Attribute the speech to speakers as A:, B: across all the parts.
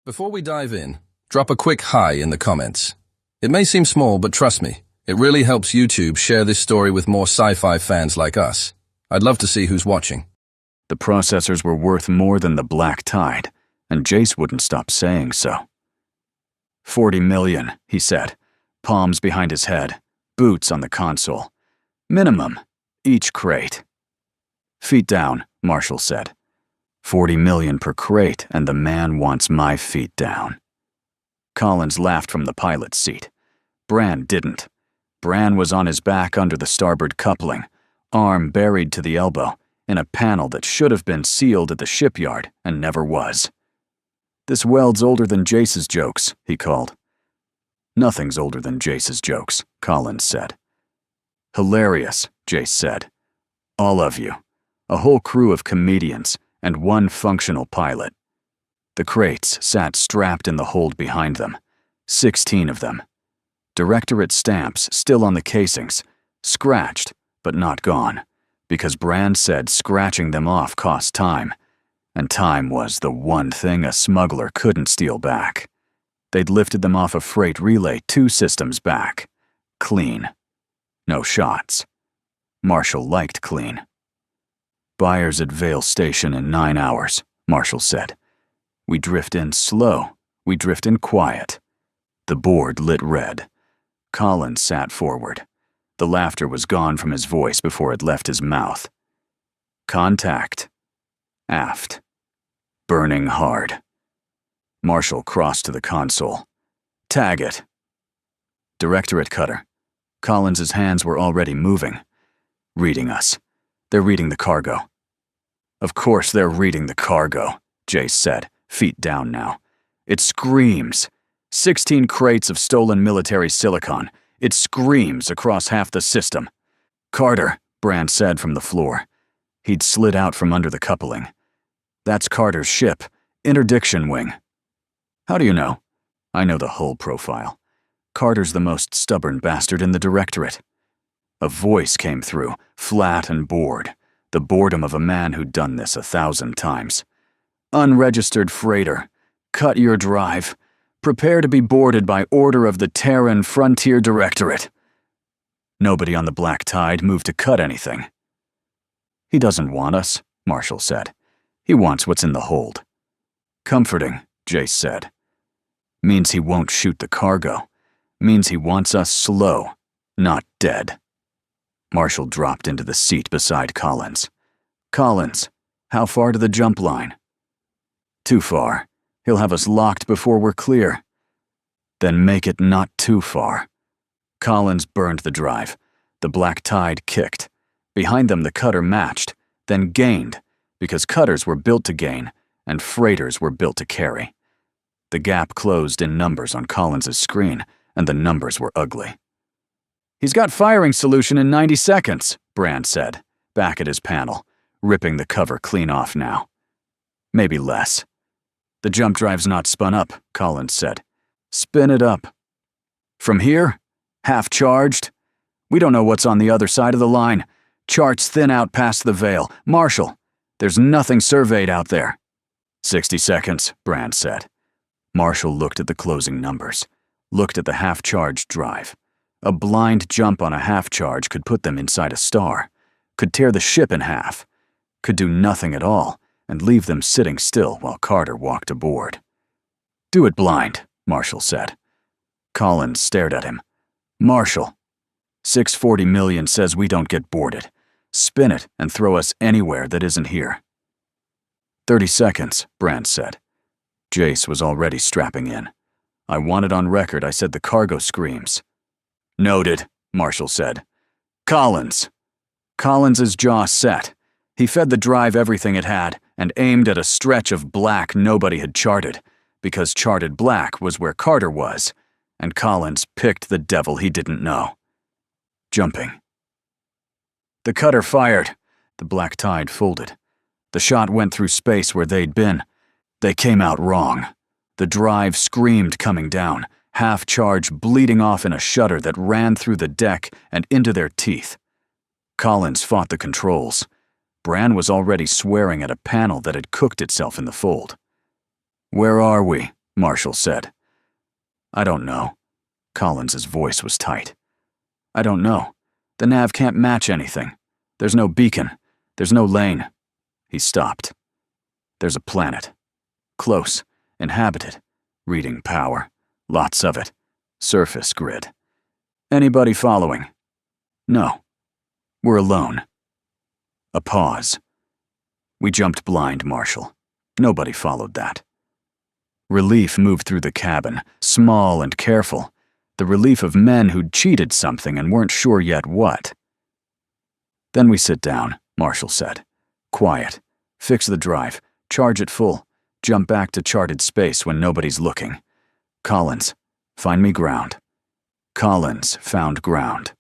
A: Before we dive in, drop a quick hi in the comments. It may seem small, but trust me, it really helps YouTube share this story with more sci-fi fans like us. I'd love to see who's watching.
B: The processors were worth more than the black tide, and Jace wouldn't stop saying so. 40 million, he said, palms behind his head, boots on the console. Minimum, each crate. Feet down, Marshall said. 40 million per crate, and the man wants my feet down. Collins laughed from the pilot's seat. Bran didn't. Bran was on his back under the starboard coupling, arm buried to the elbow, in a panel that should have been sealed at the shipyard and never was. This weld's older than Jace's jokes, he called. Nothing's older than Jace's jokes, Collins said. Hilarious, Jace said. All of you. A whole crew of comedians and one functional pilot. The crates sat strapped in the hold behind them. 16 of them. Directorate stamps still on the casings, scratched but not gone, because Bran said scratching them off cost time, and time was the one thing a smuggler couldn't steal back. They'd lifted them off a freight relay 2 systems back. Clean. No shots. Marshall liked clean. Buyers at Vale Station in 9 hours, Marshall said. We drift in slow. We drift in quiet. The board lit red. Collins sat forward. The laughter was gone from his voice before it left his mouth. Contact. Aft. Burning hard. Marshall crossed to the console. Tag it. Directorate cutter. Collins's hands were already moving. Reading us. They're reading the cargo. Of course they're reading the cargo, Jace said, feet down now. It screams. 16 crates of stolen military silicon. It screams across half the system. Carter, Bran said from the floor. He'd slid out from under the coupling. That's Carter's ship, interdiction wing. How do you know? I know the hull profile. Carter's the most stubborn bastard in the directorate. A voice came through, flat and bored, the boredom of a man who'd done this 1,000 times. Unregistered freighter. Cut your drive. Prepare to be boarded by order of the Terran Frontier Directorate. Nobody on the black tide moved to cut anything. He doesn't want us, Marshall said. He wants what's in the hold. Comforting, Jace said. Means he won't shoot the cargo. Means he wants us slow, not dead. Marshall dropped into the seat beside Collins. Collins, how far to the jump line? Too far. He'll have us locked before we're clear. Then make it not too far. Collins burned the drive. The black tide kicked. Behind them the cutter matched, then gained, because cutters were built to gain, and freighters were built to carry. The gap closed in numbers on Collins's screen, and the numbers were ugly. He's got firing solution in 90 seconds, Bran said, back at his panel, ripping the cover clean off now. Maybe less. The jump drive's not spun up, Collins said. Spin it up. From here? Half charged? We don't know what's on the other side of the line. Charts thin out past the veil. Marshall, there's nothing surveyed out there. 60 seconds, Bran said. Marshall looked at the closing numbers, looked at the half-charged drive. A blind jump on a half-charge could put them inside a star, could tear the ship in half, could do nothing at all, and leave them sitting still while Carter walked aboard. Do it blind, Marshall said. Collins stared at him. Marshall, 640 million says we don't get boarded. Spin it and throw us anywhere that isn't here. 30 seconds, Bran said. Jace was already strapping in. I want it on record I said the cargo screams. Noted, Marshall said. Collins. Collins's jaw set. He fed the drive everything it had and aimed at a stretch of black nobody had charted, because charted black was where Carter was, and Collins picked the devil he didn't know. Jumping. The cutter fired. The black tide folded. The shot went through space where they'd been. They came out wrong. The drive screamed coming down, half-charge bleeding off in a shudder that ran through the deck and into their teeth. Collins fought the controls. Bran was already swearing at a panel that had cooked itself in the fold. Where are we? Marshall said. I don't know. Collins's voice was tight. I don't know. The nav can't match anything. There's no beacon. There's no lane. He stopped. There's a planet. Close. Inhabited. Reading power. Lots of it. Surface grid. Anybody following? No. We're alone. A pause. We jumped blind, Marshall. Nobody followed that. Relief moved through the cabin, small and careful. The relief of men who'd cheated something and weren't sure yet what. Then we sit down, Marshall said. Quiet. Fix the drive. Charge it full. Jump back to charted space when nobody's looking. Collins, find me ground. Collins found ground.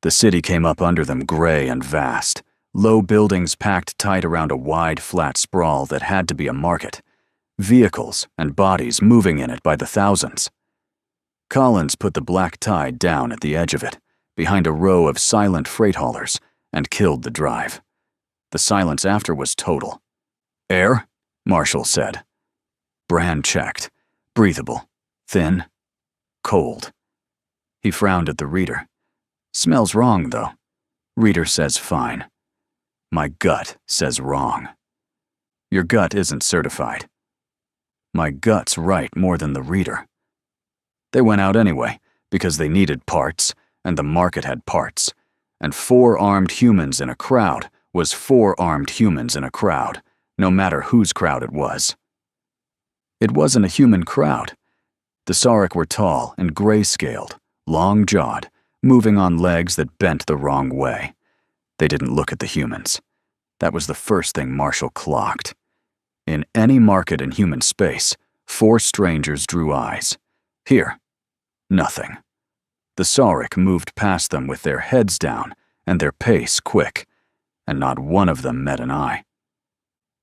B: The city came up under them, gray and vast. Low buildings packed tight around a wide, flat sprawl that had to be a market. Vehicles and bodies moving in it by the thousands. Collins put the black tide down at the edge of it, behind a row of silent freight haulers, and killed the drive. The silence after was total. Air? Marshall said. Brand checked. Breathable. Thin. Cold. He frowned at the reader. Smells wrong, though. Reader says fine. My gut says wrong. Your gut isn't certified. My gut's right more than the reader. They went out anyway, because they needed parts, and the market had parts. And 4 armed humans in a crowd was 4 armed humans in a crowd, no matter whose crowd it was. It wasn't a human crowd. The Sarek were tall and gray-scaled, long-jawed, moving on legs that bent the wrong way. They didn't look at the humans. That was the first thing Marshall clocked. In any market in human space, 4 strangers drew eyes. Here, nothing. The Sarek moved past them with their heads down and their pace quick, and not one of them met an eye.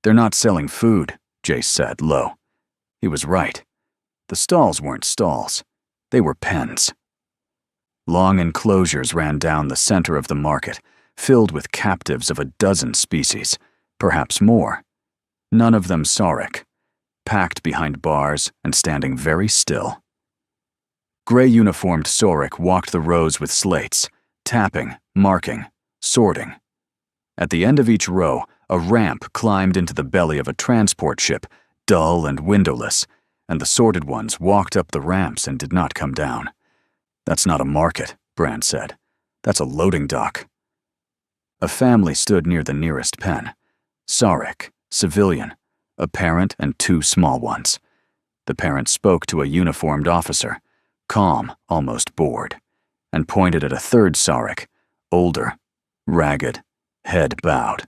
B: They're not selling food, Jace said, low. He was right. The stalls weren't stalls. They were pens. Long enclosures ran down the center of the market, filled with captives of a dozen species, perhaps more. None of them Sarek, packed behind bars and standing very still. Gray-uniformed Sarek walked the rows with slates, tapping, marking, sorting. At the end of each row, a ramp climbed into the belly of a transport ship, dull and windowless, and the sorted ones walked up the ramps and did not come down. That's not a market, Brand said. That's a loading dock. A family stood near the nearest pen. Sarek, civilian, a parent and 2 small ones. The parent spoke to a uniformed officer, calm, almost bored, and pointed at a third Sarek, older, ragged, head bowed,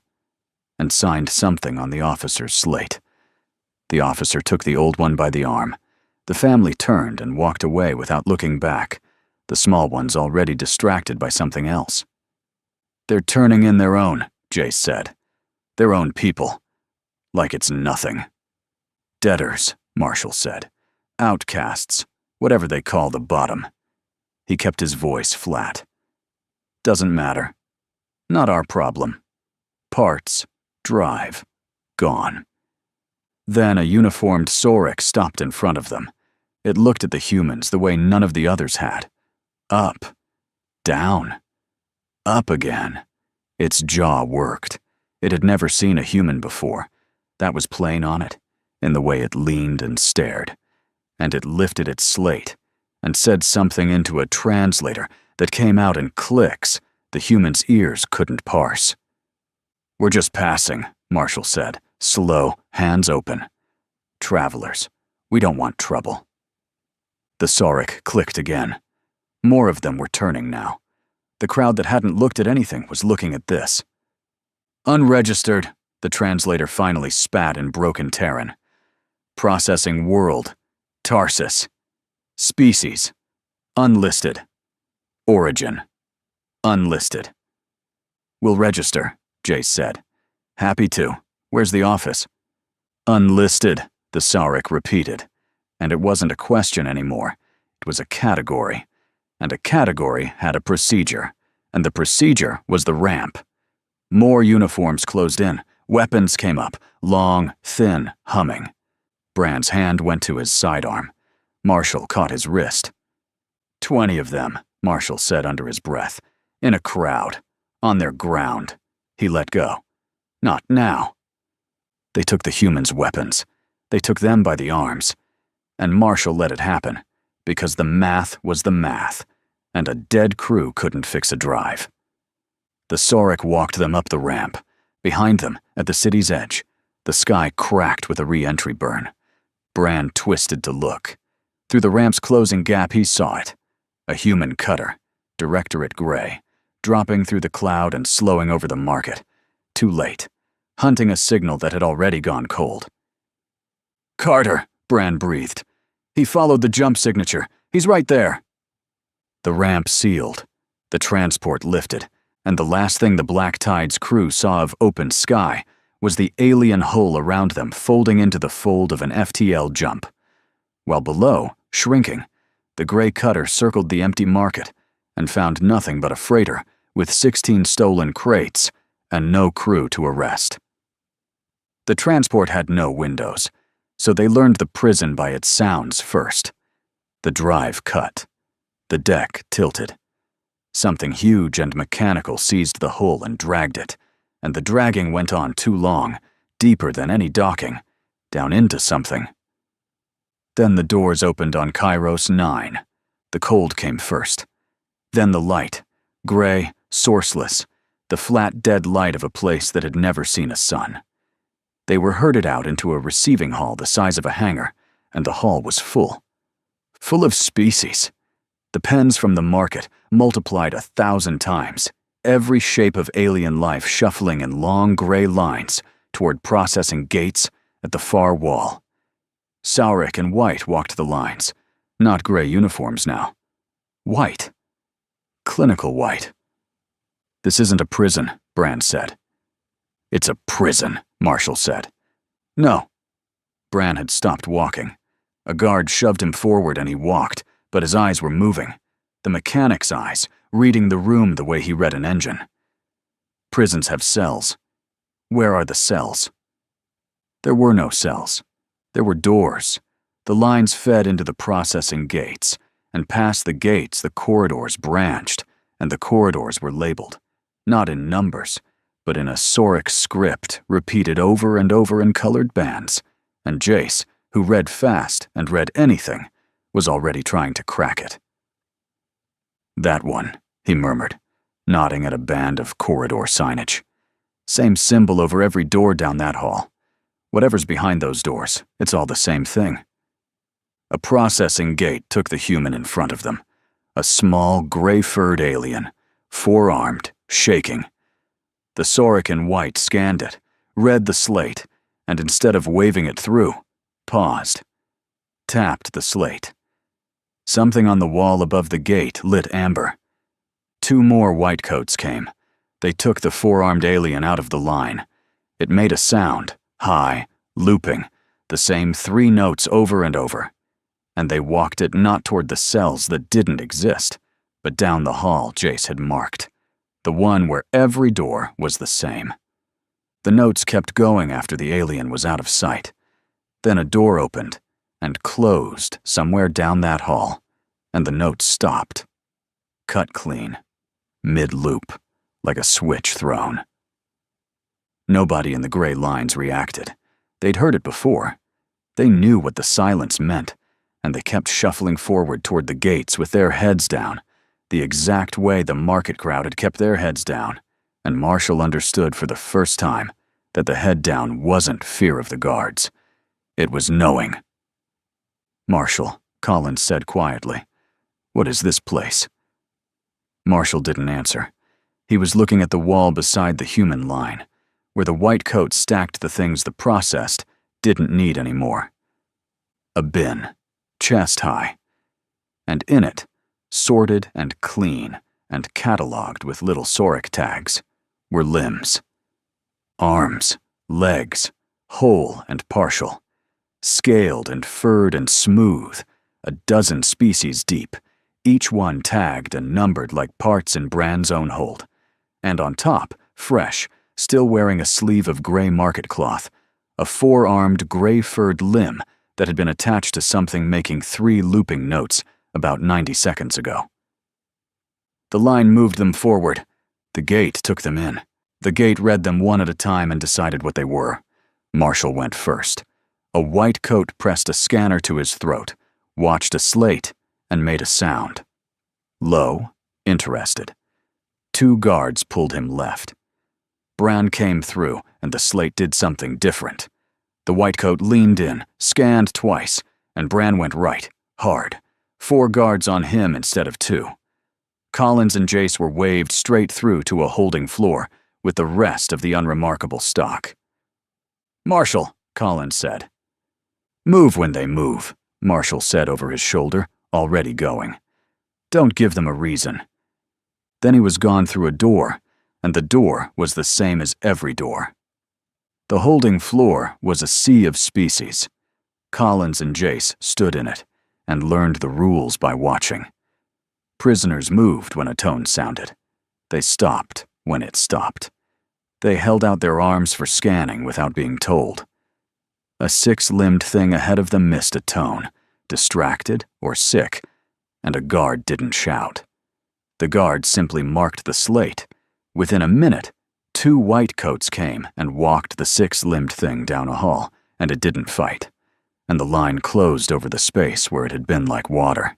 B: and signed something on the officer's slate. The officer took the old one by the arm. The family turned and walked away without looking back, the small ones already distracted by something else. They're turning in their own, Jace said. Their own people. Like it's nothing. Debtors, Marshall said. Outcasts, whatever they call the bottom. He kept his voice flat. Doesn't matter. Not our problem. Parts, drive, gone. Then a uniformed Sarek stopped in front of them. It looked at the humans the way none of the others had. Up. Down. Up again. Its jaw worked. It had never seen a human before. That was plain on it, in the way it leaned and stared. And it lifted its slate and said something into a translator that came out in clicks the human's ears couldn't parse. We're just passing, Marshall said, slow, hands open. Travelers. We don't want trouble. The Sarek clicked again. More of them were turning now. The crowd that hadn't looked at anything was looking at this. Unregistered, the translator finally spat in broken Terran. Processing world. Tarsus. Species. Unlisted. Origin. Unlisted. We'll register, Jace said. Happy to. Where's the office? Unlisted, the Sarek repeated. And it wasn't a question anymore. It was a category. And a category had a procedure. And the procedure was the ramp. More uniforms closed in. Weapons came up. Long, thin, humming. Brand's hand went to his sidearm. Marshall caught his wrist. 20 of them, Marshall said under his breath. In a crowd. On their ground. He let go. Not now. They took the humans' weapons. They took them by the arms. And Marshall let it happen, because the math was the math, and a dead crew couldn't fix a drive. The Sorek walked them up the ramp. Behind them, at the city's edge, the sky cracked with a re-entry burn. Brand twisted to look. Through the ramp's closing gap, he saw it. A human cutter, Directorate Gray, dropping through the cloud and slowing over the market. Too late, hunting a signal that had already gone cold. "Carter," Brand breathed. "He followed the jump signature. He's right there." The ramp sealed. The transport lifted, and the last thing the Black Tide's crew saw of open sky was the alien hull around them folding into the fold of an FTL jump. While below, shrinking, the gray cutter circled the empty market and found nothing but a freighter with 16 stolen crates and no crew to arrest. The transport had no windows, so they learned the prison by its sounds first. The drive cut. The deck tilted. Something huge and mechanical seized the hull and dragged it, and the dragging went on too long, deeper than any docking, down into something. Then the doors opened on Kairos 9. The cold came first. Then the light, gray, sourceless, the flat dead light of a place that had never seen a sun. They were herded out into a receiving hall the size of a hangar, and the hall was full. Full of species. The pens from the market multiplied 1,000 times, every shape of alien life shuffling in long gray lines toward processing gates at the far wall. Saurik and White walked the lines, not gray uniforms now. White. Clinical white. "This isn't a prison," Brand said. "It's a prison," Marshall said. "No." Brand had stopped walking. A guard shoved him forward and he walked, but his eyes were moving. The mechanic's eyes, reading the room the way he read an engine. Prisons have cells. Where are the cells? There were no cells. There were doors. The lines fed into the processing gates, and past the gates the corridors branched, and the corridors were labeled, not in numbers, but in a Sorek script repeated over and over in colored bands, and Jace, who read fast and read anything, was already trying to crack it. "That one," he murmured, nodding at a band of corridor signage. "Same symbol over every door down that hall. Whatever's behind those doors, it's all the same thing." A processing gate took the human in front of them. A small, gray-furred alien, four-armed, shaking. The Sorek in White scanned it, read the slate, and instead of waving it through, paused. Tapped the slate. Something on the wall above the gate lit amber. 2 more whitecoats came. They took the four-armed alien out of the line. It made a sound, high, looping, the same 3 notes over and over. And they walked it not toward the cells that didn't exist, but down the hall Jace had marked, the one where every door was the same. The notes kept going after the alien was out of sight. Then a door opened and closed somewhere down that hall, and the notes stopped. Cut clean, mid-loop, like a switch thrown. Nobody in the gray lines reacted. They'd heard it before. They knew what the silence meant, and they kept shuffling forward toward the gates with their heads down, the exact way the market crowd had kept their heads down, and Marshall understood for the first time that the head down wasn't fear of the guards. It was knowing. "Marshall," Collins said quietly, "what is this place?" Marshall didn't answer. He was looking at the wall beside the human line, where the white coat stacked the things the processed didn't need anymore. A bin, chest high, and in it, sorted and clean and cataloged with little Sorek tags, were limbs. Arms, legs, whole and partial, scaled and furred and smooth, a dozen species deep, each one tagged and numbered like parts in Brand's own hold. And on top, fresh, still wearing a sleeve of gray market cloth, a four-armed gray-furred limb that had been attached to something making 3 looping notes about 90 seconds ago. The line moved them forward. The gate took them in. The gate read them one at a time and decided what they were. Marshall went first. A white coat pressed a scanner to his throat, watched a slate, and made a sound. Low, interested. 2 guards pulled him left. Bran came through, and the slate did something different. The white coat leaned in, scanned twice, and Bran went right, hard. 4 guards on him instead of 2. Collins and Jace were waved straight through to a holding floor with the rest of the unremarkable stock. "Marshall," Collins said. "Move when they move," Marshall said over his shoulder, already going. "Don't give them a reason." Then he was gone through a door, and the door was the same as every door. The holding floor was a sea of species. Collins and Jace stood in it and learned the rules by watching. Prisoners moved when a tone sounded. They stopped when it stopped. They held out their arms for scanning without being told. A 6-limbed thing ahead of them missed a tone, distracted or sick, and a guard didn't shout. The guard simply marked the slate. Within a minute, 2 white coats came and walked the 6-limbed thing down a hall, and it didn't fight, and the line closed over the space where it had been like water.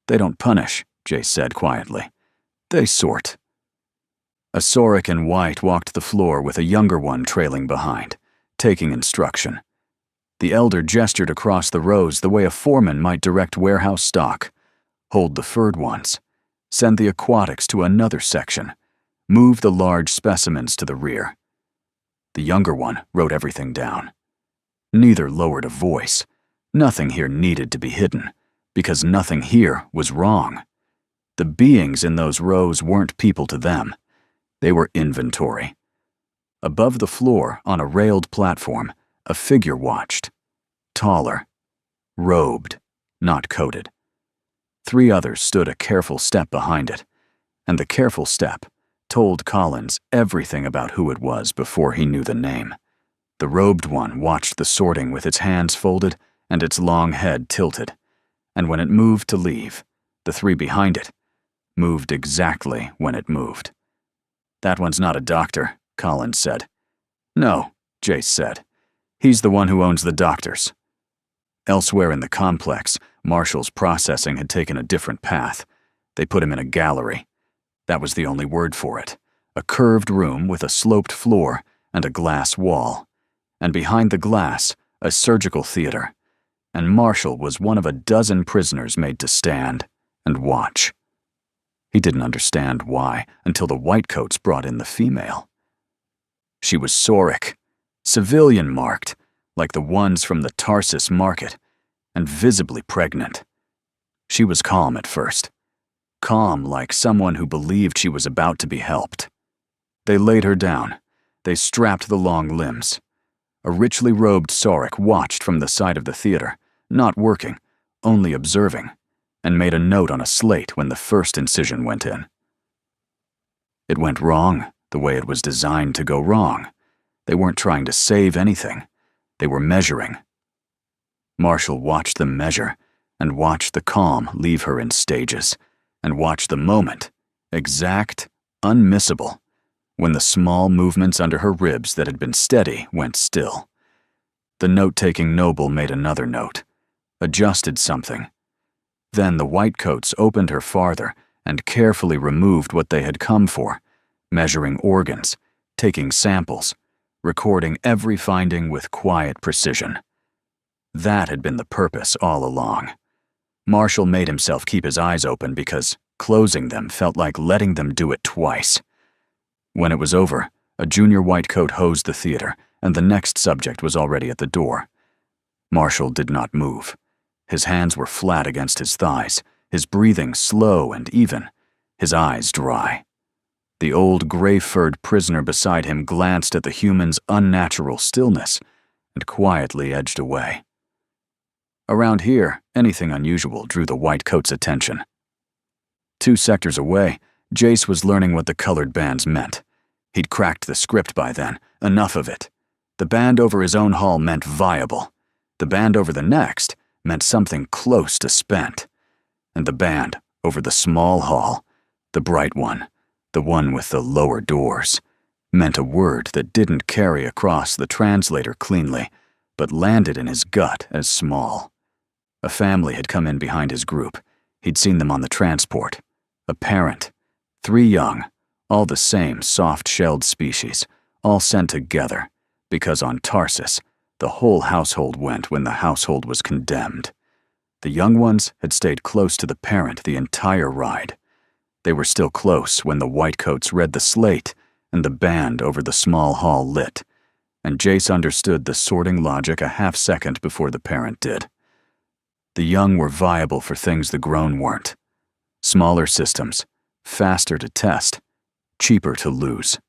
B: "They don't punish," Jace said quietly. "They sort." A Saurik in white walked the floor with a younger one trailing behind, taking instruction. The elder gestured across the rows the way a foreman might direct warehouse stock. Hold the furred ones. Send the aquatics to another section. Move the large specimens to the rear. The younger one wrote everything down. Neither lowered a voice. Nothing here needed to be hidden, because nothing here was wrong. The beings in those rows weren't people to them. They were inventory. Above the floor, on a railed platform, a figure watched. Taller. Robed, not coated. 3 others stood a careful step behind it, and the careful step told Collins everything about who it was before he knew the name. The robed one watched the sorting with its hands folded and its long head tilted, and when it moved to leave, the 3 behind it moved exactly when it moved. "That one's not a doctor," Collins said. "No," Jace said. "He's the one who owns the doctors." Elsewhere in the complex, Marshall's processing had taken a different path. They put him in a gallery. That was the only word for it. A curved room with a sloped floor and a glass wall. And behind the glass, a surgical theater. And Marshall was one of a dozen prisoners made to stand and watch. He didn't understand why until the whitecoats brought in the female. She was Saurik, civilian marked, like the ones from the Tarsus market, and visibly pregnant. She was calm at first. Calm like someone who believed she was about to be helped. They laid her down. They strapped the long limbs. A richly robed Saurik watched from the side of the theater, not working, only observing, and made a note on a slate when the first incision went in. It went wrong, the way it was designed to go wrong. They weren't trying to save anything. They were measuring. Marshall watched them measure, and watched the calm leave her in stages, and watched the moment, exact, unmissable, when the small movements under her ribs that had been steady went still. The note-taking noble made another note, adjusted something. Then the whitecoats opened her farther and carefully removed what they had come for, measuring organs, taking samples, recording every finding with quiet precision. That had been the purpose all along. Marshall made himself keep his eyes open because closing them felt like letting them do it twice. When it was over, a junior whitecoat hosed the theater, and the next subject was already at the door. Marshall did not move. His hands were flat against his thighs, his breathing slow and even, his eyes dry. The old gray-furred prisoner beside him glanced at the human's unnatural stillness and quietly edged away. Around here, anything unusual drew the whitecoat's attention. 2 sectors away, Jace was learning what the colored bands meant. He'd cracked the script by then, enough of it. The band over his own hall meant viable. The band over the next meant something close to spent. And the band over the small hall, the bright one, the one with the lower doors, meant a word that didn't carry across the translator cleanly, but landed in his gut as small. A family had come in behind his group. He'd seen them on the transport. A parent, 3 young, all the same soft-shelled species, all sent together, because on Tarsus, the whole household went when the household was condemned. The young ones had stayed close to the parent the entire ride. They were still close when the whitecoats read the slate and the band over the small hall lit, and Jace understood the sorting logic a half-second before the parent did. The young were viable for things the grown weren't. Smaller systems, faster to test, cheaper to lose.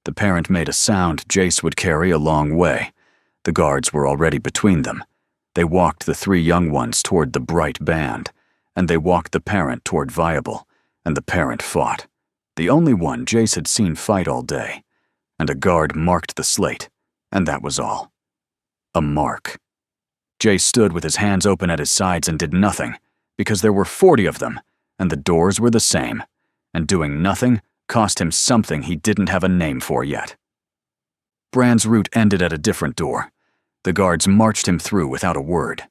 B: The parent made a sound Jace would carry a long way. The guards were already between them. They walked the 3 young ones toward the bright band, and they walked the parent toward viable, and the parent fought. The only one Jace had seen fight all day. And a guard marked the slate, and that was all. A mark. Jace stood with his hands open at his sides and did nothing, because there were 40 of them, and the doors were the same, and doing nothing cost him something he didn't have a name for yet. Bran's route ended at a different door. The guards marched him through without a word.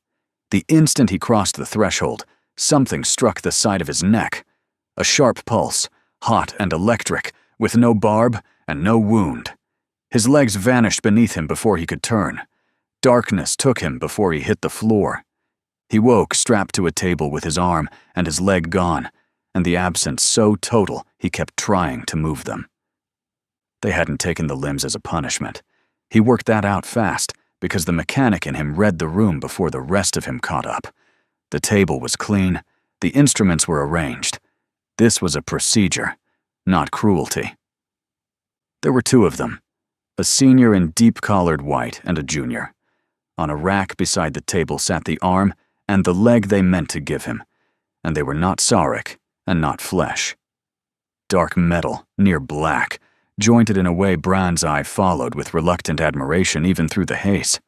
B: The instant he crossed the threshold, something struck the side of his neck. A sharp pulse, hot and electric, with no barb and no wound. His legs vanished beneath him before he could turn. Darkness took him before he hit the floor. He woke strapped to a table with his arm and his leg gone, and the absence so total he kept trying to move them. They hadn't taken the limbs as a punishment. He worked that out fast, because the mechanic in him read the room before the rest of him caught up. The table was clean. The instruments were arranged. This was a procedure, not cruelty. There were 2 of them, a senior in deep-collared white and a junior. On a rack beside the table sat the arm and the leg they meant to give him, and they were not Sarek and not flesh. Dark metal, near black, jointed in a way Bran's eye followed with reluctant admiration even through the haze.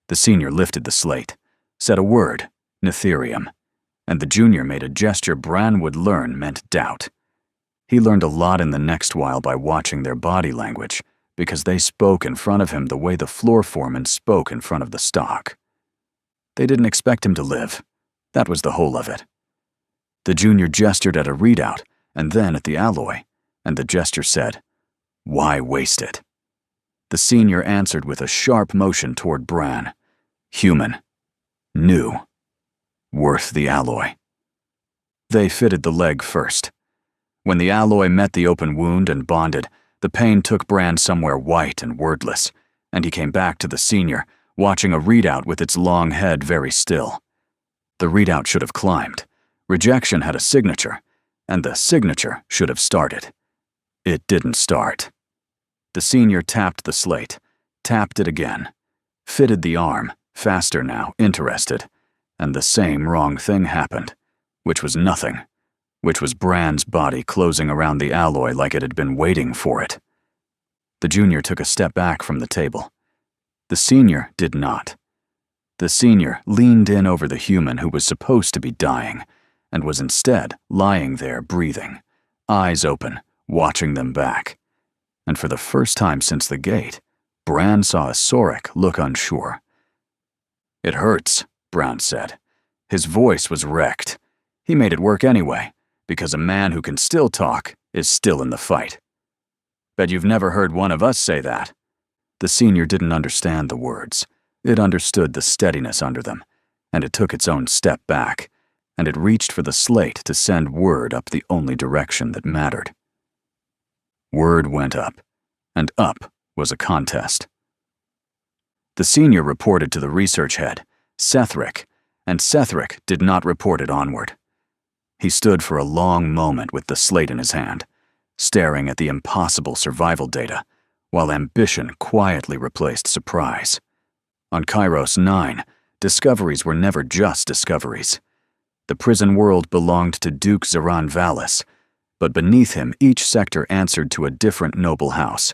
B: The senior lifted the slate, said a word, Netherium, and the junior made a gesture Bran would learn meant doubt. He learned a lot in the next while by watching their body language, because they spoke in front of him the way the floor foreman spoke in front of the stock. They didn't expect him to live. That was the whole of it. The junior gestured at a readout, and then at the alloy, and the gesture said, "Why waste it?" The senior answered with a sharp motion toward Bran. Human. New. Worth the alloy. They fitted the leg first. When the alloy met the open wound and bonded, the pain took Bran somewhere white and wordless, and he came back to the senior, watching a readout with its long head very still. The readout should have climbed. Rejection had a signature, and the signature should have started. It didn't start. The senior tapped the slate, tapped it again, fitted the arm, faster now, interested, and the same wrong thing happened, which was nothing, which was Bran's body closing around the alloy like it had been waiting for it. The junior took a step back from the table. The senior did not. The senior leaned in over the human who was supposed to be dying, and was instead lying there breathing, eyes open, watching them back. And for the first time since the gate, Bran saw a Sorek look unsure. "It hurts," Bran said. His voice was wrecked. He made it work anyway, because a man who can still talk is still in the fight. "Bet you've never heard one of us say that." The senior didn't understand the words. It understood the steadiness under them, and it took its own step back, and it reached for the slate to send word up the only direction that mattered. Word went up, and up was a contest. The senior reported to the research head, Sethric, and Sethric did not report it onward. He stood for a long moment with the slate in his hand, staring at the impossible survival data, while ambition quietly replaced surprise. On Kairos 9, discoveries were never just discoveries. The prison world belonged to Duke Zeran Valis, but beneath him each sector answered to a different noble house,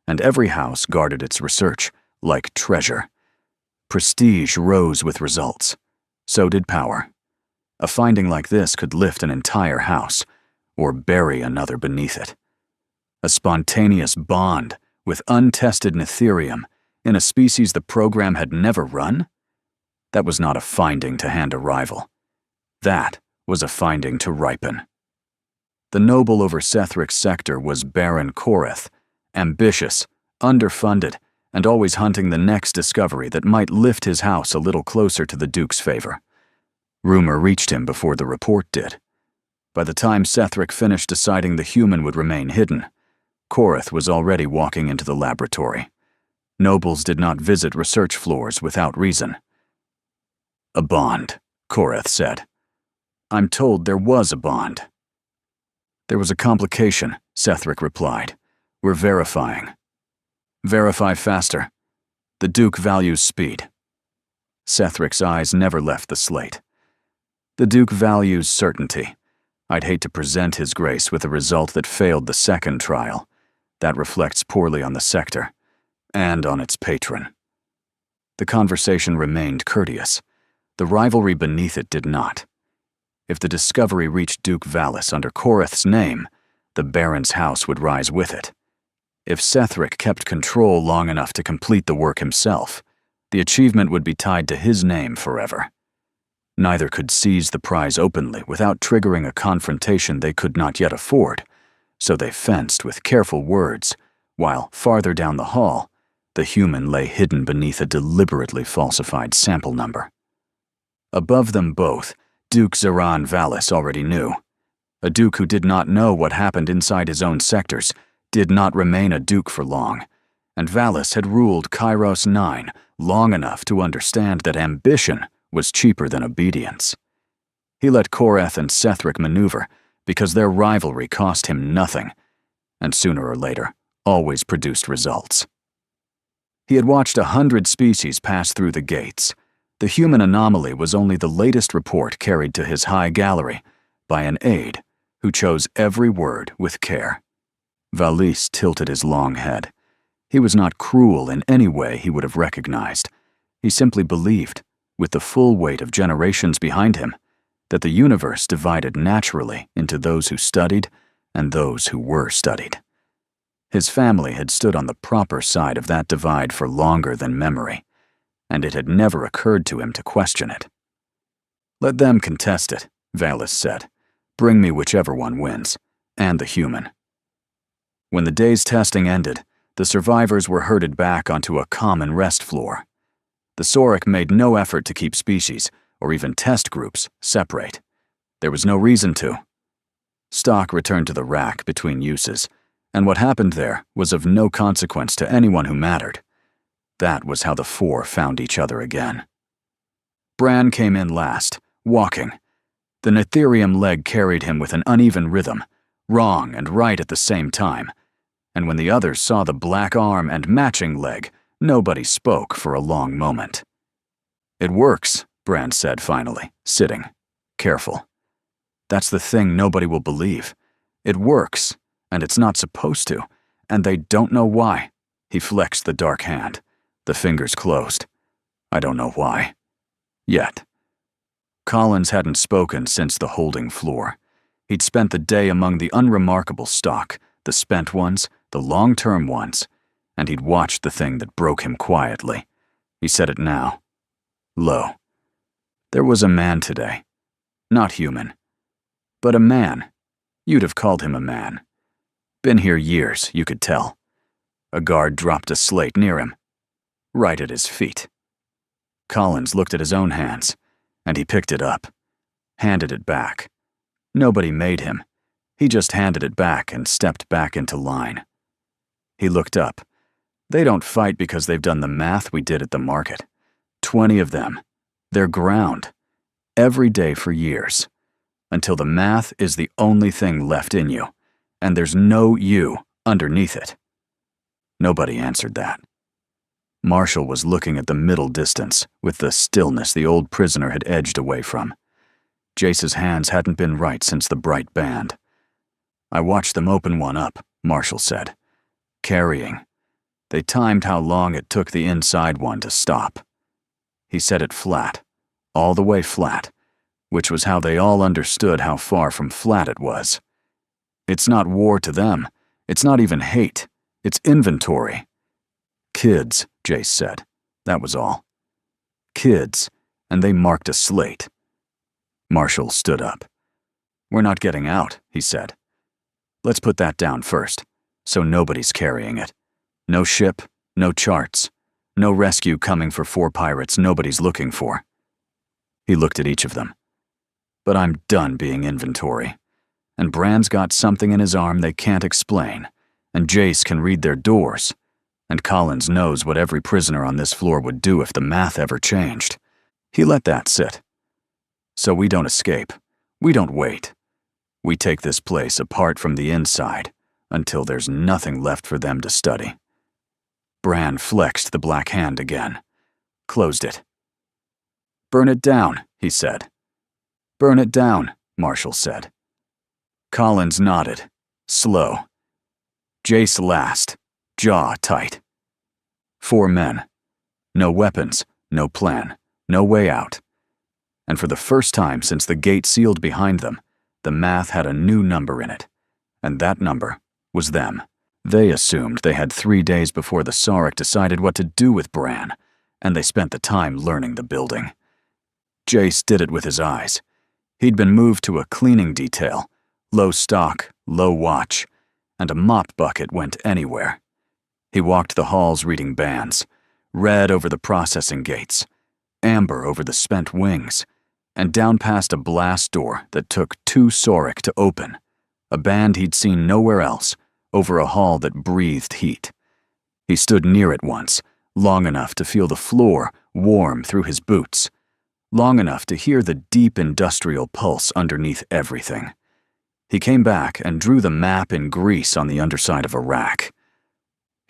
B: and every house guarded its research, like treasure. Prestige rose with results. So did power. A finding like this could lift an entire house, or bury another beneath it. A spontaneous bond with untested Netherium in a species the program had never run? That was not a finding to hand a rival. That was a finding to ripen. The noble over Sethric's sector was Baron Koreth, ambitious, underfunded, and always hunting the next discovery that might lift his house a little closer to the Duke's favor. Rumor reached him before the report did. By the time Sethric finished deciding the human would remain hidden, Koreth was already walking into the laboratory. Nobles did not visit research floors without reason. "A bond," Koreth said. "I'm told there was a bond." "There was a complication," Sethric replied. "We're verifying." "Verify faster. The Duke values speed." Sethric's eyes never left the slate. "The Duke values certainty. I'd hate to present His Grace with a result that failed the second trial. That reflects poorly on the sector, and on its patron." The conversation remained courteous. The rivalry beneath it did not. If the discovery reached Duke Valis under Koreth's name, the Baron's house would rise with it. If Sethric kept control long enough to complete the work himself, the achievement would be tied to his name forever. Neither could seize the prize openly without triggering a confrontation they could not yet afford, so they fenced with careful words, while farther down the hall, the human lay hidden beneath a deliberately falsified sample number. Above them both, Duke Zeran Valis already knew. A duke who did not know what happened inside his own sectors did not remain a duke for long, and Valis had ruled Kairos 9 long enough to understand that ambition was cheaper than obedience. He let Koreth and Sethric maneuver because their rivalry cost him nothing, and sooner or later always produced results. He had watched 100 species pass through the gates. The human anomaly was only the latest report carried to his high gallery by an aide who chose every word with care. Valis tilted his long head. He was not cruel in any way he would have recognized. He simply believed, with the full weight of generations behind him, that the universe divided naturally into those who studied and those who were studied. His family had stood on the proper side of that divide for longer than memory, and it had never occurred to him to question it. "Let them contest it," Valis said. "Bring me whichever one wins, and the human." When the day's testing ended, the survivors were herded back onto a common rest floor. The Sauric made no effort to keep species, or even test groups, separate. There was no reason to. Stock returned to the rack between uses, and what happened there was of no consequence to anyone who mattered. That was how the four found each other again. Bran came in last, walking. The Netherium leg carried him with an uneven rhythm, wrong and right at the same time, and when the others saw the black arm and matching leg, nobody spoke for a long moment. "It works," Bran said finally, sitting, careful. "That's the thing nobody will believe. It works, and it's not supposed to, and they don't know why." He flexed the dark hand. The fingers closed. "I don't know why. Yet." Collins hadn't spoken since the holding floor. He'd spent the day among the unremarkable stock, the spent ones, the long-term ones, and he'd watched the thing that broke him quietly. He said it now, low. "There was a man today. Not human. But a man. You'd have called him a man. Been here years, you could tell." A guard dropped a slate near him, right at his feet. Collins looked at his own hands, and he picked it up, handed it back. Nobody made him. He just handed it back and stepped back into line. He looked up. "They don't fight because they've done the math we did at the market. 20 of them. They're ground. Every day for years. Until the math is the only thing left in you, and there's no you underneath it." Nobody answered that. Marshall was looking at the middle distance with the stillness the old prisoner had edged away from. Jace's hands hadn't been right since the bright band. "I watched them open one up," Marshall said. "Carrying. They timed how long it took the inside one to stop. He said it flat, all the way flat, which was how they all understood how far from flat it was. It's not war to them. It's not even hate. It's inventory. Kids, Jace said. That was all. Kids, and they marked a slate. Marshall stood up. We're not getting out, he said. Let's put that down first, so nobody's carrying it. No ship, no charts, no rescue coming for 4 pirates nobody's looking for. He looked at each of them. But I'm done being inventory. And Bran's got something in his arm they can't explain, and Jace can read their doors, and Collins knows what every prisoner on this floor would do if the math ever changed. He let that sit. So we don't escape. We don't wait. We take this place apart from the inside until there's nothing left for them to study. Bran flexed the black hand again, closed it. Burn it down, he said. Burn it down, Marshall said. Collins nodded, slow. Jace last, jaw tight. 4 men. No weapons, no plan, no way out. And for the first time since the gate sealed behind them, the math had a new number in it. And that number was them. They assumed they had 3 days before the Sarek decided what to do with Bran, and they spent the time learning the building. Jace did it with his eyes. He'd been moved to a cleaning detail, low stock, low watch, and a mop bucket went anywhere. He walked the halls reading bans, red over the processing gates, amber over the spent wings, and down past a blast door that took 2 Sarek to open, a band he'd seen nowhere else, over a hall that breathed heat. He stood near it once, long enough to feel the floor warm through his boots, long enough to hear the deep industrial pulse underneath everything. He came back and drew the map in grease on the underside of a rack.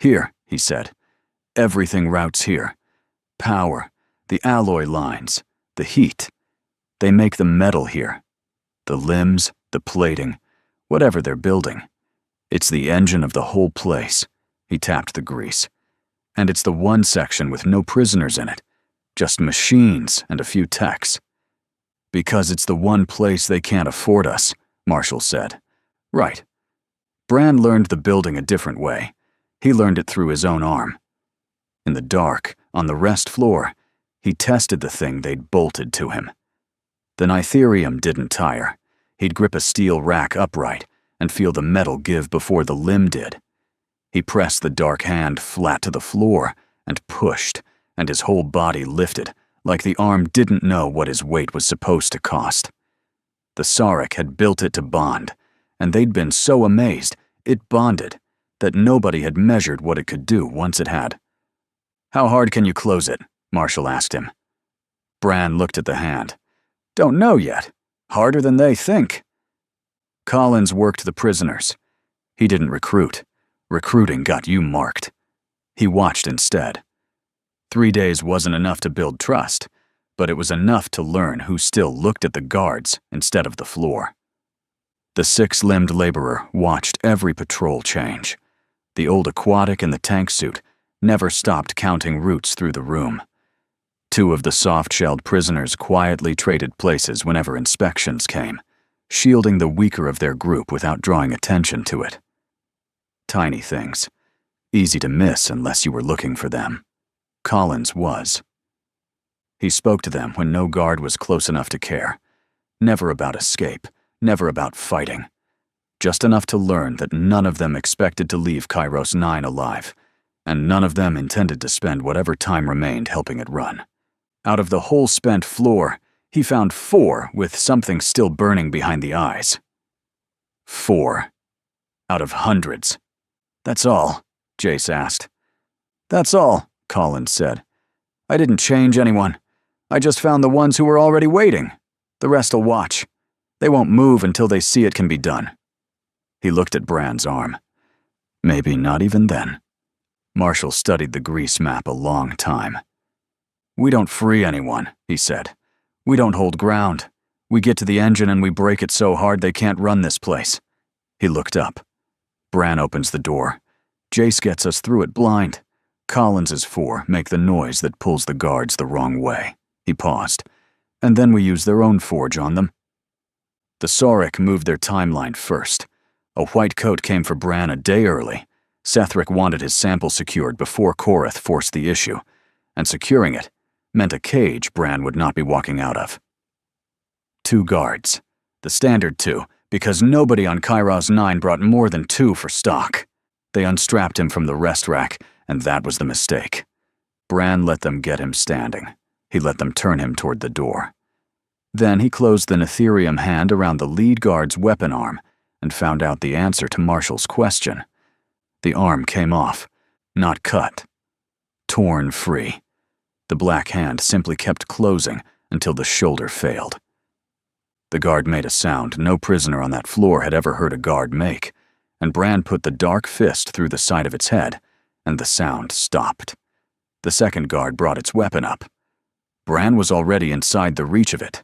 B: Here, he said, everything routes here. Power, the alloy lines, the heat. They make the metal here. The limbs, the plating, whatever they're building. It's the engine of the whole place. He tapped the grease. And it's the one section with no prisoners in it. Just machines and a few techs. Because it's the one place they can't afford us, Marshall said. Right. Bran learned the building a different way. He learned it through his own arm. In the dark, on the rest floor, he tested the thing they'd bolted to him. The Nitherium didn't tire. He'd grip a steel rack upright and feel the metal give before the limb did. He pressed the dark hand flat to the floor and pushed, and his whole body lifted, like the arm didn't know what his weight was supposed to cost. The Sarek had built it to bond, and they'd been so amazed it bonded that nobody had measured what it could do once it had. How hard can you close it? Marshall asked him. Bran looked at the hand. Don't know yet. Harder than they think. Collins worked the prisoners. He didn't recruit. Recruiting got you marked. He watched instead. 3 days wasn't enough to build trust, but it was enough to learn who still looked at the guards instead of the floor. The 6-limbed laborer watched every patrol change. The old aquatic in the tank suit never stopped counting routes through the room. 2 of the soft-shelled prisoners quietly traded places whenever inspections came, shielding the weaker of their group without drawing attention to it. Tiny things, easy to miss unless you were looking for them. Collins was. He spoke to them when no guard was close enough to care. Never about escape, never about fighting. Just enough to learn that none of them expected to leave Kairos 9 alive, and none of them intended to spend whatever time remained helping it run. Out of the whole spent floor, he found 4 with something still burning behind the eyes. 4. Out of hundreds. That's all, Jace asked. That's all, Collins said. I didn't change anyone. I just found the ones who were already waiting. The rest'll watch. They won't move until they see it can be done. He looked at Bran's arm. Maybe not even then. Marshall studied the grease map a long time. We don't free anyone, he said. We don't hold ground. We get to the engine and we break it so hard they can't run this place. He looked up. Bran opens the door. Jace gets us through it blind. Collins's 4 make the noise that pulls the guards the wrong way. He paused. And then we use their own forge on them. The Sauric moved their timeline first. A white coat came for Bran a day early. Sethric wanted his sample secured before Korath forced the issue, and securing it meant a cage Bran would not be walking out of. 2 guards. The standard 2, because nobody on Kairos 9 brought more than 2 for stock. They unstrapped him from the rest rack, and that was the mistake. Bran let them get him standing. He let them turn him toward the door. Then he closed the Netherium hand around the lead guard's weapon arm and found out the answer to Marshall's question. The arm came off, not cut. Torn free. The black hand simply kept closing until the shoulder failed. The guard made a sound no prisoner on that floor had ever heard a guard make, and Bran put the dark fist through the side of its head, and the sound stopped. The second guard brought its weapon up. Bran was already inside the reach of it.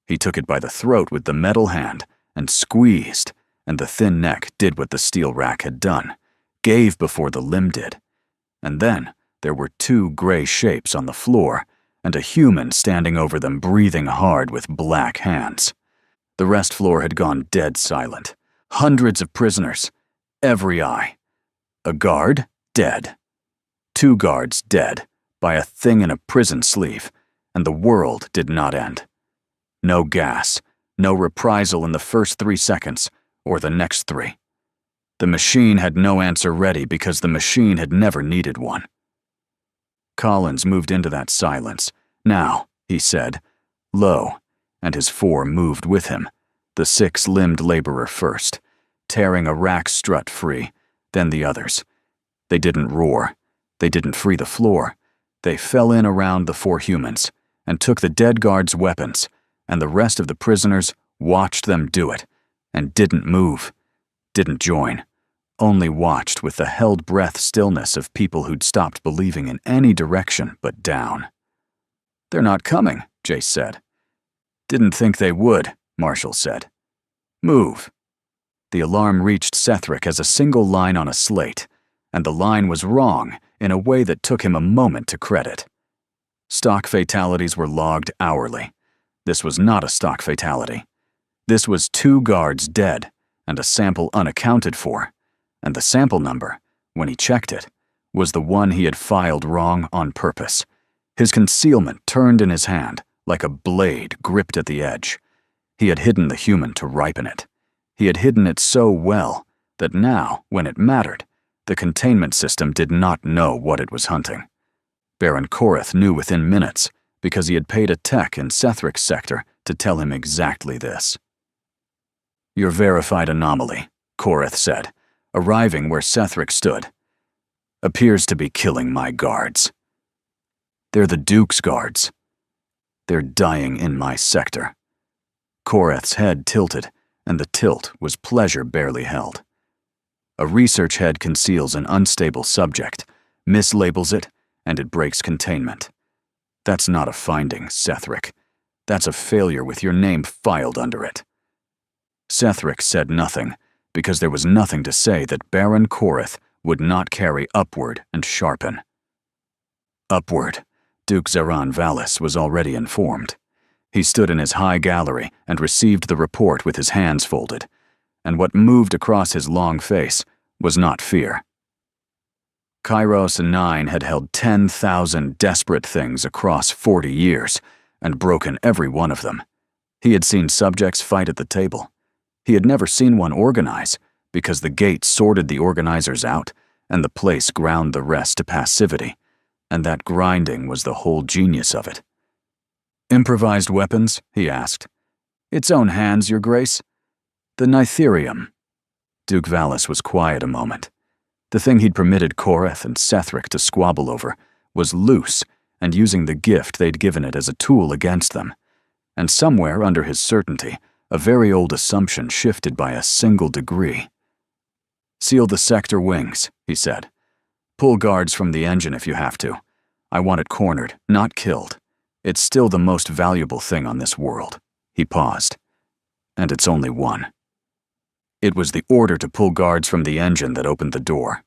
B: He took it by the throat with the metal hand and squeezed, and the thin neck did what the steel rack had done, gave before the limb did. And then there were 2 gray shapes on the floor, and a human standing over them breathing hard with black hands. The rest floor had gone dead silent. Hundreds of prisoners. Every eye. A guard, dead. 2 guards, dead, by a thing in a prison sleeve, and the world did not end. No gas, no reprisal in the first 3 seconds, or the next 3. The machine had no answer ready because the machine had never needed one. Collins moved into that silence. Now, he said, low, and his 4 moved with him, the 6-limbed laborer first, tearing a rack strut free, then the others. They didn't roar. They didn't free the floor. They fell in around the 4 humans and took the dead guards' weapons, and the rest of the prisoners watched them do it, and didn't move, didn't join, only watched with the held breath stillness of people who'd stopped believing in any direction but down. They're not coming, Jace said. Didn't think they would, Marshall said. Move. The alarm reached Sethric as a single line on a slate, and the line was wrong in a way that took him a moment to credit. Stock fatalities were logged hourly. This was not a stock fatality. This was 2 guards dead and a sample unaccounted for, and the sample number, when he checked it, was the one he had filed wrong on purpose. His concealment turned in his hand like a blade gripped at the edge. He had hidden the human to ripen it. He had hidden it so well that now, when it mattered, the containment system did not know what it was hunting. Baron Korath knew within minutes because he had paid a tech in Sethric's sector to tell him exactly this. Your verified anomaly, Korath said, arriving where Sethric stood, appears to be killing my guards. They're the Duke's guards. They're dying in my sector. Korath's head tilted, and the tilt was pleasure barely held. A research head conceals an unstable subject, mislabels it, and it breaks containment. That's not a finding, Sethric. That's a failure with your name filed under it. Sethric said nothing, because there was nothing to say that Baron Korath would not carry upward and sharpen. Upward, Duke Zeran Valis was already informed. He stood in his high gallery and received the report with his hands folded, and what moved across his long face was not fear. Kairos 9 had held 10,000 desperate things across 40 years and broken every one of them. He had seen subjects fight at the table. He had never seen one organize because the gate sorted the organizers out and the place ground the rest to passivity, and that grinding was the whole genius of it. Improvised weapons? He asked. Its own hands, Your Grace. The Nitherium. Duke Valis was quiet a moment. The thing he'd permitted Korath and Sethric to squabble over was loose and using the gift they'd given it as a tool against them. And somewhere under his certainty, a very old assumption shifted by a single degree. Seal the sector wings, he said. Pull guards from the engine if you have to. I want it cornered, not killed. It's still the most valuable thing on this world. He paused. And it's only one. It was the order to pull guards from the engine that opened the door.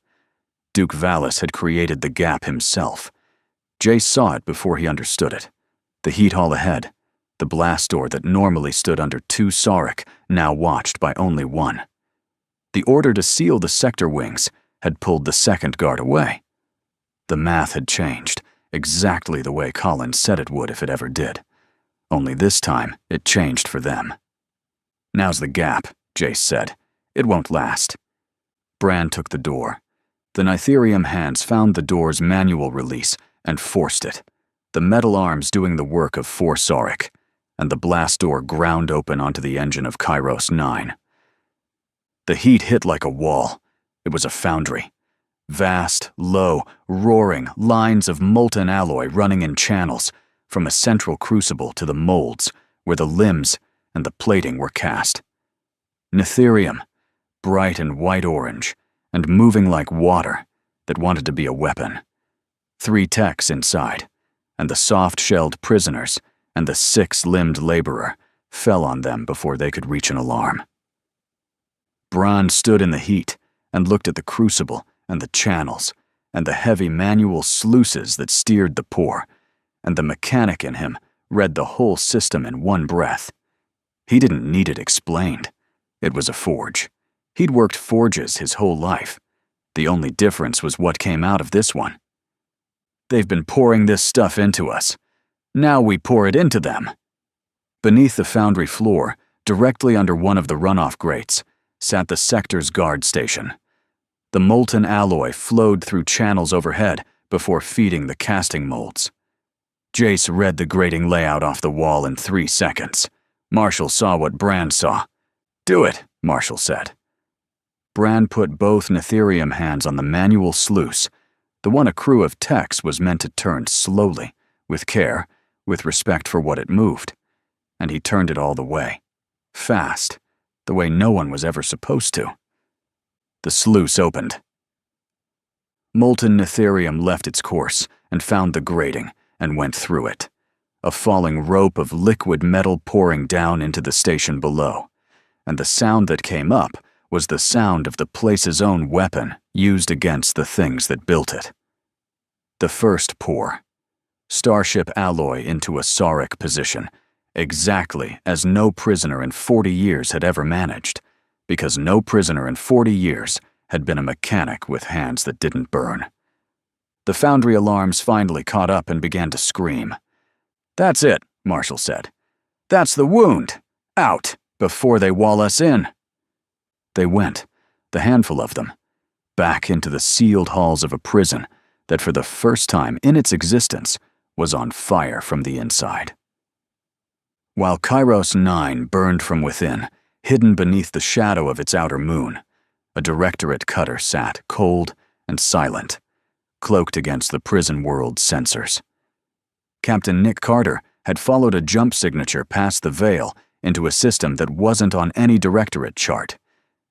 B: Duke Valis had created the gap himself. Jace saw it before he understood it. The heat hall ahead, the blast door that normally stood under 2 Sarek, now watched by only 1. The order to seal the sector wings had pulled the second guard away. The math had changed, exactly the way Collins said it would if it ever did. Only this time, it changed for them. "Now's the gap," Jace said. "It won't last." Bran took the door. The Nitherium hands found the door's manual release and forced it, the metal arms doing the work of 4 Sarek, and the blast door ground open onto the engine of Kairos 9. The heat hit like a wall. It was a foundry. Vast, low, roaring lines of molten alloy running in channels, from a central crucible to the molds, where the limbs and the plating were cast. Nitherium, bright and white-orange, and moving like water that wanted to be a weapon. 3 techs inside, and the soft-shelled prisoners and the 6-limbed laborer fell on them before they could reach an alarm. Bran stood in the heat and looked at the crucible and the channels and the heavy manual sluices that steered the pour, and the mechanic in him read the whole system in one breath. He didn't need it explained. It was a forge. He'd worked forges his whole life. The only difference was what came out of this one. "They've been pouring this stuff into us. Now we pour it into them." Beneath the foundry floor, directly under one of the runoff grates, sat the sector's guard station. The molten alloy flowed through channels overhead before feeding the casting molds. Jace read the grating layout off the wall in 3 seconds. Marshall saw what Bran saw. "Do it," Marshall said. Bran put both Nitherium hands on the manual sluice, the one a crew of techs was meant to turn slowly, with care, with respect for what it moved, and he turned it all the way. Fast, the way no one was ever supposed to. The sluice opened. Molten Nitherium left its course and found the grating and went through it, a falling rope of liquid metal pouring down into the station below, and the sound that came up was the sound of the place's own weapon used against the things that built it. The first pour. Starship alloy into a Sarek position, exactly as no prisoner in 40 years had ever managed, because no prisoner in 40 years had been a mechanic with hands that didn't burn. The foundry alarms finally caught up and began to scream. "That's it," Marshall said. "That's the wound. Out, before they wall us in." They went, the handful of them, back into the sealed halls of a prison that for the first time in its existence was on fire from the inside. While Kairos 9 burned from within, hidden beneath the shadow of its outer moon, a directorate cutter sat cold and silent, cloaked against the prison world's sensors. Captain Nick Carter had followed a jump signature past the veil into a system that wasn't on any directorate chart,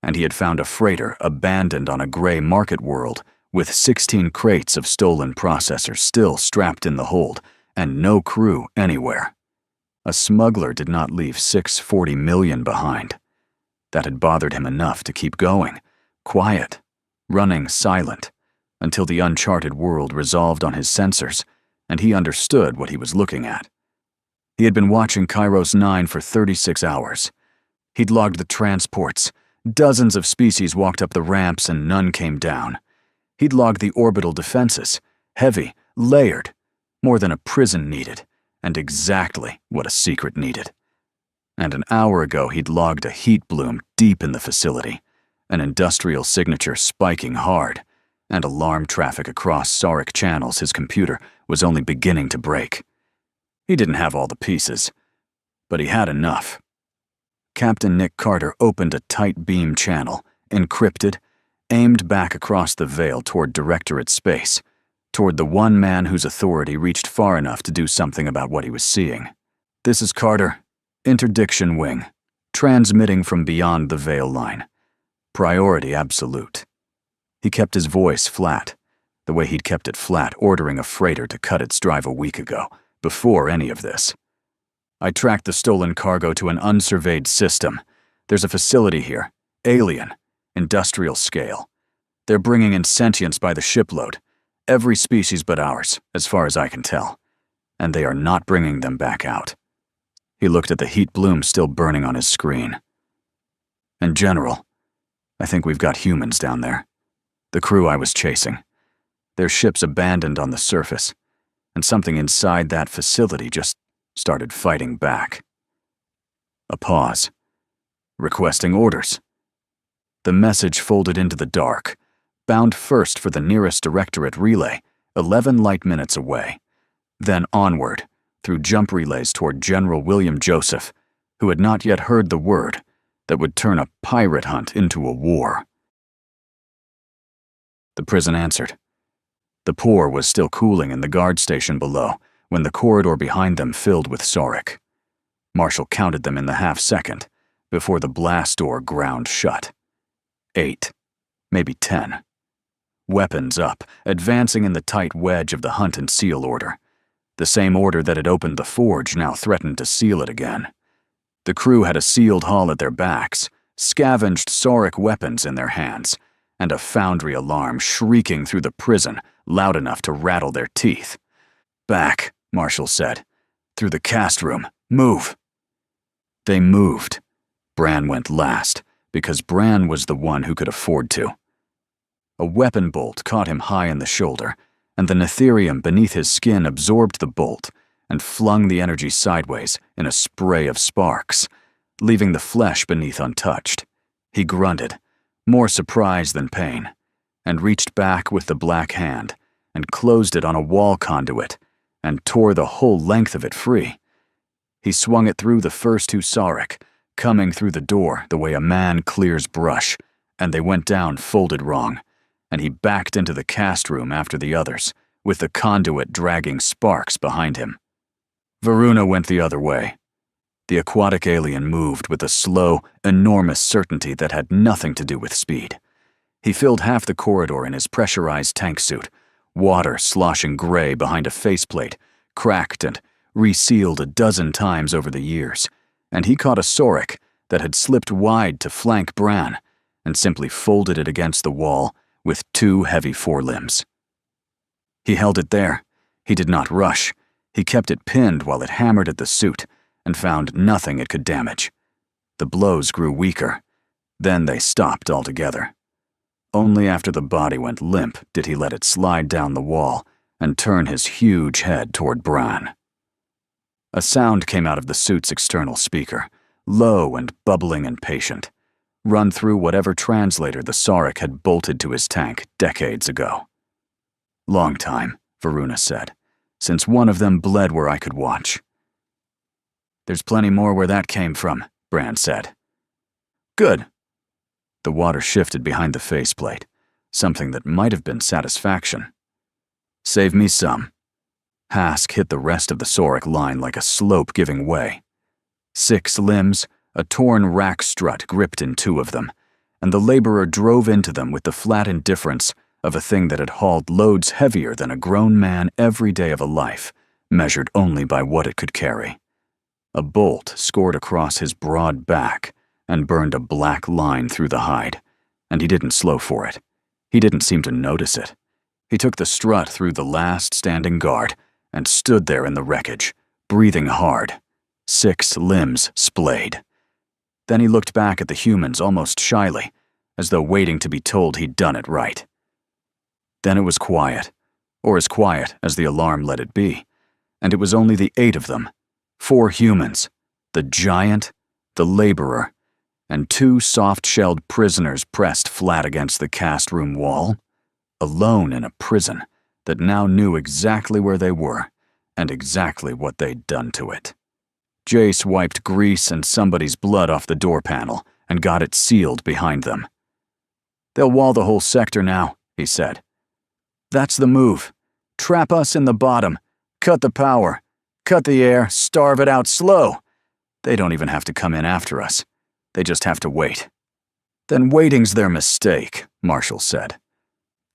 B: and he had found a freighter abandoned on a gray market world with 16 crates of stolen processors still strapped in the hold and no crew anywhere. A smuggler did not leave 640 million behind. That had bothered him enough to keep going, quiet, running silent, until the uncharted world resolved on his sensors, and he understood what he was looking at. He had been watching Kairos 9 for 36 hours. He'd logged the transports. Dozens of species walked up the ramps and none came down. He'd logged the orbital defenses, heavy, layered, more than a prison needed, and exactly what a secret needed. And an hour ago he'd logged a heat bloom deep in the facility, an industrial signature spiking hard, and alarm traffic across Sarek channels his computer was only beginning to break. He didn't have all the pieces, but he had enough. Captain Nick Carter opened a tight beam channel, encrypted, aimed back across the veil toward Directorate space, toward the one man whose authority reached far enough to do something about what he was seeing. "This is Carter, Interdiction Wing, transmitting from beyond the veil line. Priority absolute." He kept his voice flat, the way he'd kept it flat ordering a freighter to cut its drive a week ago, before any of this. "I tracked the stolen cargo to an unsurveyed system. There's a facility here, alien, industrial scale. They're bringing in sentience by the shipload, every species but ours, as far as I can tell. and they are not bringing them back out. He looked at the heat bloom still burning on his screen. And General, I think we've got humans down there. The crew I was chasing. Their ship's abandoned on the surface, and something inside that facility just started fighting back. A pause. Requesting orders. The message folded into the dark, bound first for the nearest directorate relay, 11 light minutes away, then onward, through jump relays toward General William Joseph, who had not yet heard the word that would turn a pirate hunt into a war. The prison answered. The pour was still cooling in the guard station below when the corridor behind them filled with Sauric. Marshall counted them in the half-second before the blast door ground shut. 8, maybe 10. Weapons up, advancing in the tight wedge of the hunt and seal order. The same order that had opened the forge now threatened to seal it again. The crew had a sealed hull at their backs, scavenged Sauric weapons in their hands, and a foundry alarm shrieking through the prison loud enough to rattle their teeth. "Back," Marshall said. "Through the cast room. Move." They moved. Bran went last, because Bran was the one who could afford to. A weapon bolt caught him high in the shoulder, and the Netherium beneath his skin absorbed the bolt and flung the energy sideways in a spray of sparks, leaving the flesh beneath untouched. He grunted, more surprise than pain, and reached back with the black hand and closed it on a wall conduit and tore the whole length of it free. He swung it through the first two Sauric, coming through the door the way a man clears brush, and they went down folded wrong, and he backed into the cast room after the others, with the conduit dragging sparks behind him. Varuna went the other way. The aquatic alien moved with a slow, enormous certainty that had nothing to do with speed. He filled half the corridor in his pressurized tank suit, water sloshing gray behind a faceplate, cracked and resealed a dozen times over the years, and he caught a Sauric that had slipped wide to flank Bran and simply folded it against the wall with two heavy forelimbs. He held it there. He did not rush. He kept it pinned while it hammered at the suit and found nothing it could damage. The blows grew weaker. Then they stopped altogether. Only after the body went limp did he let it slide down the wall and turn his huge head toward Bran. A sound came out of the suit's external speaker, low and bubbling and patient, run through whatever translator the Sauric had bolted to his tank decades ago. "Long time," Varuna said, "since one of them bled where I could watch." "There's plenty more where that came from," Bran said. "Good." The water shifted behind the faceplate, something that might have been satisfaction. "Save me some." Hask hit the rest of the Sauric line like a slope giving way. 6 limbs, a torn rack strut gripped in 2 of them, and the laborer drove into them with the flat indifference of a thing that had hauled loads heavier than a grown man every day of a life, measured only by what it could carry. A bolt scored across his broad back and burned a black line through the hide, and he didn't slow for it. He didn't seem to notice it. He took the strut through the last standing guard and stood there in the wreckage, breathing hard, 6 limbs splayed. Then he looked back at the humans almost shyly, as though waiting to be told he'd done it right. Then it was quiet, or as quiet as the alarm let it be, and it was only the 8 of them, 4 humans, the giant, the laborer, and 2 soft-shelled prisoners pressed flat against the cast room wall, alone in a prison that now knew exactly where they were and exactly what they'd done to it. Jace wiped grease and somebody's blood off the door panel and got it sealed behind them. "They'll wall the whole sector now," he said. "That's the move. Trap us in the bottom, cut the power, cut the air, starve it out slow. They don't even have to come in after us. They just have to wait." "Then waiting's their mistake," Marshall said.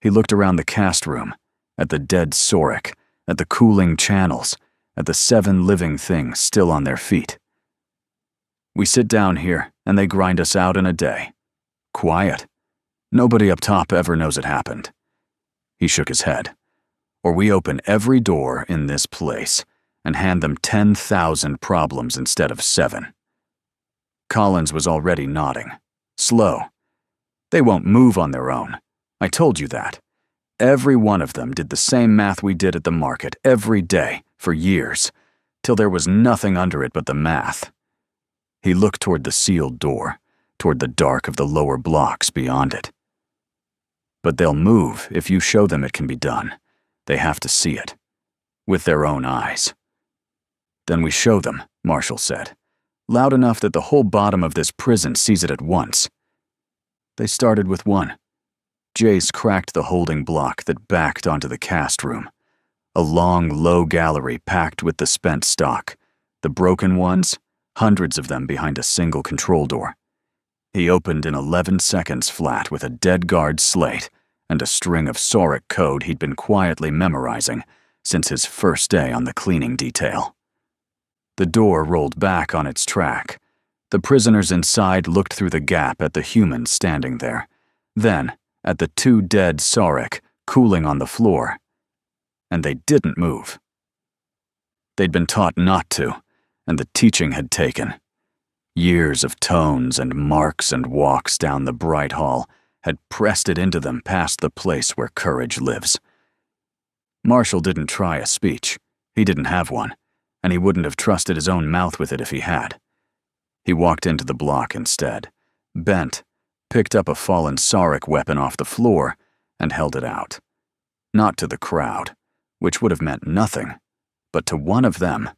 B: He looked around the cast room, at the dead Sauric, at the cooling channels, at the 7 living things still on their feet. "We sit down here, and they grind us out in a day. Quiet. Nobody up top ever knows it happened." He shook his head. "Or we open every door in this place and hand them 10,000 problems instead of 7. Collins was already nodding. Slow. They won't move on their own. I told you that. Every one of them did the same math we did at the market every day for years, till there was nothing under it but the math. He looked toward the sealed door, toward the dark of the lower blocks beyond it. But they'll move if you show them it can be done. They have to see it, with their own eyes. Then we show them, Marshall said, loud enough that the whole bottom of this prison sees it at once. They started with one. Jace cracked the holding block that backed onto the cast room. A long, low gallery packed with the spent stock. The broken ones, hundreds of them behind a single control door. He opened in 11 seconds flat with a dead guard slate and a string of Sauric code he'd been quietly memorizing since his first day on the cleaning detail. The door rolled back on its track. The prisoners inside looked through the gap at the humans standing there, then at the 2 dead Sauric cooling on the floor. And they didn't move. They'd been taught not to, and the teaching had taken. Years of tones and marks and walks down the bright hall had pressed it into them past the place where courage lives. Marshall didn't try a speech. He didn't have one, and he wouldn't have trusted his own mouth with it if he had. He walked into the block instead, bent, picked up a fallen Sauric weapon off the floor, and held it out. Not to the crowd, which would have meant nothing, but to one of them.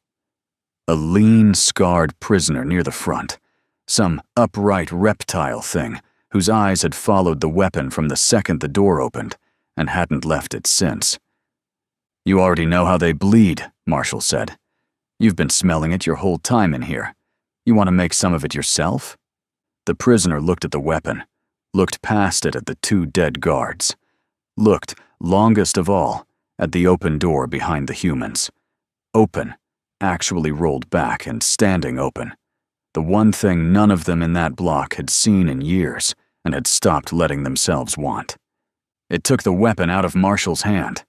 B: A lean, scarred prisoner near the front, some upright reptile thing whose eyes had followed the weapon from the second the door opened and hadn't left it since. You already know how they bleed, Marshall said. You've been smelling it your whole time in here. You want to make some of it yourself? The prisoner looked at the weapon, looked past it at the 2 dead guards, looked, longest of all, at the open door behind the humans. Open, actually rolled back and standing open. The one thing none of them in that block had seen in years and had stopped letting themselves want. It took the weapon out of Marshall's hand.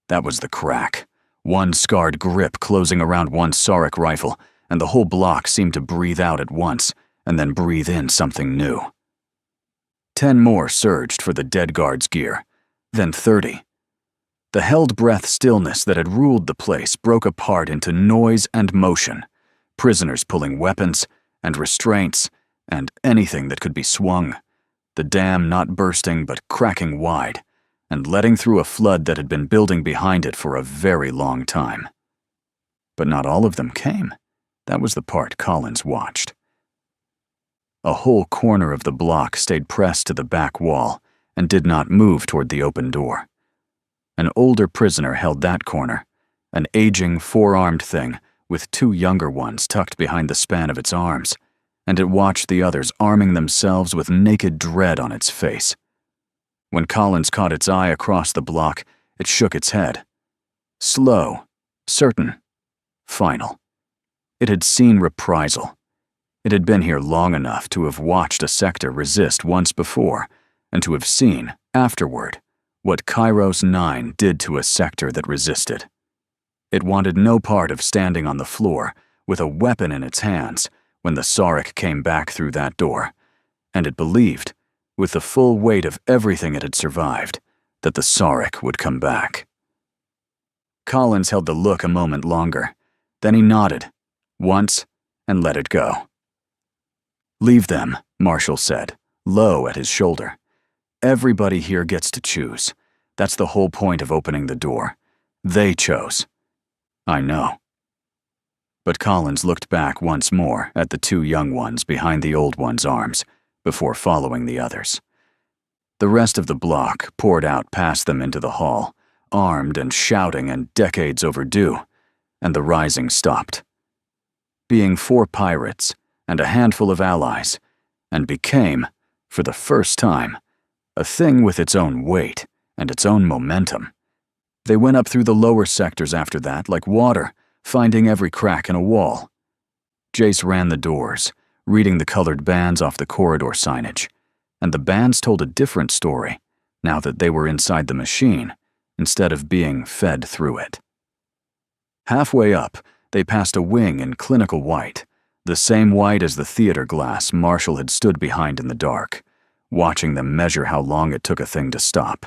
B: That was the crack. One scarred grip closing around one Sauric rifle, and the whole block seemed to breathe out at once and then breathe in something new. 10 more surged for the dead guard's gear, then 30. The held-breath stillness that had ruled the place broke apart into noise and motion, prisoners pulling weapons and restraints and anything that could be swung, the dam not bursting but cracking wide and letting through a flood that had been building behind it for a very long time. But not all of them came. That was the part Collins watched. A whole corner of the block stayed pressed to the back wall and did not move toward the open door. An older prisoner held that corner, an aging, 4-armed thing with 2 younger ones tucked behind the span of its arms, and it watched the others arming themselves with naked dread on its face. When Collins caught its eye across the block, it shook its head. Slow, certain, final. It had seen reprisal. It had been here long enough to have watched a sector resist once before, and to have seen, afterward, what Kairos 9 did to a sector that resisted. It wanted no part of standing on the floor with a weapon in its hands when the Sauric came back through that door, and it believed, with the full weight of everything it had survived, that the Sauric would come back. Collins held the look a moment longer, then he nodded, once, and let it go. Leave them, Marshall said, low at his shoulder. Everybody here gets to choose. That's the whole point of opening the door. They chose. I know. But Collins looked back once more at the 2 young ones behind the old one's arms before following the others. The rest of the block poured out past them into the hall, armed and shouting and decades overdue, and the rising stopped. Being 4 pirates and a handful of allies, and became, for the first time, a thing with its own weight and its own momentum. They went up through the lower sectors after that like water, finding every crack in a wall. Jace ran the doors, reading the colored bands off the corridor signage, and the bands told a different story now that they were inside the machine instead of being fed through it. Halfway up, they passed a wing in clinical white, the same white as the theater glass Marshall had stood behind in the dark, watching them measure how long it took a thing to stop.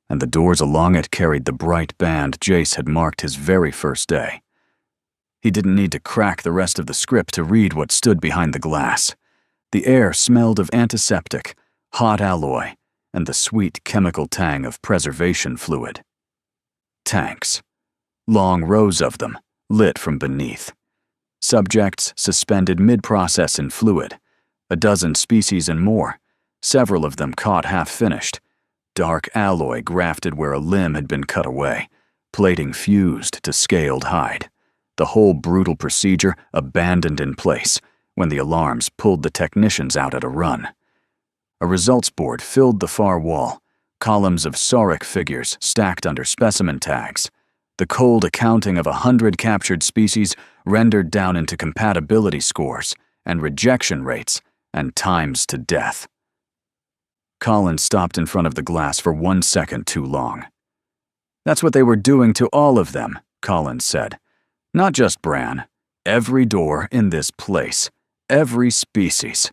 B: And the doors along it carried the bright band Jace had marked his very first day. He didn't need to crack the rest of the script to read what stood behind the glass. The air smelled of antiseptic, hot alloy, and the sweet chemical tang of preservation fluid. Tanks. Long rows of them, lit from beneath. Subjects suspended mid-process in fluid, a dozen species and more, several of them caught half-finished, dark alloy grafted where a limb had been cut away, plating fused to scaled hide. The whole brutal procedure abandoned in place when the alarms pulled the technicians out at a run. A results board filled the far wall, columns of sauric figures stacked under specimen tags, the cold accounting of 100 captured species rendered down into compatibility scores and rejection rates and times to death. Colin stopped in front of the glass for 1 second too long. "That's what they were doing to all of them," Colin said. "Not just Bran. Every door in this place. Every species."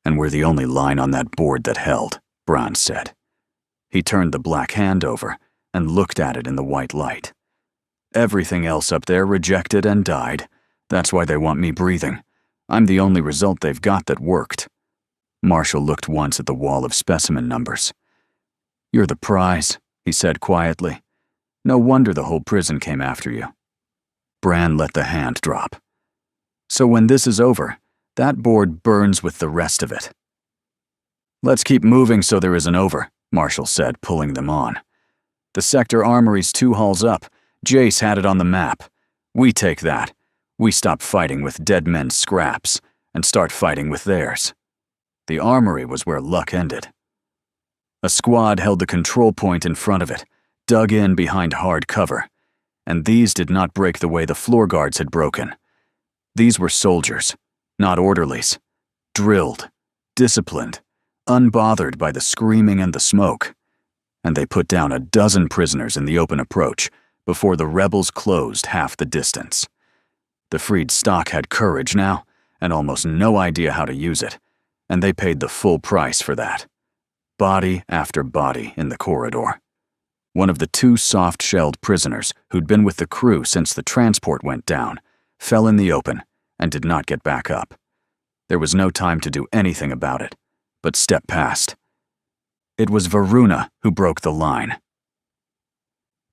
B: "And we're the only line on that board that held," Bran said. He turned the black hand over and looked at it in the white light. "Everything else up there rejected and died. That's why they want me breathing. I'm the only result they've got that worked." Marshall looked once at the wall of specimen numbers. "You're the prize," he said quietly. "No wonder the whole prison came after you." Bran let the hand drop. "So when this is over, that board burns with the rest of it." "Let's keep moving so there isn't over," Marshall said, pulling them on. "The sector armory's 2 halls up. Jace had it on the map. We take that. We stop fighting with dead men's scraps and start fighting with theirs." The armory was where luck ended. A squad held the control point in front of it, dug in behind hard cover, and these did not break the way the floor guards had broken. These were soldiers, not orderlies, drilled, disciplined, unbothered by the screaming and the smoke, and they put down a dozen prisoners in the open approach before the rebels closed half the distance. The freed stock had courage now, and almost no idea how to use it, and they paid the full price for that. Body after body in the corridor. One of the 2 soft-shelled prisoners who'd been with the crew since the transport went down fell in the open and did not get back up. There was no time to do anything about it, but step past. It was Varuna who broke the line.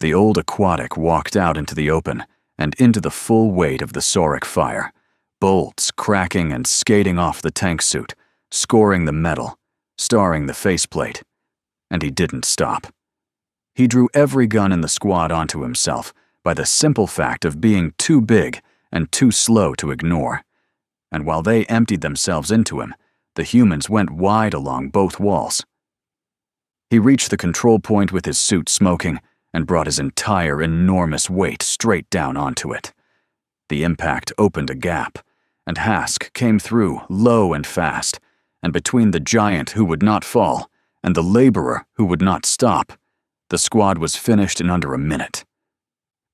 B: The old aquatic walked out into the open and into the full weight of the sauric fire, bolts cracking and skating off the tank suit, scoring the metal, starring the faceplate, and he didn't stop. He drew every gun in the squad onto himself by the simple fact of being too big and too slow to ignore, and while they emptied themselves into him, the humans went wide along both walls. He reached the control point with his suit smoking and brought his entire enormous weight straight down onto it. The impact opened a gap, and Hask came through low and fast, and between the giant who would not fall and the laborer who would not stop, the squad was finished in under a minute.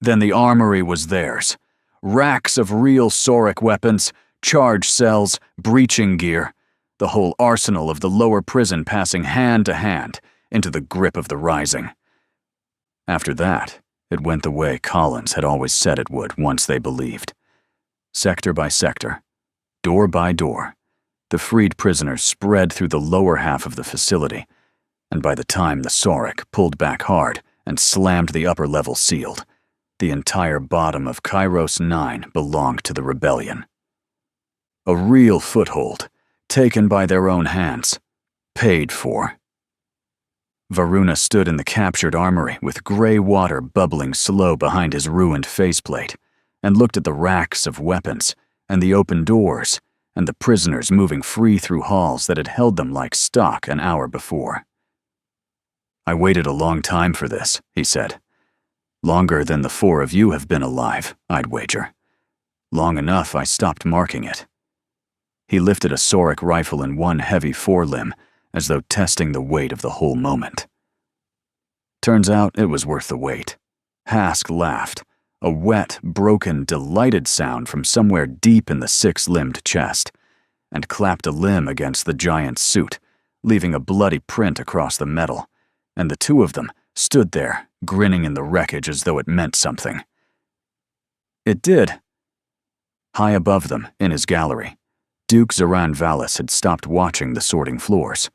B: Then the armory was theirs. Racks of real sauric weapons, charge cells, breaching gear, the whole arsenal of the lower prison passing hand to hand into the grip of the rising. After that, it went the way Collins had always said it would once they believed. Sector by sector, door by door, the freed prisoners spread through the lower half of the facility, and by the time the sauric pulled back hard and slammed the upper level sealed, the entire bottom of Kairos 9 belonged to the rebellion. A real foothold, taken by their own hands, paid for. Varuna stood in the captured armory with gray water bubbling slow behind his ruined faceplate, and looked at the racks of weapons and the open doors and the prisoners moving free through halls that had held them like stock an hour before. "I waited a long time for this," he said. "Longer than the 4 of you have been alive, I'd wager. Long enough I stopped marking it." He lifted a sauric rifle in one heavy forelimb, as though testing the weight of the whole moment. Turns out it was worth the wait. Hask laughed, a wet, broken, delighted sound from somewhere deep in the six-limbed chest, and clapped a limb against the giant's suit, leaving a bloody print across the metal, and the two of them stood there, grinning in the wreckage as though it meant something. It did. High above them, in his gallery, Duke Zoran Valis had stopped watching the sorting floors.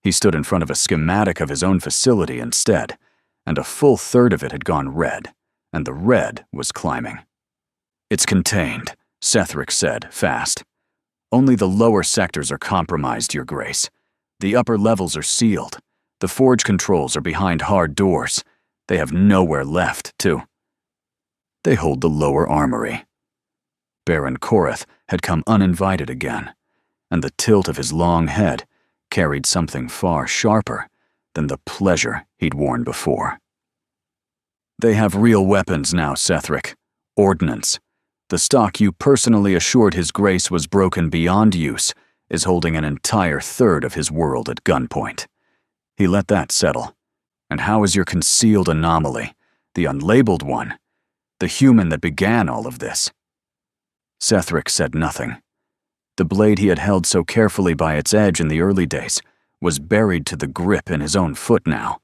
B: He stood in front of a schematic of his own facility instead, and a full third of it had gone red, and the red was climbing. "It's contained," Sethric said, fast. "Only the lower sectors are compromised, Your Grace. The upper levels are sealed. The forge controls are behind hard doors. They have nowhere left, too. They hold the lower armory." Baron Korath had come uninvited again, and the tilt of his long head carried something far sharper than the pleasure he'd worn before. "They have real weapons now, Sethric. Ordnance. The stock you personally assured His Grace was broken beyond use is holding an entire third of his world at gunpoint. He let that settle. And how is your concealed anomaly, the unlabeled one, the human that began all of this?" Sethric said nothing. The blade he had held so carefully by its edge in the early days was buried to the grip in his own foot now,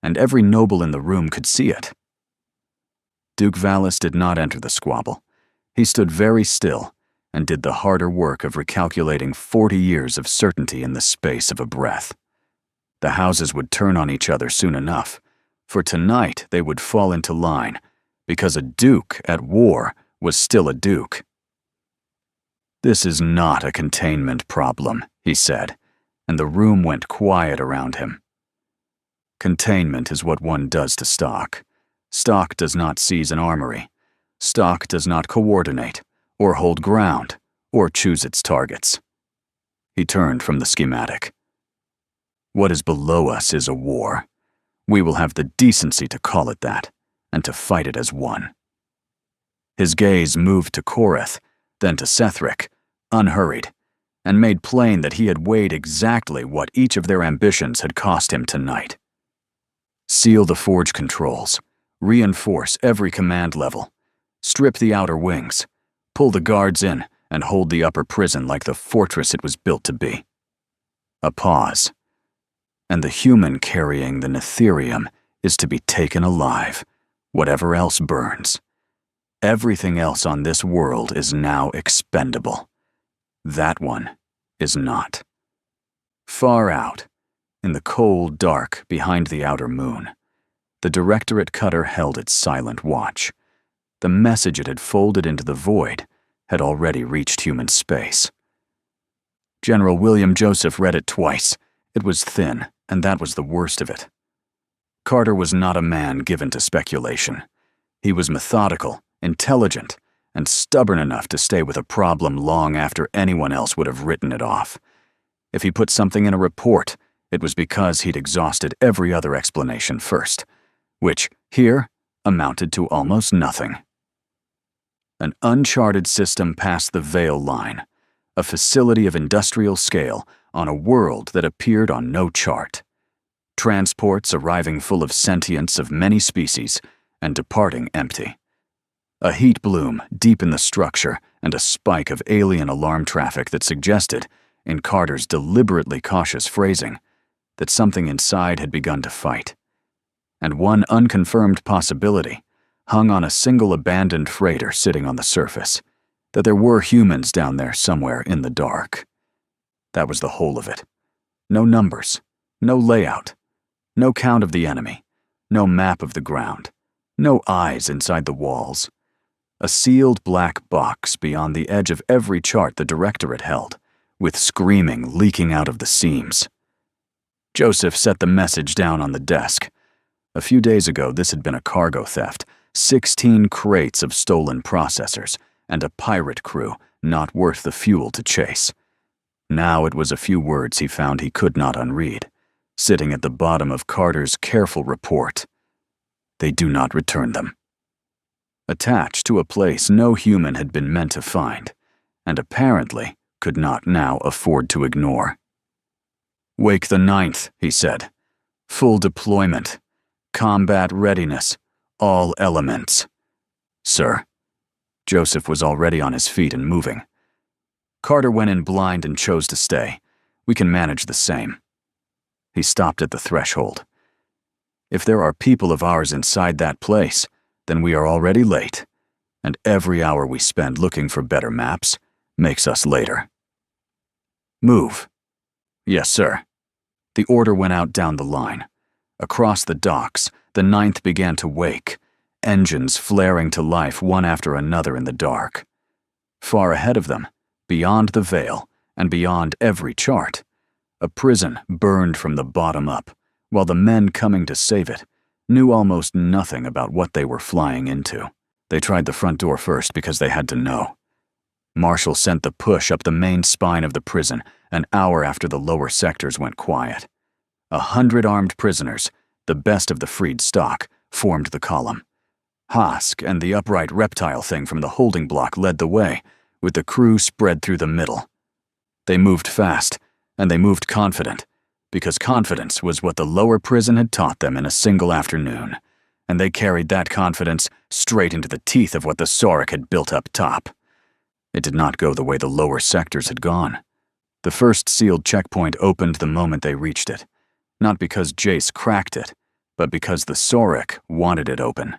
B: and every noble in the room could see it. Duke Valis did not enter the squabble. He stood very still and did the harder work of recalculating 40 years of certainty in the space of a breath. The houses would turn on each other soon enough, for tonight they would fall into line, because a duke at war was still a duke. "This is not a containment problem," he said, and the room went quiet around him. "Containment is what one does to stock. Stock does not seize an armory. Stock does not coordinate, or hold ground, or choose its targets." He turned from the schematic. "What is below us is a war. We will have the decency to call it that, and to fight it as one." His gaze moved to Korath, then to Sethric, unhurried, and made plain that he had weighed exactly what each of their ambitions had cost him tonight. Seal the forge controls, reinforce every command level, strip the outer wings, pull the guards in, and hold the upper prison like the fortress it was built to be. A pause. "And the human carrying the Netherium is to be taken alive, whatever else burns. Everything else on this world is now expendable. That one is not." Far out, in the cold dark behind the outer moon, the Directorate cutter held its silent watch. The message it had folded into the void had already reached human space. General William Joseph read it twice. It was thin, and that was the worst of it. Carter was not a man given to speculation. He was methodical, intelligent, and stubborn enough to stay with a problem long after anyone else would have written it off. If he put something in a report, it was because he'd exhausted every other explanation first, which, here, amounted to almost nothing. An uncharted system past the Veil Line, a facility of industrial scale on a world that appeared on no chart. Transports arriving full of sentience of many species and departing empty. A heat bloom deep in the structure and a spike of alien alarm traffic that suggested, in Carter's deliberately cautious phrasing, that something inside had begun to fight. And one unconfirmed possibility hung on a single abandoned freighter sitting on the surface, that there were humans down there somewhere in the dark. That was the whole of it. No numbers, no layout, no count of the enemy, no map of the ground, no eyes inside the walls. A sealed black box beyond the edge of every chart the Directorate held, with screaming leaking out of the seams. Joseph set the message down on the desk. A few days ago, this had been a cargo theft, 16 crates of stolen processors, and a pirate crew not worth the fuel to chase. Now it was a few words he found he could not unread, sitting at the bottom of Carter's careful report. They do not return them. Attached to a place no human had been meant to find, and apparently could not now afford to ignore. "Wake the 9th, he said. "Full deployment. Combat readiness. All elements." Sir. Joseph was already on his feet and moving. Carter went in blind and chose to stay. We can manage the same. He stopped at the threshold. If there are people of ours inside that place, then we are already late, and every hour we spend looking for better maps makes us later. Move. Yes, sir. The order went out down the line. Across the docks, the Ninth began to wake, engines flaring to life one after another in the dark. Far ahead of them, beyond the veil, and beyond every chart, a prison burned from the bottom up, while the men coming to save it knew almost nothing about what they were flying into. They tried the front door first because they had to know. Marshall sent the push up the main spine of the prison an hour after the lower sectors went quiet. 100 armed prisoners, the best of the freed stock, formed the column. Hask and the upright reptile thing from the holding block led the way, with the crew spread through the middle. They moved fast, and they moved confident, because confidence was what the lower prison had taught them in a single afternoon, and they carried that confidence straight into the teeth of what the Sauric had built up top. It did not go the way the lower sectors had gone. The first sealed checkpoint opened the moment they reached it, not because Jace cracked it, but because the Sauric wanted it open.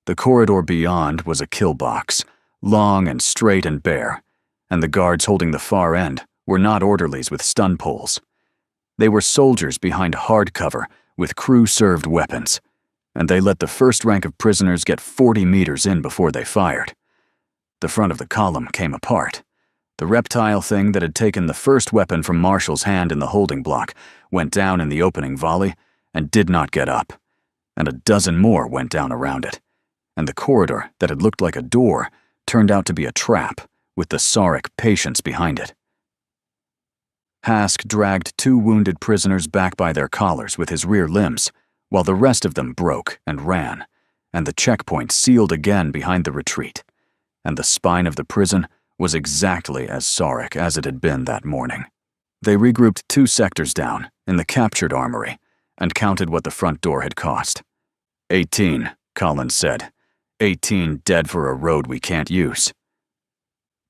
B: The corridor beyond was a kill box, long and straight and bare, and the guards holding the far end were not orderlies with stun poles. They were soldiers behind hard cover with crew-served weapons, and they let the first rank of prisoners get 40 meters in before they fired. The front of the column came apart. The reptile thing that had taken the first weapon from Marshall's hand in the holding block went down in the opening volley and did not get up, and a dozen more went down around it, and the corridor that had looked like a door turned out to be a trap with the Sauric patience behind it. Hask dragged 2 wounded prisoners back by their collars with his rear limbs, while the rest of them broke and ran, and the checkpoint sealed again behind the retreat, and the spine of the prison was exactly as Sauric as it had been that morning. They regrouped 2 sectors down, in the captured armory, and counted what the front door had cost. 18, Collins said. 18 dead for a road we can't use.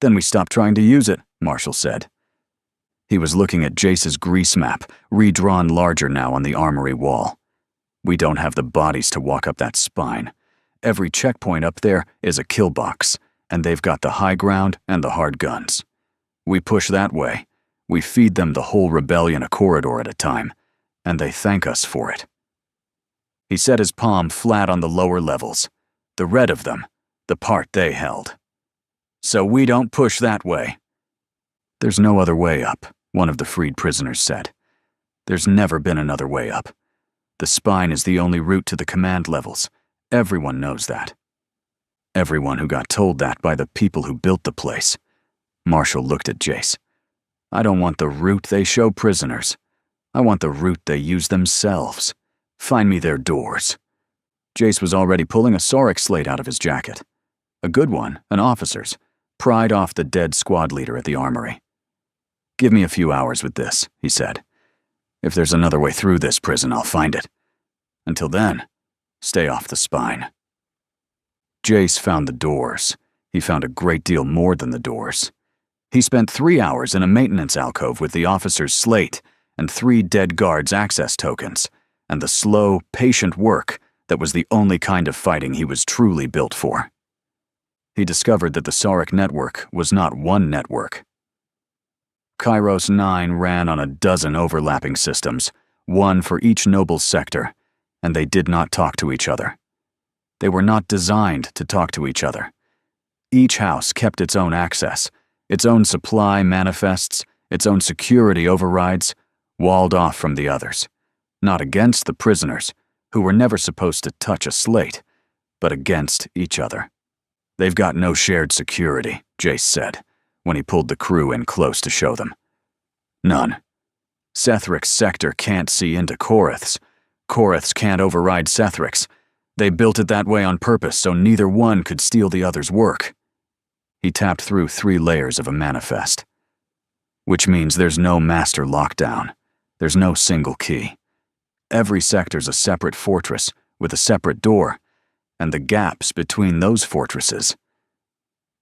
B: Then we stopped trying to use it, Marshall said. He was looking at Jace's grease map, redrawn larger now on the armory wall. We don't have the bodies to walk up that spine. Every checkpoint up there is a kill box, and they've got the high ground and the hard guns. We push that way. We feed them the whole rebellion a corridor at a time, and they thank us for it. He set his palm flat on the lower levels, the red of them, the part they held. So we don't push that way. There's no other way up, one of the freed prisoners said. There's never been another way up. The spine is the only route to the command levels. Everyone knows that. Everyone who got told that by the people who built the place. Marshall looked at Jace. I don't want the route they show prisoners. I want the route they use themselves. Find me their doors. Jace was already pulling a Sauric slate out of his jacket. A good one, an officer's, pried off the dead squad leader at the armory. Give me a few hours with this, he said. If there's another way through this prison, I'll find it. Until then, stay off the spine. Jace found the doors. He found a great deal more than the doors. He spent 3 hours in a maintenance alcove with the officer's slate and 3 dead guards' access tokens, and the slow, patient work that was the only kind of fighting he was truly built for. He discovered that the Sauric network was not one network. Kairos 9 ran on a dozen overlapping systems, one for each noble sector, and they did not talk to each other. They were not designed to talk to each other. Each house kept its own access, its own supply manifests, its own security overrides, walled off from the others, not against the prisoners, who were never supposed to touch a slate, but against each other. They've got no shared security, Jace said, when he pulled the crew in close to show them. None. Sethric's sector can't see into Korath's. Korath's can't override Sethric's. They built it that way on purpose so neither one could steal the other's work. He tapped through 3 layers of a manifest. Which means there's no master lockdown. There's no single key. Every sector's a separate fortress with a separate door, and the gaps between those fortresses.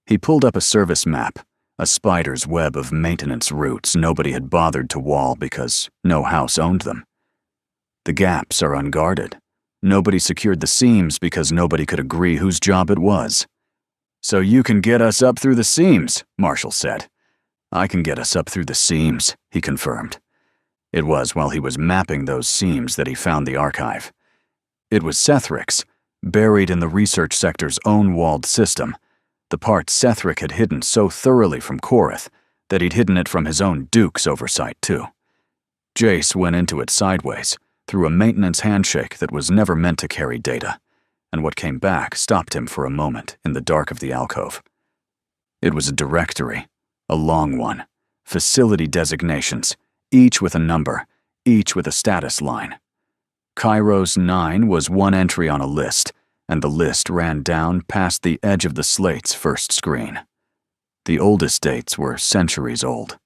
B: He pulled up a service map, a spider's web of maintenance routes nobody had bothered to wall because no house owned them. The gaps are unguarded. Nobody secured the seams because nobody could agree whose job it was. "So you can get us up through the seams," Marshall said. "I can get us up through the seams," he confirmed. It was while he was mapping those seams that he found the archive. It was Sethrick's, buried in the research sector's own walled system, the part Sethrick had hidden so thoroughly from Korath that he'd hidden it from his own Duke's oversight too. Jace went into it sideways, through a maintenance handshake that was never meant to carry data, and what came back stopped him for a moment in the dark of the alcove. It was a directory, a long one, facility designations, each with a number, each with a status line. Kairos 9 was one entry on a list, and the list ran down past the edge of the slate's first screen. The oldest dates were centuries old.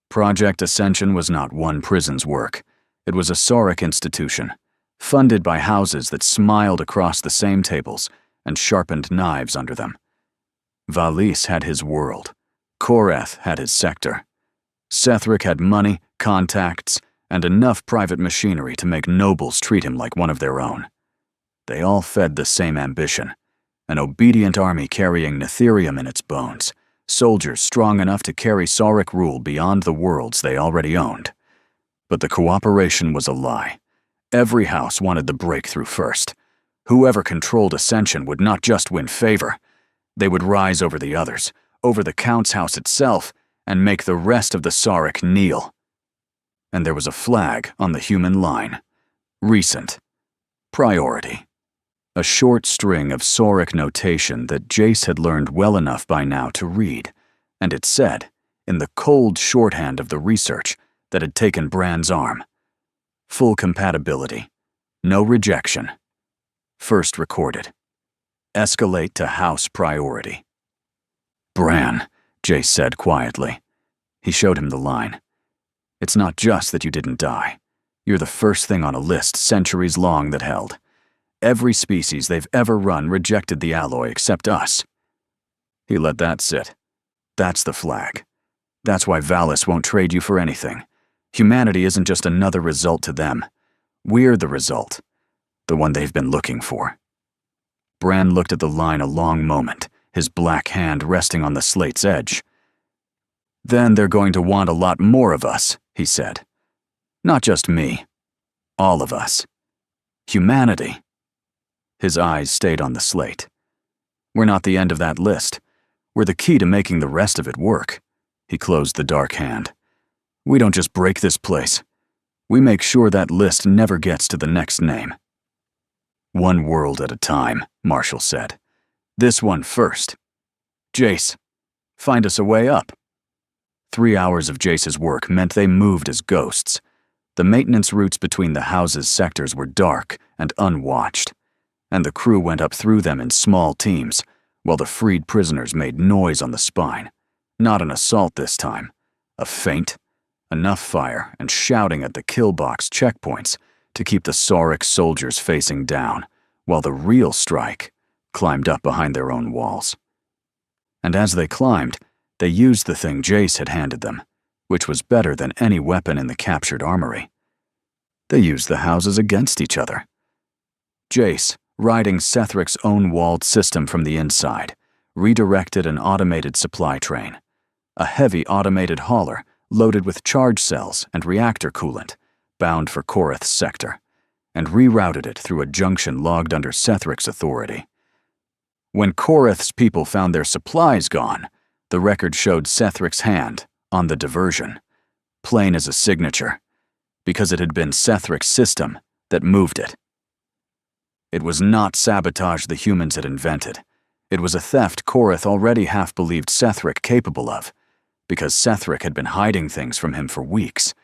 B: Project Ascension was not one prison's work. It was a Sauric institution, funded by houses that smiled across the same tables and sharpened knives under them. Valis had his world. Korath had his sector. Sethrick had money, contacts, and enough private machinery to make nobles treat him like one of their own. They all fed the same ambition, an obedient army carrying Netherium in its bones, soldiers strong enough to carry Sauric rule beyond the worlds they already owned. But the cooperation was a lie. Every house wanted the breakthrough first. Whoever controlled Ascension would not just win favor. They would rise over the others, over the Count's house itself, and make the rest of the Sauric kneel. And there was a flag on the human line. Recent. Priority. A short string of Sauric notation that Jace had learned well enough by now to read, and it said, in the cold shorthand of the research that had taken Bran's arm, full compatibility, no rejection. First recorded. Escalate to house priority. "Bran," Jace said quietly. He showed him the line. "It's not just that you didn't die. You're the first thing on a list centuries long that held. Every species they've ever run rejected the alloy except us." He let that sit. "That's the flag. That's why Valis won't trade you for anything. Humanity isn't just another result to them. We're the result. The one they've been looking for." Bran looked at the line a long moment, his black hand resting on the slate's edge. "Then they're going to want a lot more of us," he said. "Not just me. All of us. Humanity." His eyes stayed on the slate. "We're not the end of that list. We're the key to making the rest of it work." He closed the dark hand. "We don't just break this place. We make sure that list never gets to the next name." "One world at a time," Marshall said. "This one first. Jace, find us a way up." 3 hours of Jace's work meant they moved as ghosts. The maintenance routes between the houses' sectors were dark and unwatched, and the crew went up through them in small teams, while the freed prisoners made noise on the spine. Not an assault this time. A feint. Enough fire and shouting at the kill box checkpoints to keep the Sauric soldiers facing down, while the real strike climbed up behind their own walls. And as they climbed, they used the thing Jace had handed them, which was better than any weapon in the captured armory. They used the houses against each other. Jace, riding Sethrick's own walled system from the inside, redirected an automated supply train, a heavy automated hauler loaded with charge cells and reactor coolant, bound for Korath's sector, and rerouted it through a junction logged under Sethrick's authority. When Korath's people found their supplies gone, the record showed Sethrick's hand on the diversion, plain as a signature, because it had been Sethrick's system that moved it. It was not sabotage the humans had invented. It was a theft Korath already half believed Sethrick capable of, because Sethrick had been hiding things from him for weeks,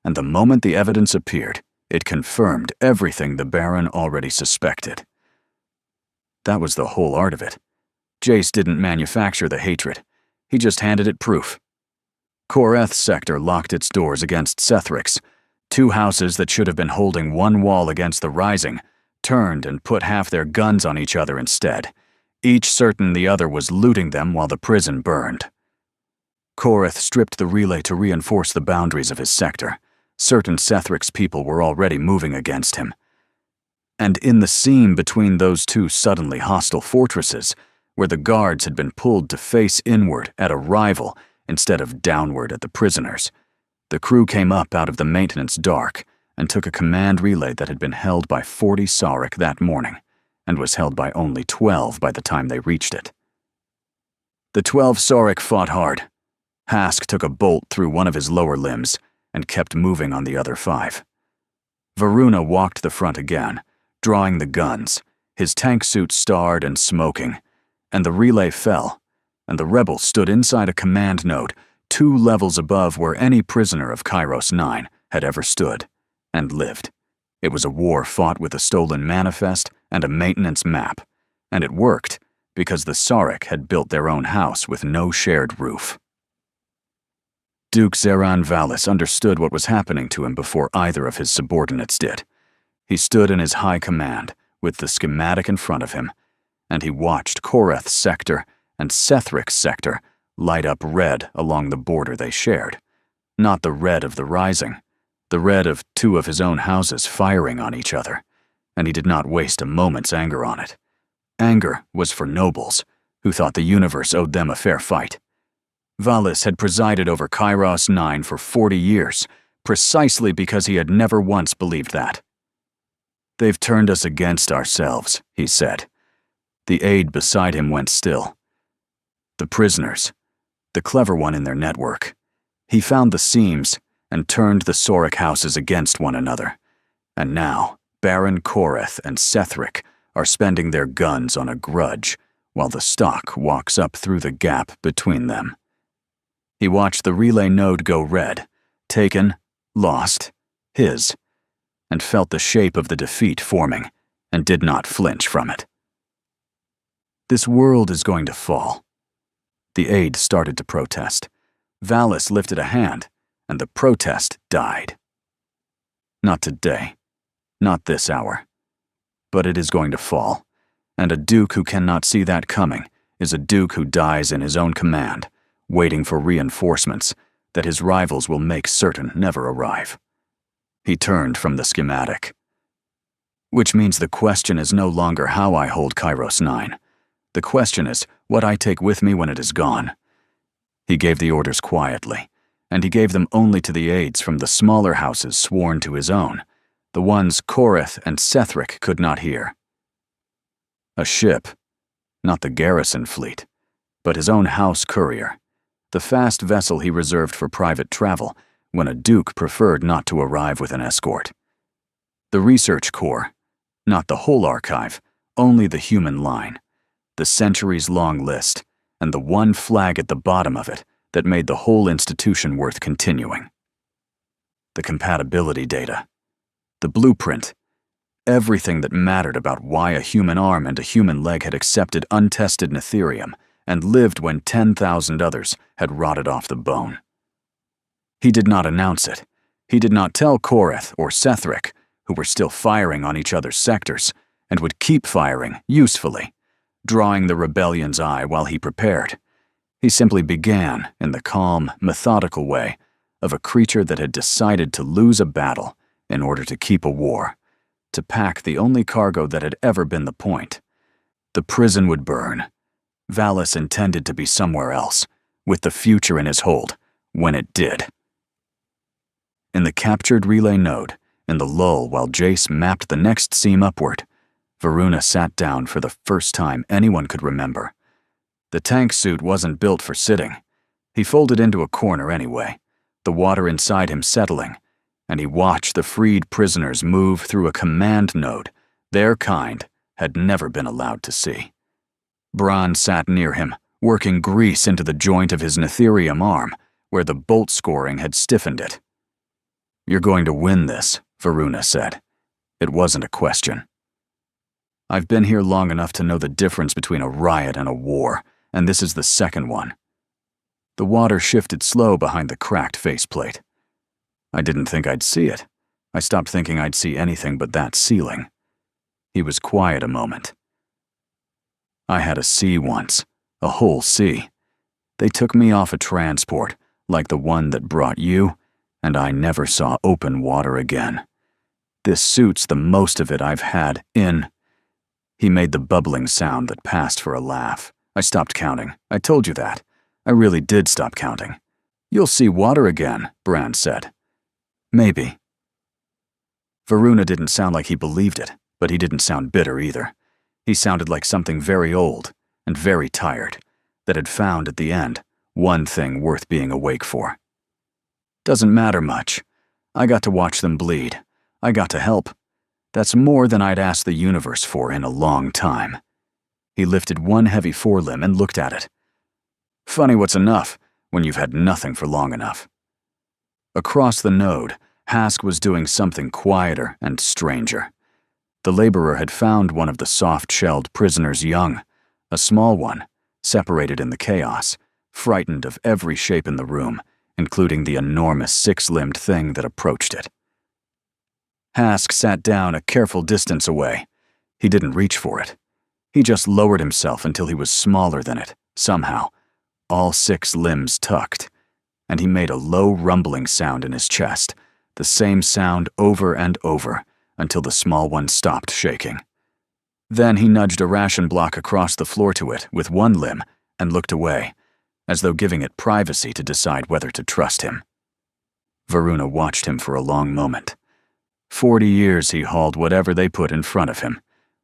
B: and the moment the evidence appeared, it confirmed everything the Baron already suspected. That was the whole art of it. Jace didn't manufacture the hatred. He just handed it proof. Korath's sector locked its doors against Sethrick's. 2 houses that should have been holding one wall against the Rising turned and put half their guns on each other instead, each certain the other was looting them while the prison burned. Korath stripped the relay to reinforce the boundaries of his sector. Certain Sethric's people were already moving against him. And in the seam between those two suddenly hostile fortresses, where the guards had been pulled to face inward at a rival instead of downward at the prisoners, the crew came up out of the maintenance dark and took a command relay that had been held by 40 Sarek that morning, and was held by only 12 by the time they reached it. The 12 Sarek fought hard. Hask took a bolt through one of his lower limbs and kept moving on the other 5. Varuna walked the front again, drawing the guns, his tank suit starred and smoking, and the relay fell, and the rebel stood inside a command node 2 levels above where any prisoner of Kairos 9 had ever stood and lived. It was a war fought with a stolen manifest and a maintenance map, and it worked because the Sarek had built their own house with no shared roof. Duke Zeran Valis understood what was happening to him before either of his subordinates did. He stood in his high command, with the schematic in front of him, and he watched Korath's sector and Sethric's sector light up red along the border they shared. Not the red of the Rising, the red of 2 of his own houses firing on each other, and he did not waste a moment's anger on it. Anger was for nobles, who thought the universe owed them a fair fight. Valis had presided over Kairos 9 for 40 years, precisely because he had never once believed that. "They've turned us against ourselves," he said. The aide beside him went still. The prisoners, the clever one in their network. He found the seams and turned the Sarek houses against one another. And now, Baron Korath and Sethric are spending their guns on a grudge, while the stock walks up through the gap between them. He watched the relay node go red, taken, lost, his, and felt the shape of the defeat forming, and did not flinch from it. This world is going to fall. The aide started to protest. Valis lifted a hand, and the protest died. Not today, not this hour. But it is going to fall, and a duke who cannot see that coming is a duke who dies in his own command, waiting for reinforcements that his rivals will make certain never arrive. He turned from the schematic. Which means the question is no longer how I hold Kairos 9. The question is what I take with me when it is gone. He gave the orders quietly, and he gave them only to the aides from the smaller houses sworn to his own, the ones Korath and Sethric could not hear. A ship, not the garrison fleet, but his own house courier, the fast vessel he reserved for private travel when a duke preferred not to arrive with an escort. The research corps, not the whole archive, only the human line, the centuries-long list, and the one flag at the bottom of it that made the whole institution worth continuing. The compatibility data, the blueprint, everything that mattered about why a human arm and a human leg had accepted untested Netherium and lived when 10,000 others had rotted off the bone. He did not announce it. He did not tell Korath or Sethric, who were still firing on each other's sectors, and would keep firing usefully, drawing the rebellion's eye while he prepared. He simply began in the calm, methodical way of a creature that had decided to lose a battle in order to keep a war, to pack the only cargo that had ever been the point. The prison would burn. Valis intended to be somewhere else, with the future in his hold, when it did. In the captured relay node, in the lull while Jace mapped the next seam upward, Varuna sat down for the first time anyone could remember. The tank suit wasn't built for sitting. He folded into a corner anyway, the water inside him settling, and he watched the freed prisoners move through a command node their kind had never been allowed to see. Bron sat near him, working grease into the joint of his Netherium arm, where the bolt scoring had stiffened it. "You're going to win this," Varuna said. It wasn't a question. "I've been here long enough to know the difference between a riot and a war, and this is the second one." The water shifted slow behind the cracked faceplate. "I didn't think I'd see it. I stopped thinking I'd see anything but that ceiling." He was quiet a moment. I had a sea once, a whole sea. They took me off a transport, like the one that brought you, and I never saw open water again. This suit's the most of it I've had in. He made the bubbling sound that passed for a laugh. I stopped counting. I told you that. I really did stop counting. You'll see water again, Brand said. Maybe. Varuna didn't sound like he believed it, but he didn't sound bitter either. He sounded like something very old and very tired that had found at the end one thing worth being awake for. Doesn't matter much. I got to watch them bleed. I got to help. That's more than I'd asked the universe for in a long time. He lifted one heavy forelimb and looked at it. Funny what's enough when you've had nothing for long enough. Across the node, Hask was doing something quieter and stranger. The laborer had found one of the soft-shelled prisoners young, a small one, separated in the chaos, frightened of every shape in the room, including the enormous six-limbed thing that approached it. Hask sat down a careful distance away. He didn't reach for it. He just lowered himself until he was smaller than it, somehow, all 6 limbs tucked, and he made a low rumbling sound in his chest, the same sound over and over, until the small one stopped shaking. Then he nudged a ration block across the floor to it with one limb and looked away, as though giving it privacy to decide whether to trust him. Varuna watched him for a long moment. 40 years he hauled whatever they put in front of him,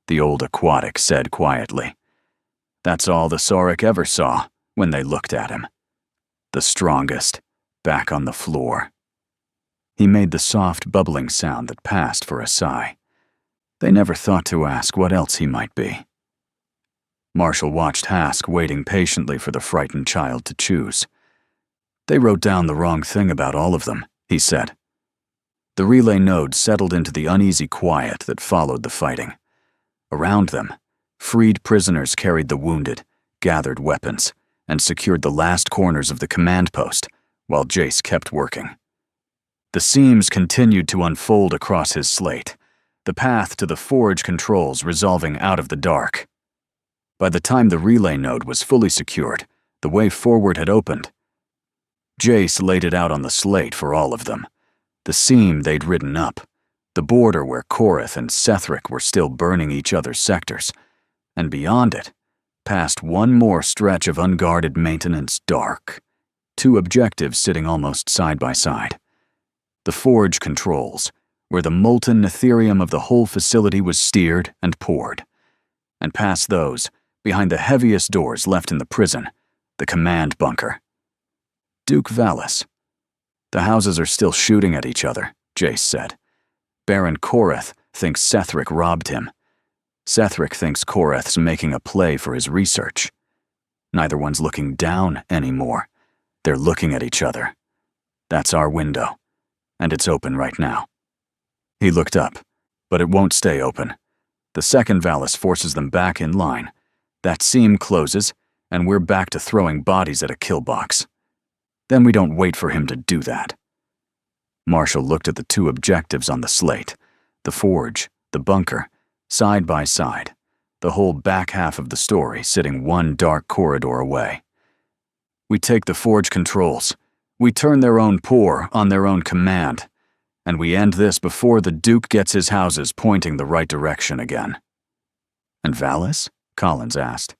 B: the old aquatic said quietly. That's all the Saurik ever saw when they looked at him. The strongest, back on the floor. He made the soft, bubbling sound that passed for a sigh. They never thought to ask what else he might be. Marshall watched Hask waiting patiently for the frightened child to choose. They wrote down the wrong thing about all of them, he said. The relay node settled into the uneasy quiet that followed the fighting. Around them, freed prisoners carried the wounded, gathered weapons, and secured the last corners of the command post, while Jace kept working. The seams continued to unfold across his slate, the path to the forge controls resolving out of the dark. By the time the relay node was fully secured, the way forward had opened. Jace laid it out on the slate for all of them. The seam they'd ridden up, the border where Korith and Sethric were still burning each other's sectors, and beyond it, past one more stretch of unguarded maintenance dark, 2 objectives sitting almost side by side. The forge controls, where the molten Netherium of the whole facility was steered and poured, and past those, behind the heaviest doors left in the prison, the command bunker. Duke Valis. The houses are still shooting at each other, Jace said. Baron Korith thinks Sethric robbed him. Sethric thinks Korith's making a play for his research. Neither one's looking down anymore. They're looking at each other. That's our window, and it's open right now. He looked up, but it won't stay open. The second Valis forces them back in line. That seam closes, and we're back to throwing bodies at a kill box. Then we don't wait for him to do that. Marshall looked at the 2 objectives on the slate, the forge, the bunker, side by side, the whole back half of the story sitting one dark corridor away. We take the forge controls. We turn their own pour on their own command, and we end this before the Duke gets his houses pointing the right direction again. And Valis? Collins asked.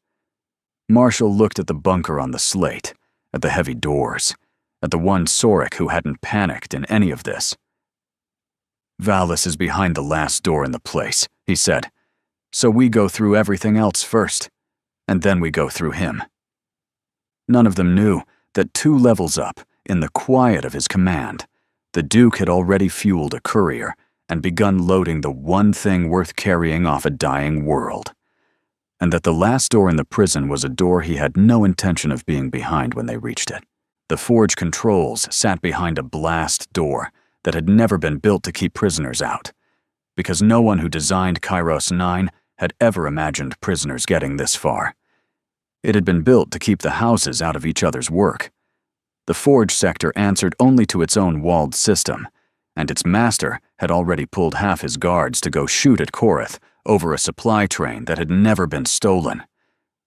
B: Marshall looked at the bunker on the slate, at the heavy doors, at the one Saurik who hadn't panicked in any of this. Valis is behind the last door in the place, he said. So we go through everything else first, and then we go through him. None of them knew that 2 levels up, in the quiet of his command, the Duke had already fueled a courier and begun loading the one thing worth carrying off a dying world, and that the last door in the prison was a door he had no intention of being behind when they reached it. The forge controls sat behind a blast door that had never been built to keep prisoners out, because no one who designed Kairos 9 had ever imagined prisoners getting this far. It had been built to keep the houses out of each other's work. The forge sector answered only to its own walled system, and its master had already pulled half his guards to go shoot at Korith over a supply train that had never been stolen.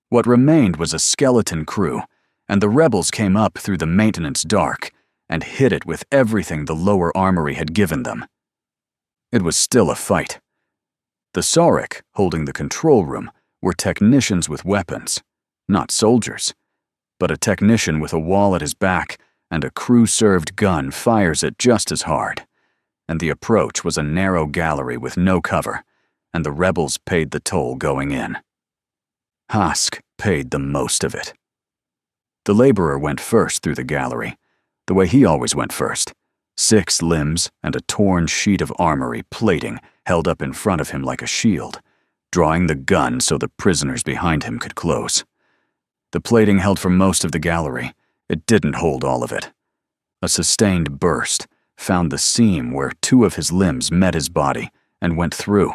B: What remained was a skeleton crew, and the rebels came up through the maintenance dark and hit it with everything the lower armory had given them. It was still a fight. The Sarek, holding the control room, were technicians with weapons, not soldiers. But a technician with a wall at his back and a crew-served gun fires it just as hard. And the approach was a narrow gallery with no cover, and the rebels paid the toll going in. Hask paid the most of it. The laborer went first through the gallery, the way he always went first, 6 limbs and a torn sheet of armory plating held up in front of him like a shield, drawing the gun so the prisoners behind him could close. The plating held for most of the gallery. It didn't hold all of it. A sustained burst found the seam where 2 of his limbs met his body and went through,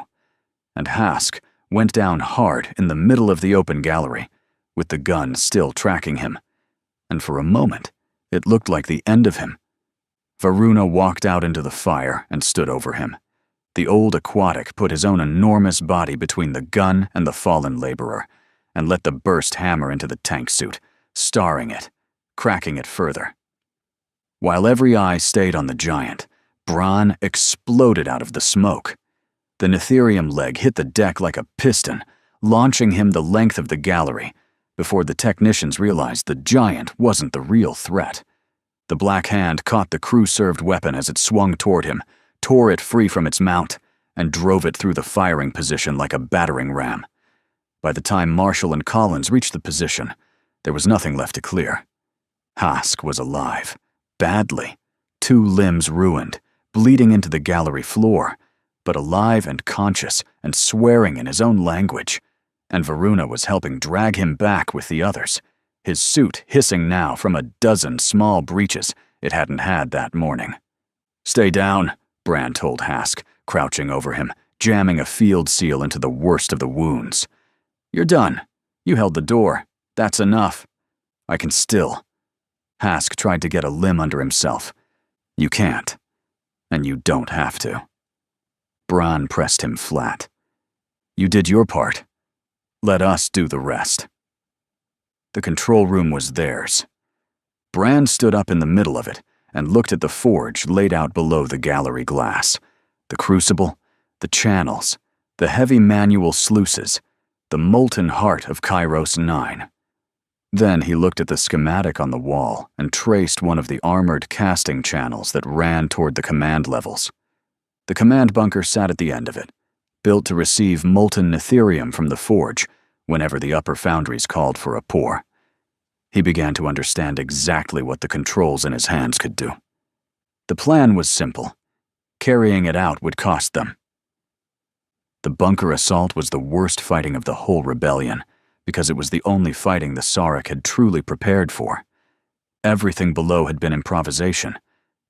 B: and Hask went down hard in the middle of the open gallery, with the gun still tracking him, and for a moment it looked like the end of him. Varuna walked out into the fire and stood over him. The old aquatic put his own enormous body between the gun and the fallen laborer, and let the burst hammer into the tank suit, starring it, cracking it further. While every eye stayed on the giant, Bronn exploded out of the smoke. The Netherium leg hit the deck like a piston, launching him the length of the gallery, before the technicians realized the giant wasn't the real threat. The black hand caught the crew-served weapon as it swung toward him, tore it free from its mount, and drove it through the firing position like a battering ram. By the time Marshall and Collins reached the position, there was nothing left to clear. Hask was alive, badly, 2 limbs ruined, bleeding into the gallery floor, but alive and conscious and swearing in his own language, and Varuna was helping drag him back with the others, his suit hissing now from a dozen small breaches it hadn't had that morning. "Stay down," Bran told Hask, crouching over him, jamming a field seal into the worst of the wounds. "You're done. You held the door. That's enough. I can still." Hask tried to get a limb under himself. "You can't. And you don't have to." Bronn pressed him flat. "You did your part. Let us do the rest." The control room was theirs. Bran stood up in the middle of it and looked at the forge laid out below the gallery glass, the crucible, the channels, the heavy manual sluices, the molten heart of Kairos 9. Then he looked at the schematic on the wall and traced one of the armored casting channels that ran toward the command levels. The command bunker sat at the end of it, built to receive molten Netherium from the forge whenever the upper foundries called for a pour. He began to understand exactly what the controls in his hands could do. The plan was simple. Carrying it out would cost them. The bunker assault was the worst fighting of the whole rebellion, because it was the only fighting the Sarek had truly prepared for. Everything below had been improvisation,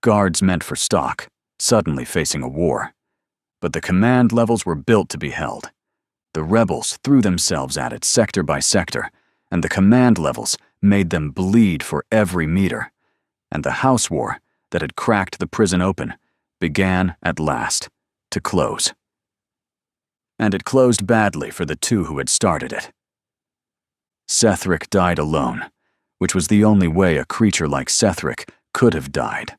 B: guards meant for stock, suddenly facing a war. But the command levels were built to be held. The rebels threw themselves at it sector by sector, and the command levels made them bleed for every meter. And the house war that had cracked the prison open began, at last, to close. And it closed badly for the 2 who had started it. Sethric died alone, which was the only way a creature like Sethric could have died.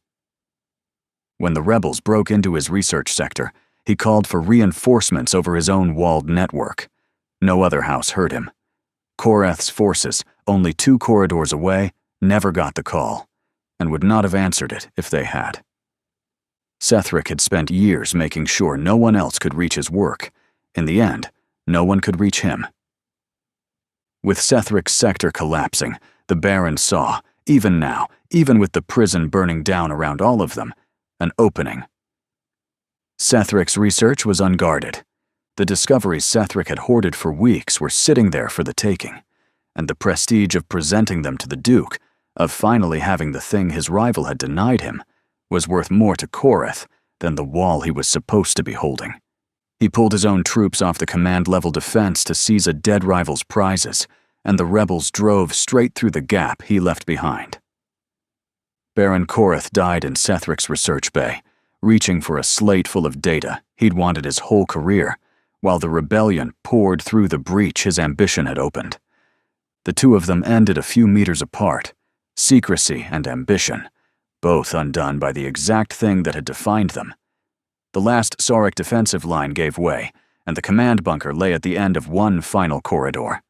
B: When the rebels broke into his research sector, he called for reinforcements over his own walled network. No other house heard him. Koreth's forces, only 2 corridors away, never got the call, and would not have answered it if they had. Sethric had spent years making sure no one else could reach his work. In the end, no one could reach him. With Sethric's sector collapsing, the Baron saw, even now, even with the prison burning down around all of them, an opening. Sethric's research was unguarded. The discoveries Sethric had hoarded for weeks were sitting there for the taking, and the prestige of presenting them to the Duke, of finally having the thing his rival had denied him, was worth more to Koreth than the wall he was supposed to be holding. He pulled his own troops off the command-level defense to seize a dead rival's prizes, and the rebels drove straight through the gap he left behind. Baron Koreth died in Sethric's research bay, reaching for a slate full of data he'd wanted his whole career, while the rebellion poured through the breach his ambition had opened. The two of them ended a few meters apart, secrecy and ambition, both undone by the exact thing that had defined them. The last Sarek defensive line gave way, and the command bunker lay at the end of one final corridor.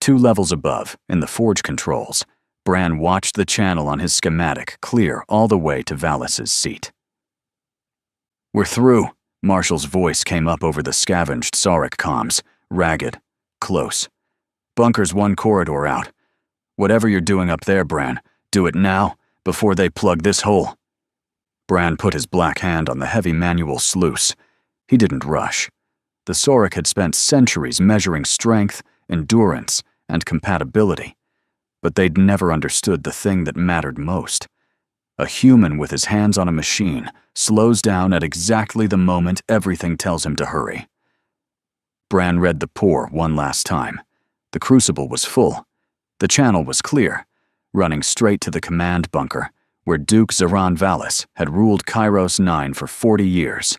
B: 2 levels above, in the forge controls, Bran watched the channel on his schematic clear all the way to Valis' seat. "We're through," Marshall's voice came up over the scavenged Sarek comms, ragged, close. "Bunker's 1 corridor out. Whatever you're doing up there, Bran, do it now, before they plug this hole." Bran put his black hand on the heavy manual sluice. He didn't rush. The Sarek had spent centuries measuring strength, endurance, and compatibility, but they'd never understood the thing that mattered most. A human with his hands on a machine slows down at exactly the moment everything tells him to hurry. Bran read the pour one last time. The crucible was full. The channel was clear, running straight to the command bunker, where Duke Zeran Valis had ruled Kairos 9 for 40 years,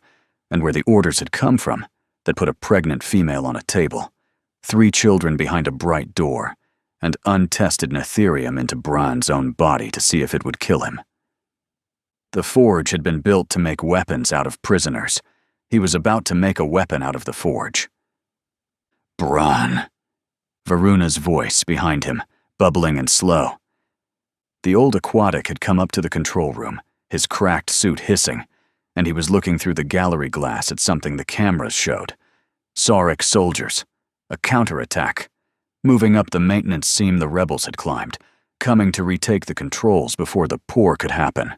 B: and where the orders had come from that put a pregnant female on a table, 3 children behind a bright door, and untested Netherium into Bran's own body to see if it would kill him. The forge had been built to make weapons out of prisoners. He was about to make a weapon out of the forge. "Bran," Varuna's voice behind him, bubbling and slow. The old aquatic had come up to the control room, his cracked suit hissing, and he was looking through the gallery glass at something the cameras showed. Sarek soldiers. A counterattack. Moving up the maintenance seam the rebels had climbed, coming to retake the controls before the pour could happen.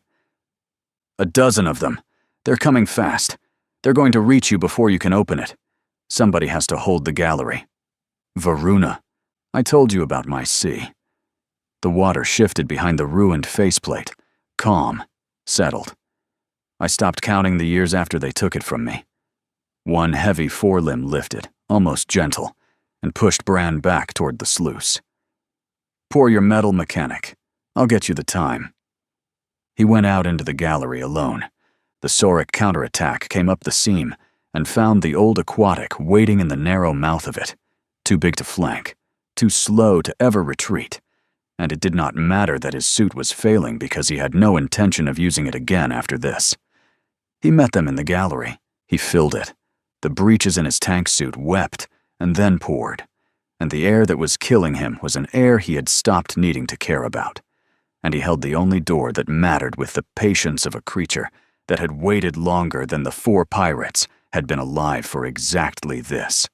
B: "A dozen of them. They're coming fast. They're going to reach you before you can open it. Somebody has to hold the gallery." "Varuna, I told you about my sea." The water shifted behind the ruined faceplate, calm, settled. I stopped counting the years after they took it from me. One heavy forelimb lifted, almost gentle, and pushed Bran back toward the sluice. "Pour your metal, mechanic. I'll get you the time." He went out into the gallery alone. The Sarek counterattack came up the seam and found the old aquatic waiting in the narrow mouth of it, too big to flank, too slow to ever retreat, and it did not matter that his suit was failing because he had no intention of using it again after this. He met them in the gallery. He filled it. The breaches in his tank suit wept and then poured, and the air that was killing him was an air he had stopped needing to care about, and he held the only door that mattered with the patience of a creature that had waited longer than the 4 pirates had been alive for exactly this.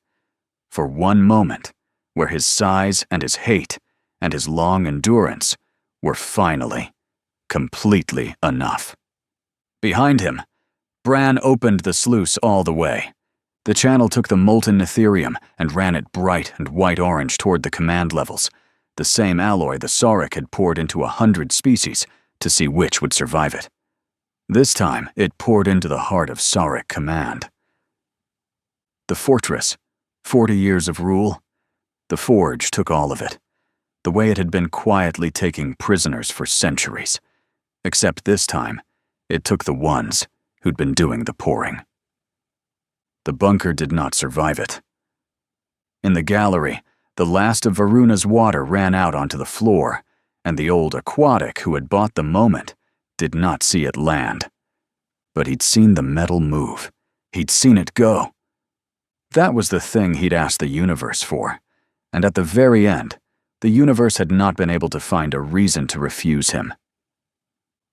B: For one moment, where his size and his hate and his long endurance were finally, completely enough. Behind him, Bran opened the sluice all the way. The channel took the molten Netherium and ran it bright and white-orange toward the command levels, the same alloy the Sarek had poured into 100 species to see which would survive it. This time, it poured into the heart of Sarek command. The fortress, 40 years of rule. The forge took all of it, the way it had been quietly taking prisoners for centuries. Except this time, it took the ones who'd been doing the pouring. The bunker did not survive it. In the gallery, the last of Varuna's water ran out onto the floor, and the old aquatic who had bought the moment did not see it land. But he'd seen the metal move. He'd seen it go. That was the thing he'd asked the universe for, and at the very end, the universe had not been able to find a reason to refuse him.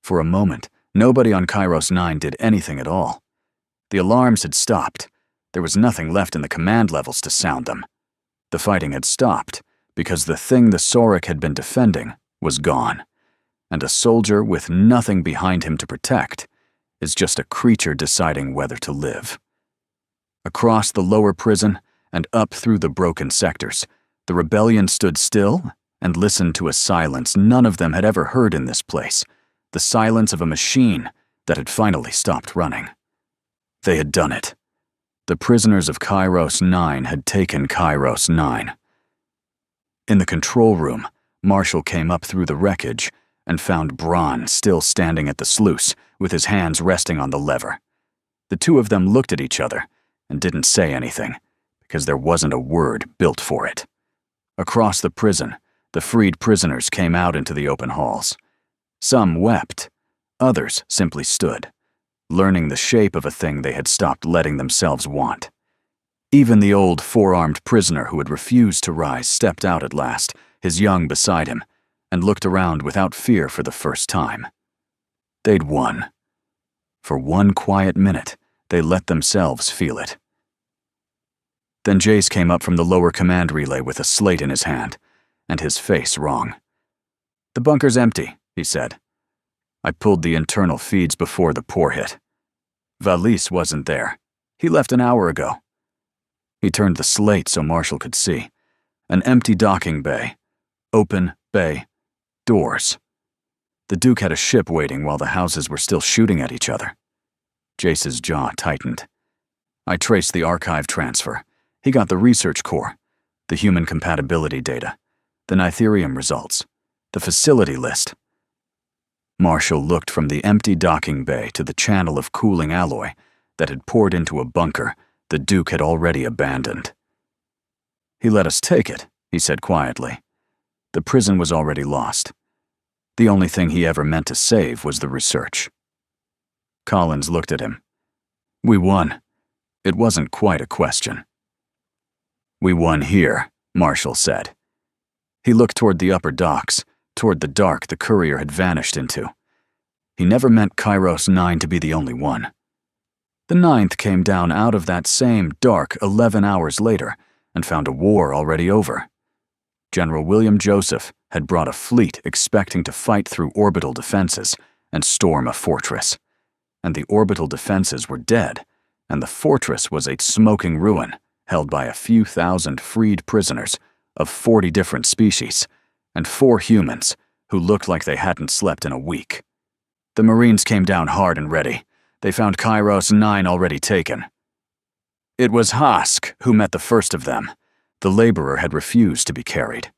B: For a moment, nobody on Kairos 9 did anything at all. The alarms had stopped. There was nothing left in the command levels to sound them. The fighting had stopped because the thing the Sarek had been defending was gone, and a soldier with nothing behind him to protect is just a creature deciding whether to live. Across the lower prison and up through the broken sectors, the rebellion stood still and listened to a silence none of them had ever heard in this place, the silence of a machine that had finally stopped running. They had done it. The prisoners of Kairos 9 had taken Kairos 9. In the control room, Marshall came up through the wreckage and found Bran still standing at the sluice with his hands resting on the lever. The two of them looked at each other, and didn't say anything, because there wasn't a word built for it. Across the prison, the freed prisoners came out into the open halls. Some wept, others simply stood, learning the shape of a thing they had stopped letting themselves want. Even the old four-armed prisoner who had refused to rise stepped out at last, his young beside him, and looked around without fear for the first time. They'd won. For one quiet minute, they let themselves feel it. Then Jace came up from the lower command relay with a slate in his hand, and his face wrong. "The bunker's empty," he said. I pulled the internal feeds before the pour hit. Valise wasn't there. He left an hour ago. He turned the slate so Marshall could see. An empty docking bay. Open bay. Doors. The Duke had a ship waiting while the houses were still shooting at each other. Jace's jaw tightened. I traced the archive transfer. He got the research core, the human compatibility data, the Nitherium results, the facility list. Marshall looked from the empty docking bay to the channel of cooling alloy that had poured into a bunker the Duke had already abandoned. "He let us take it," he said quietly. The prison was already lost. The only thing he ever meant to save was the research. Collins looked at him. "We won." It wasn't quite a question. "We won here," Marshall said. He looked toward the upper docks, toward the dark the courier had vanished into. He never meant Kairos 9 to be the only one. The 9th came down out of that same dark 11 hours later and found a war already over. General William Joseph had brought a fleet expecting to fight through orbital defenses and storm a fortress. And the orbital defenses were dead, and the fortress was a smoking ruin held by a few thousand freed prisoners of 40 different species, and 4 humans who looked like they hadn't slept in a week. The Marines came down hard and ready. They found Kairos 9 already taken. It was Hask who met the first of them. The laborer had refused to be carried.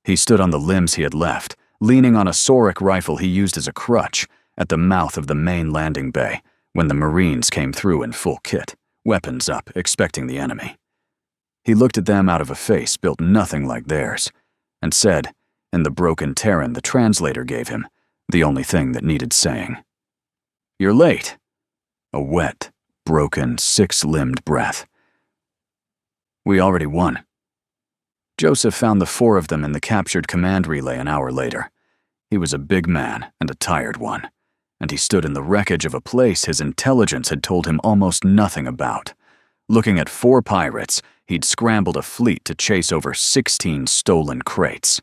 B: He stood on the limbs he had left, leaning on a Sorek rifle he used as a crutch at the mouth of the main landing bay when the Marines came through in full kit, weapons up, expecting the enemy. He looked at them out of a face built nothing like theirs, and said, in the broken Terran the translator gave him, the only thing that needed saying, "You're late." A wet, broken, 6-limbed breath. "We already won." Joseph found the 4 of them in the captured command relay an hour later. He was a big man and a tired one, and he stood in the wreckage of a place his intelligence had told him almost nothing about. Looking at 4 pirates, he'd scrambled a fleet to chase over 16 stolen crates.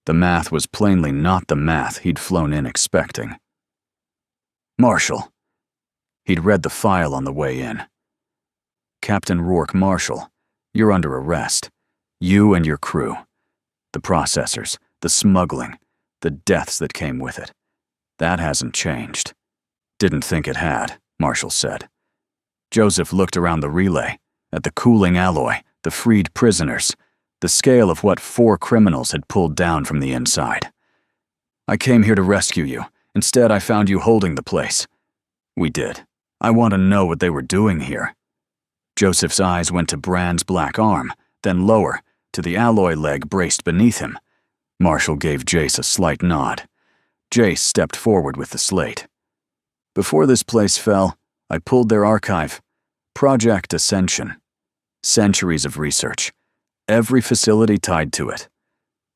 B: The math was plainly not the math he'd flown in expecting. "Marshall." He'd read the file on the way in. "Captain Rourke Marshall, you're under arrest. You and your crew. The processors, the smuggling, the deaths that came with it. That hasn't changed." "Didn't think it had," Marshall said. Joseph looked around the relay, at the cooling alloy, the freed prisoners, the scale of what 4 criminals had pulled down from the inside. "I came here to rescue you. Instead, I found you holding the place." "We did. I want to know what they were doing here." Joseph's eyes went to Brand's black arm, then lower, to the alloy leg braced beneath him. Marshall gave Jace a slight nod. Jace stepped forward with the slate. "Before this place fell, I pulled their archive. Project Ascension. Centuries of research. Every facility tied to it.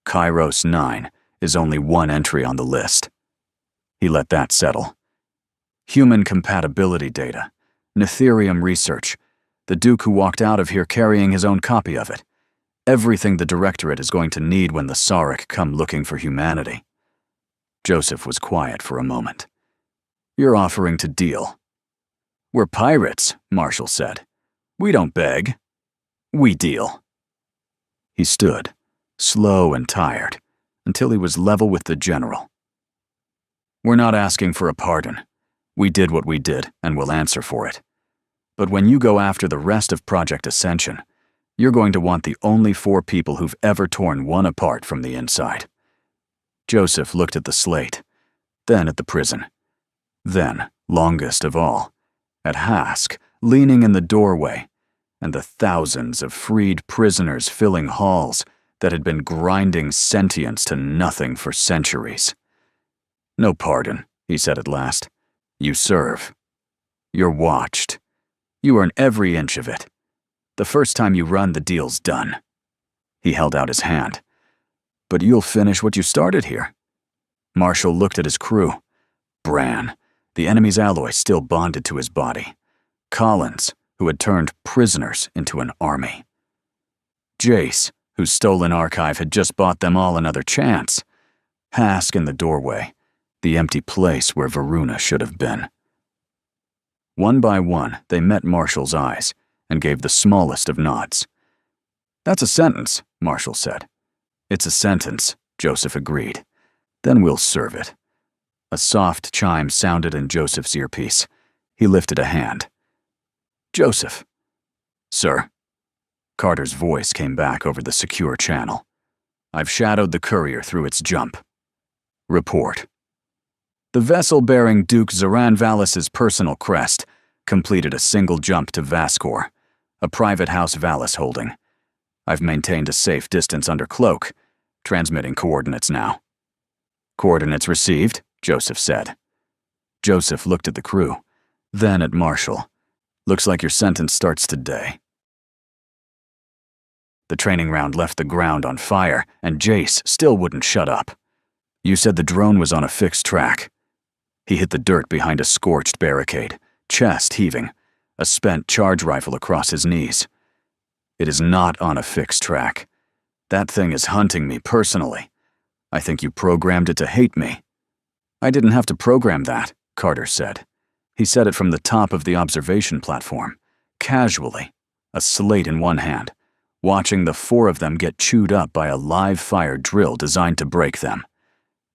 B: Kairos 9 is only one entry on the list." He let that settle. Human compatibility data. Nitherium research. The Duke who walked out of here carrying his own copy of it. Everything the Directorate is going to need when the Sarek come looking for humanity. Joseph was quiet for a moment. "You're offering to deal." "We're pirates," Marshall said. "We don't beg. We deal." He stood, slow and tired, until he was level with the general. "We're not asking for a pardon. We did what we did, and we'll answer for it. But when you go after the rest of Project Ascension, you're going to want the only 4 people who've ever torn one apart from the inside." Joseph looked at the slate, then at the prison. Then, longest of all, at Hask, leaning in the doorway, and the thousands of freed prisoners filling halls that had been grinding sentience to nothing for centuries. "No pardon," he said at last. "You serve. You're watched. You earn every inch of it. The first time you run, the deal's done." He held out his hand. "But you'll finish what you started here." Marshall looked at his crew. Bran, the enemy's alloy still bonded to his body. Collins, who had turned prisoners into an army. Jace, whose stolen archive had just bought them all another chance. Hask in the doorway, the empty place where Varuna should have been. One by one, they met Marshall's eyes and gave the smallest of nods. "That's a sentence," Marshall said. "It's a sentence," Joseph agreed. "Then we'll serve it." A soft chime sounded in Joseph's earpiece. He lifted a hand. "Joseph." "Sir?" Carter's voice came back over the secure channel. "I've shadowed the courier through its jump. Report." The vessel bearing Duke Zoran Valis' personal crest completed a single jump to Vascor, a private house Valis holding. I've maintained a safe distance under cloak, transmitting coordinates now. "Coordinates received," Joseph said. Joseph looked at the crew, then at Marshall. "Looks like your sentence starts today." The training round left the ground on fire, and Jace still wouldn't shut up. "You said the drone was on a fixed track." He hit the dirt behind a scorched barricade, chest heaving, a spent charge rifle across his knees. "It is not on a fixed track. That thing is hunting me personally. I think you programmed it to hate me." "I didn't have to program that," Carter said. He said it from the top of the observation platform, casually, a slate in one hand, watching the four of them get chewed up by a live-fire drill designed to break them.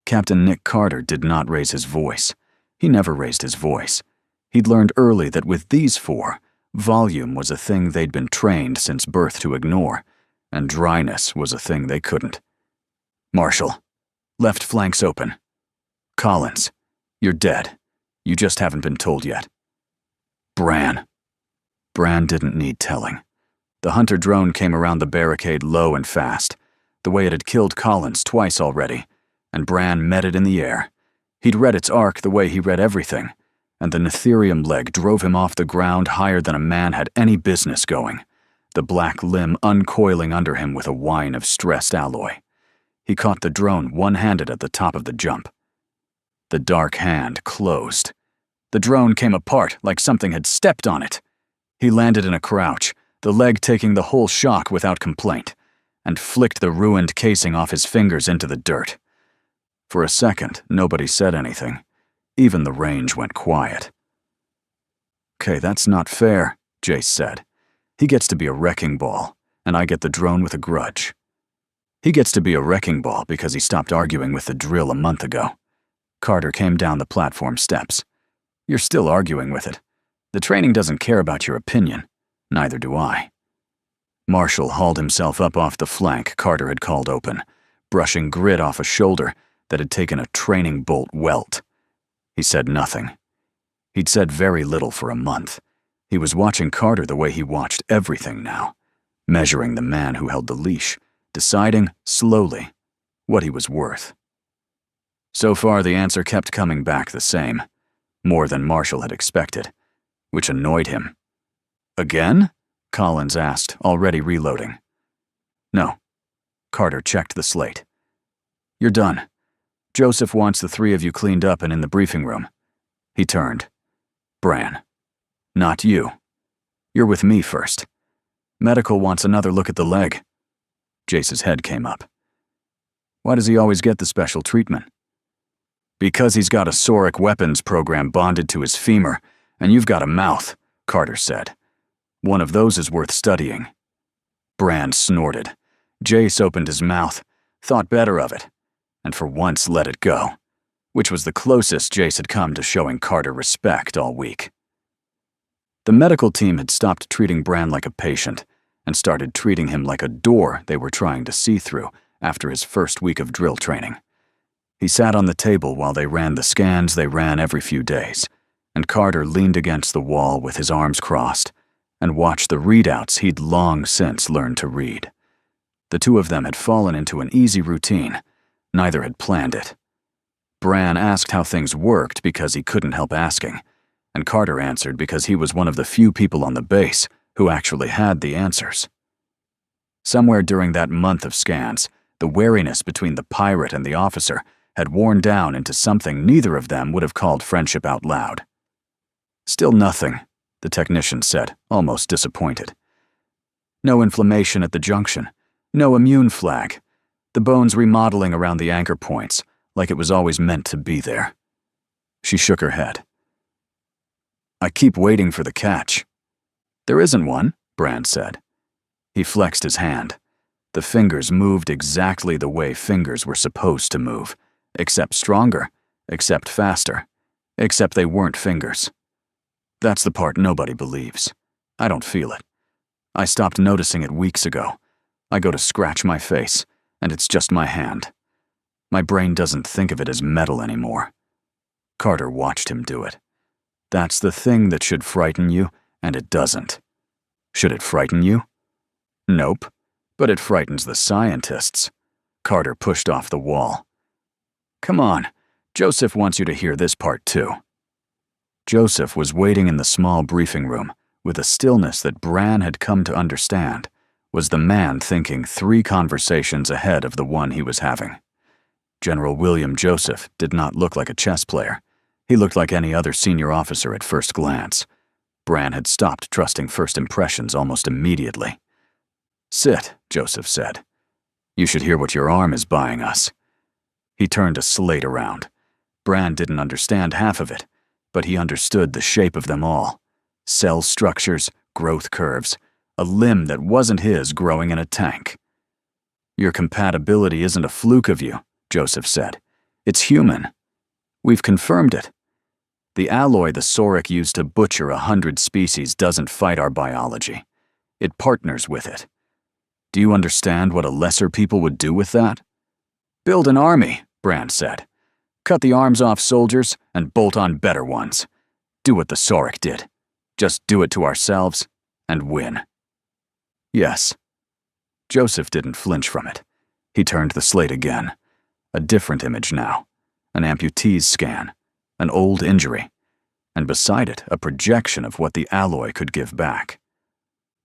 B: Captain Nick Carter did not raise his voice. He never raised his voice. He'd learned early that with these four, volume was a thing they'd been trained since birth to ignore, and dryness was a thing they couldn't. "Marshall, left flank's open. Collins, you're dead. You just haven't been told yet." Bran. Bran didn't need telling. The hunter drone came around the barricade low and fast, the way it had killed Collins twice already, and Bran met it in the air. He'd read its arc the way he read everything, and the Netherium leg drove him off the ground higher than a man had any business going, the black limb uncoiling under him with a whine of stressed alloy. He caught the drone one-handed at the top of the jump. The dark hand closed. The drone came apart like something had stepped on it. He landed in a crouch, the leg taking the whole shock without complaint, and flicked the ruined casing off his fingers into the dirt. For a second, nobody said anything. Even the range went quiet. "Okay, that's not fair," Jace said. "He gets to be a wrecking ball, and I get the drone with a grudge." "He gets to be a wrecking ball because he stopped arguing with the drill a month ago." Carter came down the platform steps. "You're still arguing with it. The training doesn't care about your opinion. Neither do I." Marshall hauled himself up off the flank Carter had called open, brushing grit off a shoulder that had taken a training bolt welt. He said nothing. He'd said very little for a month. He was watching Carter the way he watched everything now, measuring the man who held the leash, deciding, slowly, what he was worth. So far, the answer kept coming back the same, more than Marshall had expected, which annoyed him. "Again?" Collins asked, already reloading. "No." Carter checked the slate. "You're done. Joseph wants the three of you cleaned up and in the briefing room." He turned. "Bran. Not you. You're with me first. Medical wants another look at the leg." Jace's head came up. "Why does he always get the special treatment?" "Because he's got a Sauric weapons program bonded to his femur, and you've got a mouth," Carter said. "One of those is worth studying." Bran snorted. Jace opened his mouth, thought better of it, and for once let it go, which was the closest Jace had come to showing Carter respect all week. The medical team had stopped treating Bran like a patient and started treating him like a door they were trying to see through after his first week of drill training. He sat on the table while they ran the scans they ran every few days, and Carter leaned against the wall with his arms crossed and watch the readouts he'd long since learned to read. The two of them had fallen into an easy routine. Neither had planned it. Bran asked how things worked because he couldn't help asking, and Carter answered because he was one of the few people on the base who actually had the answers. Somewhere during that month of scans, the wariness between the pirate and the officer had worn down into something neither of them would have called friendship out loud. "Still nothing," the technician said, almost disappointed. "No inflammation at the junction. No immune flag. The bones remodeling around the anchor points, like it was always meant to be there." She shook her head. "I keep waiting for the catch." "There isn't one," Bran said. He flexed his hand. The fingers moved exactly the way fingers were supposed to move, except stronger, except faster, except they weren't fingers. That's the part nobody believes. I don't feel it. I stopped noticing it weeks ago. I go to scratch my face, and it's just my hand. My brain doesn't think of it as metal anymore. Carter watched him do it. That's the thing that should frighten you, and it doesn't. Should it frighten you? Nope, but it frightens the scientists. Carter pushed off the wall. "Come on, Joseph wants you to hear this part too." Joseph was waiting in the small briefing room with a stillness that Bran had come to understand was the man thinking 3 conversations ahead of the one he was having. General William Joseph did not look like a chess player. He looked like any other senior officer at first glance. Bran had stopped trusting first impressions almost immediately. "Sit," Joseph said. "You should hear what your arm is buying us." He turned a slate around. Bran didn't understand half of it, but he understood the shape of them all. Cell structures, growth curves, a limb that wasn't his growing in a tank. "Your compatibility isn't a fluke of you," Joseph said. "It's human. We've confirmed it. The alloy the Sauric used to butcher 100 species doesn't fight our biology. It partners with it. Do you understand what a lesser people would do with that?" "Build an army," Bran said. "Cut the arms off soldiers and bolt on better ones. Do what the Sauric did. Just do it to ourselves and win." "Yes." Joseph didn't flinch from it. He turned the slate again. A different image now. An amputee's scan. An old injury. And beside it, a projection of what the alloy could give back.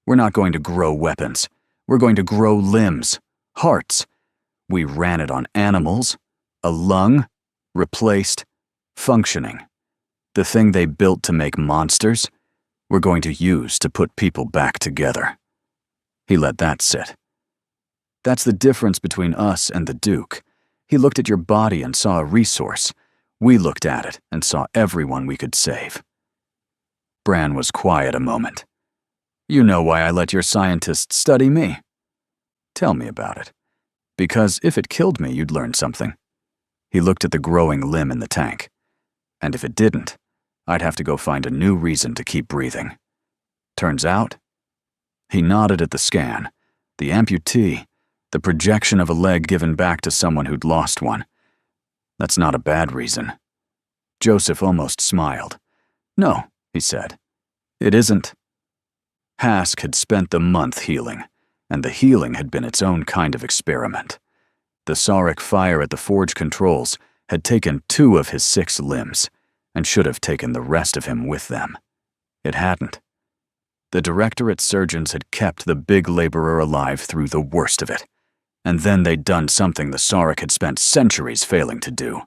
B: "We're not going to grow weapons. We're going to grow limbs. Hearts. We ran it on animals. A lung. Replaced. Functioning. The thing they built to make monsters, we're going to use to put people back together." He let that sit. "That's the difference between us and the Duke. He looked at your body and saw a resource. We looked at it and saw everyone we could save." Bran was quiet a moment. "You know why I let your scientists study me?" "Tell me about it." "Because if it killed me, you'd learn something." He looked at the growing limb in the tank. "And if it didn't, I'd have to go find a new reason to keep breathing. Turns out..." He nodded at the scan. The amputee, the projection of a leg given back to someone who'd lost one. That's not a bad reason. Joseph almost smiled. "No," he said. "It isn't." Hask had spent the month healing, and the healing had been its own kind of experiment. The Sauric fire at the forge controls had taken 2 of his 6 limbs, and should have taken the rest of him with them. It hadn't. The Directorate surgeons had kept the big laborer alive through the worst of it, and then they'd done something the Sauric had spent centuries failing to do.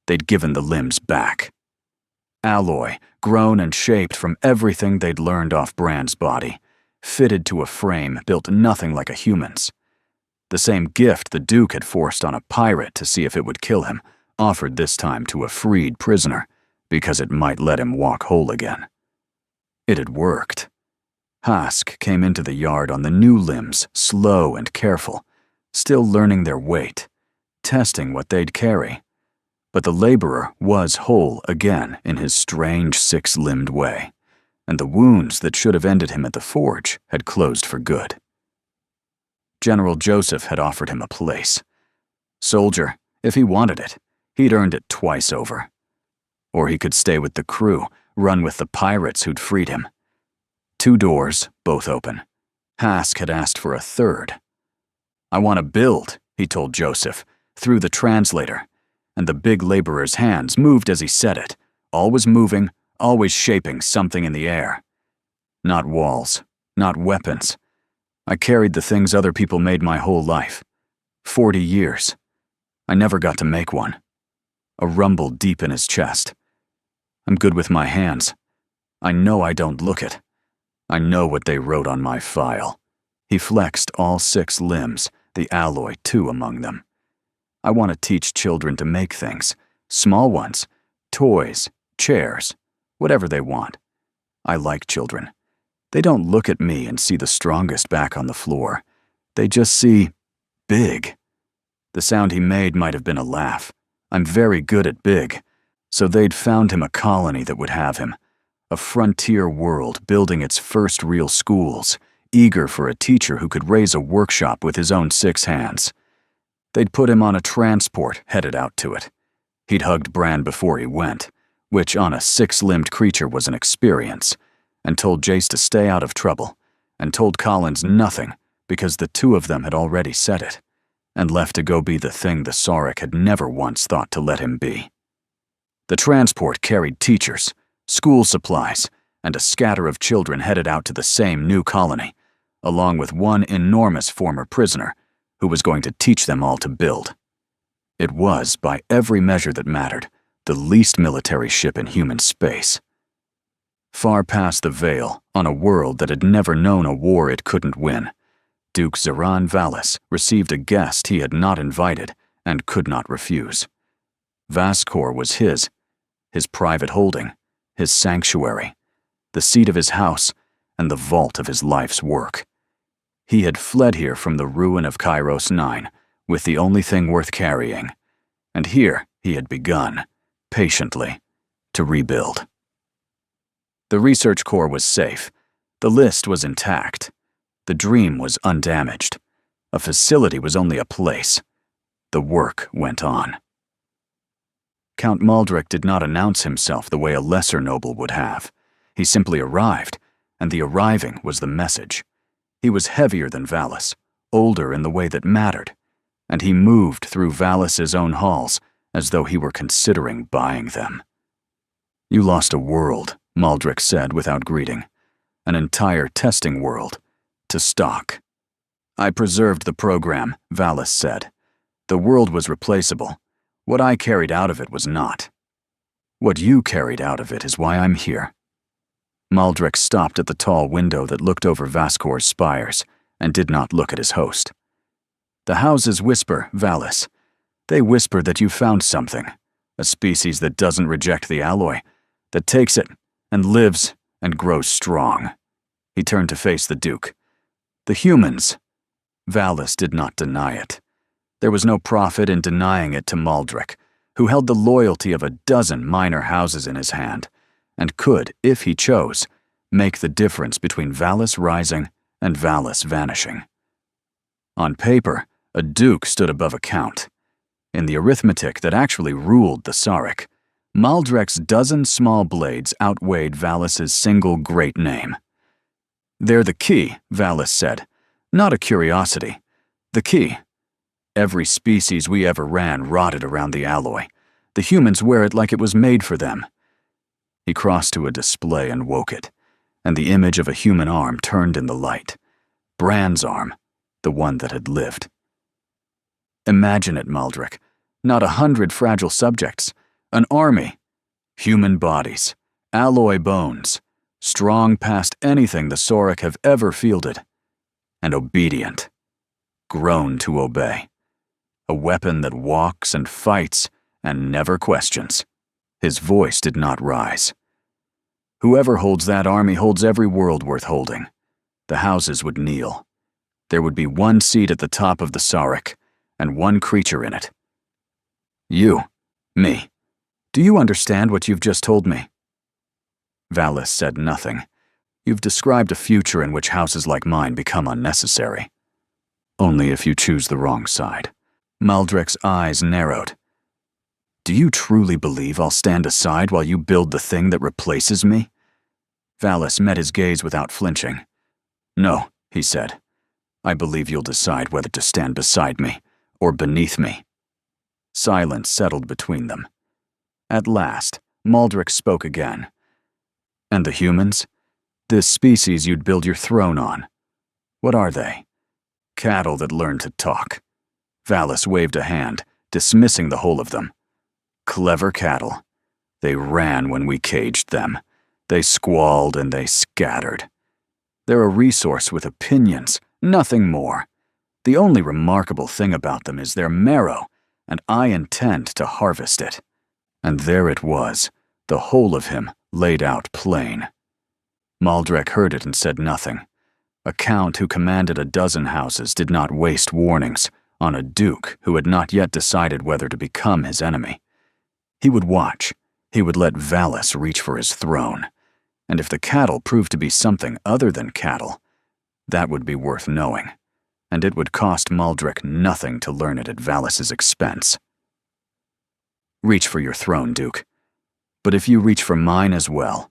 B: They'd given the limbs back. Alloy, grown and shaped from everything they'd learned off Bran's body, fitted to a frame built nothing like a human's. The same gift the Duke had forced on a pirate to see if it would kill him, offered this time to a freed prisoner, because it might let him walk whole again. It had worked. Hask came into the yard on the new limbs, slow and careful, still learning their weight, testing what they'd carry. But the laborer was whole again in his strange 6-limbed way, and the wounds that should have ended him at the forge had closed for good. General Joseph had offered him a place. Soldier, if he wanted it, he'd earned it twice over. Or he could stay with the crew, run with the pirates who'd freed him. 2 doors, both open. Hask had asked for a third. "I want to build," he told Joseph, through the translator, and the big laborer's hands moved as he said it, always moving, always shaping something in the air. Not walls, not weapons. I carried the things other people made my whole life. 40 years. I never got to make one. A rumble deep in his chest. I'm good with my hands. I know I don't look it. I know what they wrote on my file. He flexed all 6 limbs, the alloy too among them. I want to teach children to make things. Small ones. Toys. Chairs. Whatever they want. I like children. They don't look at me and see the strongest back on the floor. They just see big. The sound he made might have been a laugh. I'm very good at big. So they'd found him a colony that would have him. A frontier world building its first real schools, eager for a teacher who could raise a workshop with his own 6 hands. They'd put him on a transport headed out to it. He'd hugged Bran before he went, which on a 6-limbed creature was an experience, and told Jace to stay out of trouble, and told Collins nothing because the 2 of them had already said it, and left to go be the thing the Sarek had never once thought to let him be. The transport carried teachers, school supplies, and a scatter of children headed out to the same new colony, along with one enormous former prisoner who was going to teach them all to build. It was, by every measure that mattered, the least military ship in human space. Far past the Veil, on a world that had never known a war it couldn't win, Duke Zeran Valis received a guest he had not invited and could not refuse. Vascor was his private holding, his sanctuary, the seat of his house, and the vault of his life's work. He had fled here from the ruin of Kairos 9 with the only thing worth carrying, and here he had begun, patiently, to rebuild. The research core was safe. The list was intact. The dream was undamaged. A facility was only a place. The work went on. Count Maldrick did not announce himself the way a lesser noble would have. He simply arrived, and the arriving was the message. He was heavier than Valis, older in the way that mattered, and he moved through Valis's own halls as though he were considering buying them. "You lost a world," Maldrick said without greeting. "An entire testing world. To stock." "I preserved the program," Valis said. "The world was replaceable. What I carried out of it was not. What you carried out of it is why I'm here." Maldrick stopped at the tall window that looked over Vascor's spires and did not look at his host. "The houses whisper, Valis. They whisper that you found something, a species that doesn't reject the alloy, that takes it and lives and grows strong." He turned to face the Duke. "The humans." Valis did not deny it. There was no profit in denying it to Maldrick, who held the loyalty of a dozen minor houses in his hand, and could, if he chose, make the difference between Valis rising and Valis vanishing. On paper, a duke stood above a count. In the arithmetic that actually ruled the Sarek, Maldrick's dozen small blades outweighed Valis's single great name. "They're the key," Valis said. "Not a curiosity. The key. Every species we ever ran rotted around the alloy. The humans wear it like it was made for them." He crossed to a display and woke it, and the image of a human arm turned in the light. Bran's arm, the one that had lived. "Imagine it, Maldrick. Not 100 fragile subjects. An army. Human bodies. Alloy bones. Strong past anything the Sarek have ever fielded. And obedient. Grown to obey. A weapon that walks and fights and never questions." His voice did not rise. "Whoever holds that army holds every world worth holding. The houses would kneel. There would be one seat at the top of the Sarek, and one creature in it. You. Me. Do you understand what you've just told me?" Valis said nothing. "You've described a future in which houses like mine become unnecessary. Only if you choose the wrong side." Maldrick's eyes narrowed. "Do you truly believe I'll stand aside while you build the thing that replaces me? Valis met his gaze without flinching. "No," he said. "I believe you'll decide whether to stand beside me or beneath me." Silence settled between them. At last, Maldrick spoke again. "And the humans? This species you'd build your throne on. What are they? Cattle that learn to talk." Valis waved a hand, dismissing the whole of them. "Clever cattle. They ran when we caged them. They squalled and they scattered. They're a resource with opinions, nothing more. The only remarkable thing about them is their marrow, and I intend to harvest it." And there it was, the whole of him laid out plain. Maldrick heard it and said nothing. A count who commanded a dozen houses did not waste warnings on a duke who had not yet decided whether to become his enemy. He would watch. He would let Valis reach for his throne. And if the cattle proved to be something other than cattle, that would be worth knowing. And it would cost Maldrick nothing to learn it at Valis's expense. "Reach for your throne, Duke. But if you reach for mine as well..."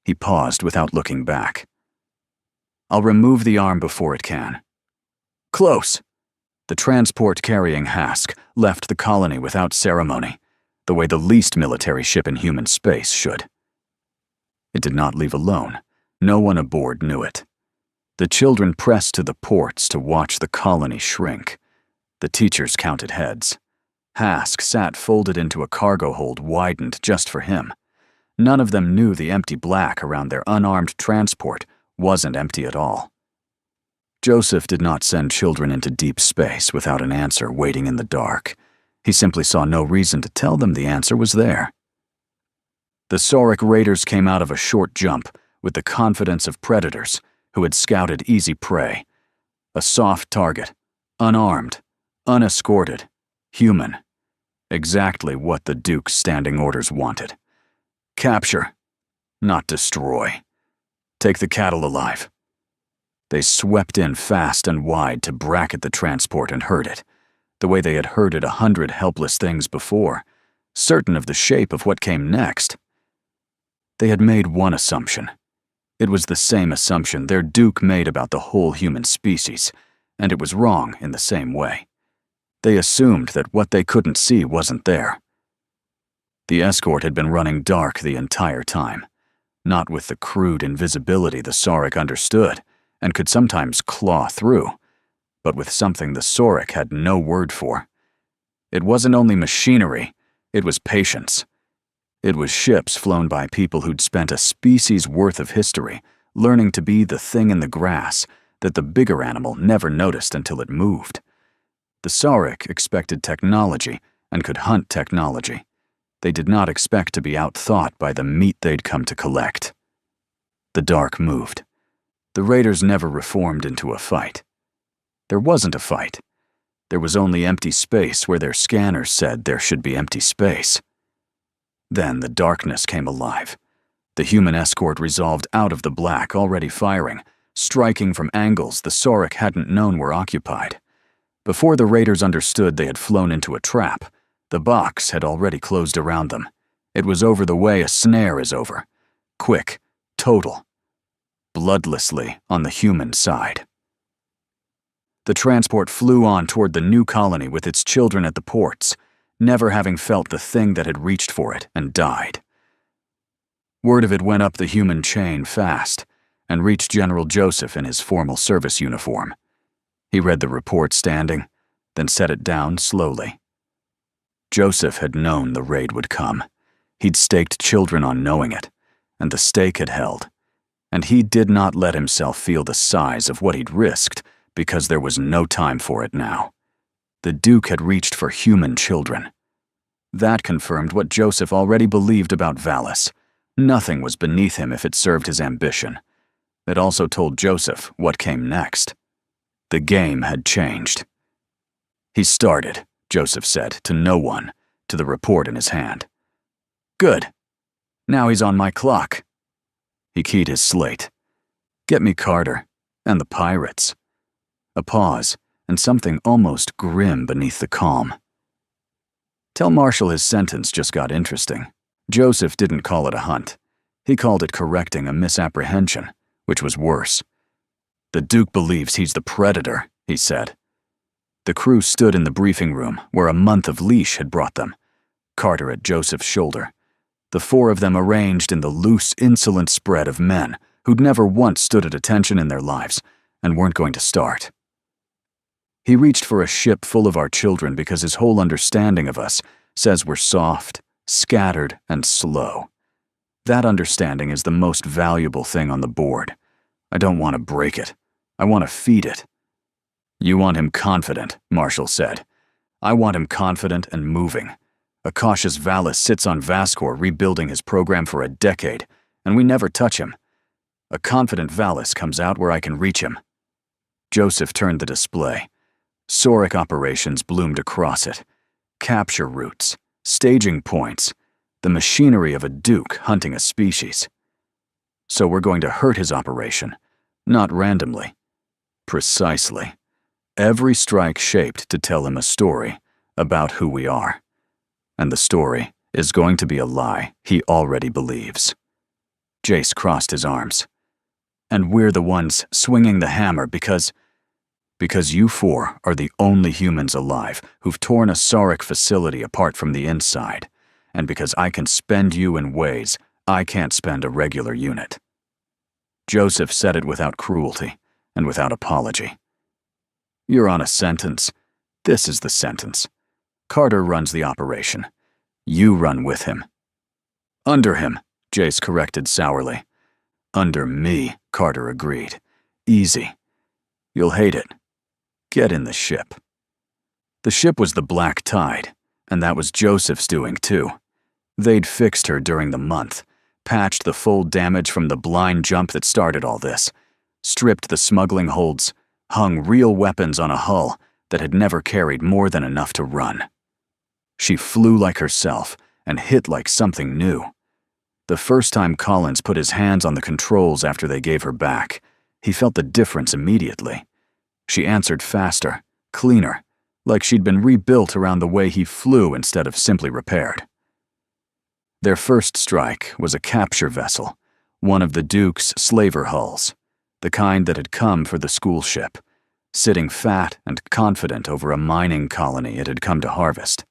B: He paused without looking back. "I'll remove the arm before it can." "Close!" The transport-carrying Hask left the colony without ceremony, the way the least military ship in human space should. It did not leave alone. No one aboard knew it. The children pressed to the ports to watch the colony shrink. The teachers counted heads. Hask sat folded into a cargo hold widened just for him. None of them knew the empty black around their unarmed transport wasn't empty at all. Joseph did not send children into deep space without an answer waiting in the dark. He simply saw no reason to tell them the answer was there. The Sauric raiders came out of a short jump with the confidence of predators who had scouted easy prey. A soft target, unarmed, unescorted, human. Exactly what the Duke's standing orders wanted. Capture, not destroy. Take the cattle alive. They swept in fast and wide to bracket the transport and herd it, the way they had herded 100 helpless things before, certain of the shape of what came next. They had made one assumption. It was the same assumption their Duke made about the whole human species, and it was wrong in the same way. They assumed that what they couldn't see wasn't there. The escort had been running dark the entire time, not with the crude invisibility the Sauric understood and could sometimes claw through, but with something the Sauric had no word for. It wasn't only machinery, it was patience. It was ships flown by people who'd spent a species worth of history learning to be the thing in the grass that the bigger animal never noticed until it moved. The Sauric expected technology and could hunt technology. They did not expect to be outthought by the meat they'd come to collect. The dark moved. The raiders never reformed into a fight. There wasn't a fight. There was only empty space where their scanners said there should be empty space. Then the darkness came alive. The human escort resolved out of the black, already firing, striking from angles the Sauric hadn't known were occupied. Before the raiders understood they had flown into a trap, the box had already closed around them. It was over the way a snare is over. Quick, total. Bloodlessly on the human side. The transport flew on toward the new colony with its children at the ports, never having felt the thing that had reached for it and died. Word of it went up the human chain fast and reached General Joseph in his formal service uniform. He read the report standing, then set it down slowly. Joseph had known the raid would come. He'd staked children on knowing it, and the stake had held. And he did not let himself feel the size of what he'd risked because there was no time for it now. The Duke had reached for human children. That confirmed what Joseph already believed about Valis. Nothing was beneath him if it served his ambition. It also told Joseph what came next. The game had changed. He started, Joseph said, to no one, to the report in his hand. Good. Now he's on my clock. He keyed his slate. Get me Carter, and the pirates. A pause, and something almost grim beneath the calm. Tell Marshall his sentence just got interesting. Joseph didn't call it a hunt. He called it correcting a misapprehension, which was worse. "The Duke believes he's the predator," he said. The crew stood in the briefing room where a month of leash had brought them, Carter at Joseph's shoulder. The four of them arranged in the loose, insolent spread of men who'd never once stood at attention in their lives and weren't going to start. He reached for a ship full of our children because his whole understanding of us says we're soft, scattered, and slow. That understanding is the most valuable thing on the board. I don't want to break it. I want to feed it. "You want him confident," Marshall said. "I want him confident and moving. A cautious Valis sits on Vascor rebuilding his program for a decade, and we never touch him. A confident Valis comes out where I can reach him." Joseph turned the display. Sauric operations bloomed across it. Capture routes, staging points, the machinery of a Duke hunting a species. "So we're going to hurt his operation, not randomly." "Precisely. Every strike shaped to tell him a story about who we are. And the story is going to be a lie he already believes." Jace crossed his arms. "And we're the ones swinging the hammer because you four are the only humans alive who've torn a Sauric facility apart from the inside, and because I can spend you in ways I can't spend a regular unit." Joseph said it without cruelty and without apology. "You're on a sentence. This is the sentence. Carter runs the operation. You run with him." "Under him," Jace corrected sourly. "Under me," Carter agreed. "Easy. You'll hate it. Get in the ship." The ship was the Black Tide, and that was Joseph's doing too. They'd fixed her during the month, patched the full damage from the blind jump that started all this, stripped the smuggling holds, hung real weapons on a hull that had never carried more than enough to run. She flew like herself and hit like something new. The first time Collins put his hands on the controls after they gave her back, he felt the difference immediately. She answered faster, cleaner, like she'd been rebuilt around the way he flew instead of simply repaired. Their first strike was a capture vessel, one of the Duke's slaver hulls, the kind that had come for the school ship, sitting fat and confident over a mining colony it had come to harvest.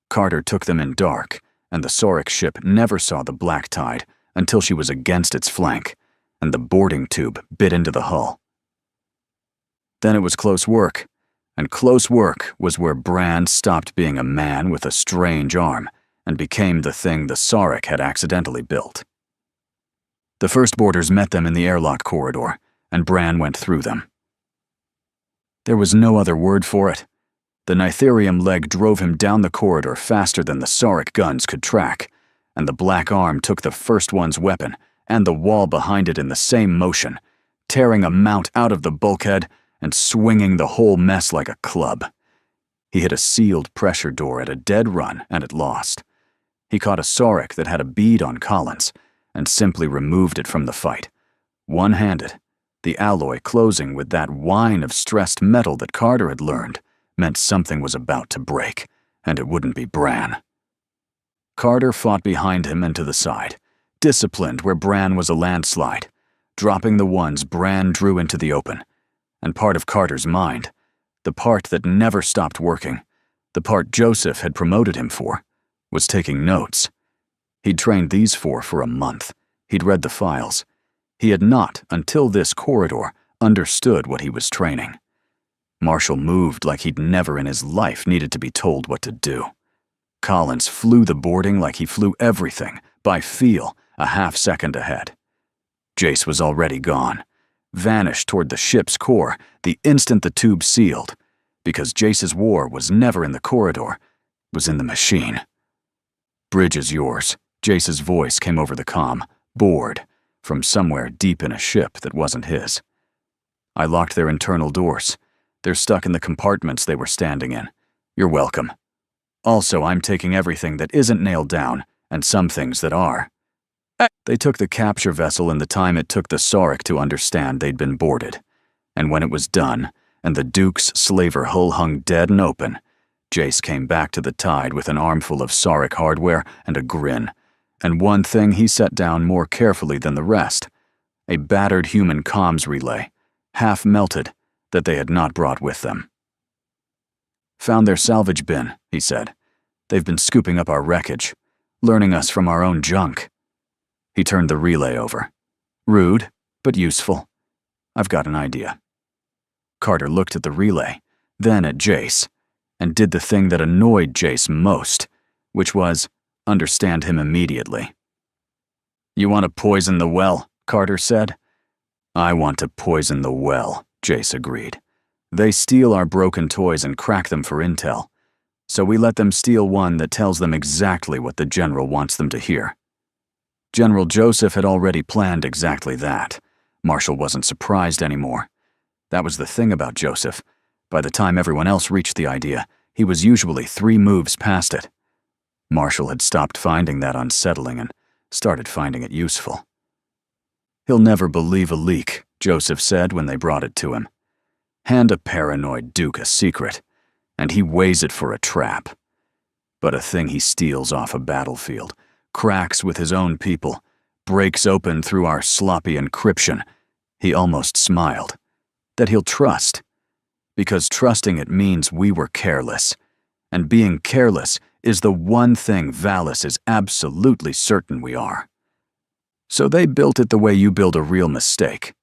B: Carter took them in dark, and the Sauric ship never saw the Black Tide until she was against its flank, and the boarding tube bit into the hull. Then it was close work, and close work was where Brand stopped being a man with a strange arm and became the thing the Sauric had accidentally built. The first boarders met them in the airlock corridor, and Bran went through them. There was no other word for it. The Nitherium leg drove him down the corridor faster than the Sauric guns could track, and the black arm took the first one's weapon and the wall behind it in the same motion, tearing a mount out of the bulkhead and swinging the whole mess like a club. He hit a sealed pressure door at a dead run, and it lost. He caught a Sauric that had a bead on Collins and simply removed it from the fight, one-handed. The alloy closing with that whine of stressed metal that Carter had learned meant something was about to break, and it wouldn't be Bran. Carter fought behind him and to the side, disciplined where Bran was a landslide, dropping the ones Bran drew into the open. And part of Carter's mind, the part that never stopped working, the part Joseph had promoted him for, was taking notes. He'd trained these four for a month. He'd read the files. He had not, until this corridor, understood what he was training. Marshall moved like he'd never in his life needed to be told what to do. Collins flew the boarding like he flew everything, by feel, a half-second ahead. Jace was already gone, vanished toward the ship's core the instant the tube sealed, because Jace's war was never in the corridor, it was in the machine. "Bridge is yours," Jace's voice came over the comm, bored, from somewhere deep in a ship that wasn't his. "I locked their internal doors. They're stuck in the compartments they were standing in. You're welcome. Also, I'm taking everything that isn't nailed down, and some things that are." They took the capture vessel in the time it took the Sauric to understand they'd been boarded, and when it was done, and the Duke's slaver hull hung dead and open, Jace came back to the Tide with an armful of Sauric hardware and a grin, and one thing he set down more carefully than the rest: a battered human comms relay, half melted, that they had not brought with them. "Found their salvage bin," he said. "They've been scooping up our wreckage, learning us from our own junk." He turned the relay over. "Rude, but useful. I've got an idea." Carter looked at the relay, then at Jace, and did the thing that annoyed Jace most, which was understand him immediately. "You want to poison the well," Carter said. "I want to poison the well," Jace agreed. "They steal our broken toys and crack them for intel, so we let them steal one that tells them exactly what the general wants them to hear." General Joseph had already planned exactly that. Marshall wasn't surprised anymore. That was the thing about Joseph. By the time everyone else reached the idea, he was usually 3 moves past it. Marshall had stopped finding that unsettling and started finding it useful. "He'll never believe a leak," Joseph said when they brought it to him. "Hand a paranoid Duke a secret, and he weighs it for a trap. But a thing he steals off a battlefield, cracks with his own people, breaks open through our sloppy encryption," he almost smiled, "that he'll trust. Because trusting it means we were careless, and being careless is the one thing Valis is absolutely certain we are. So they built it the way you build a real mistake.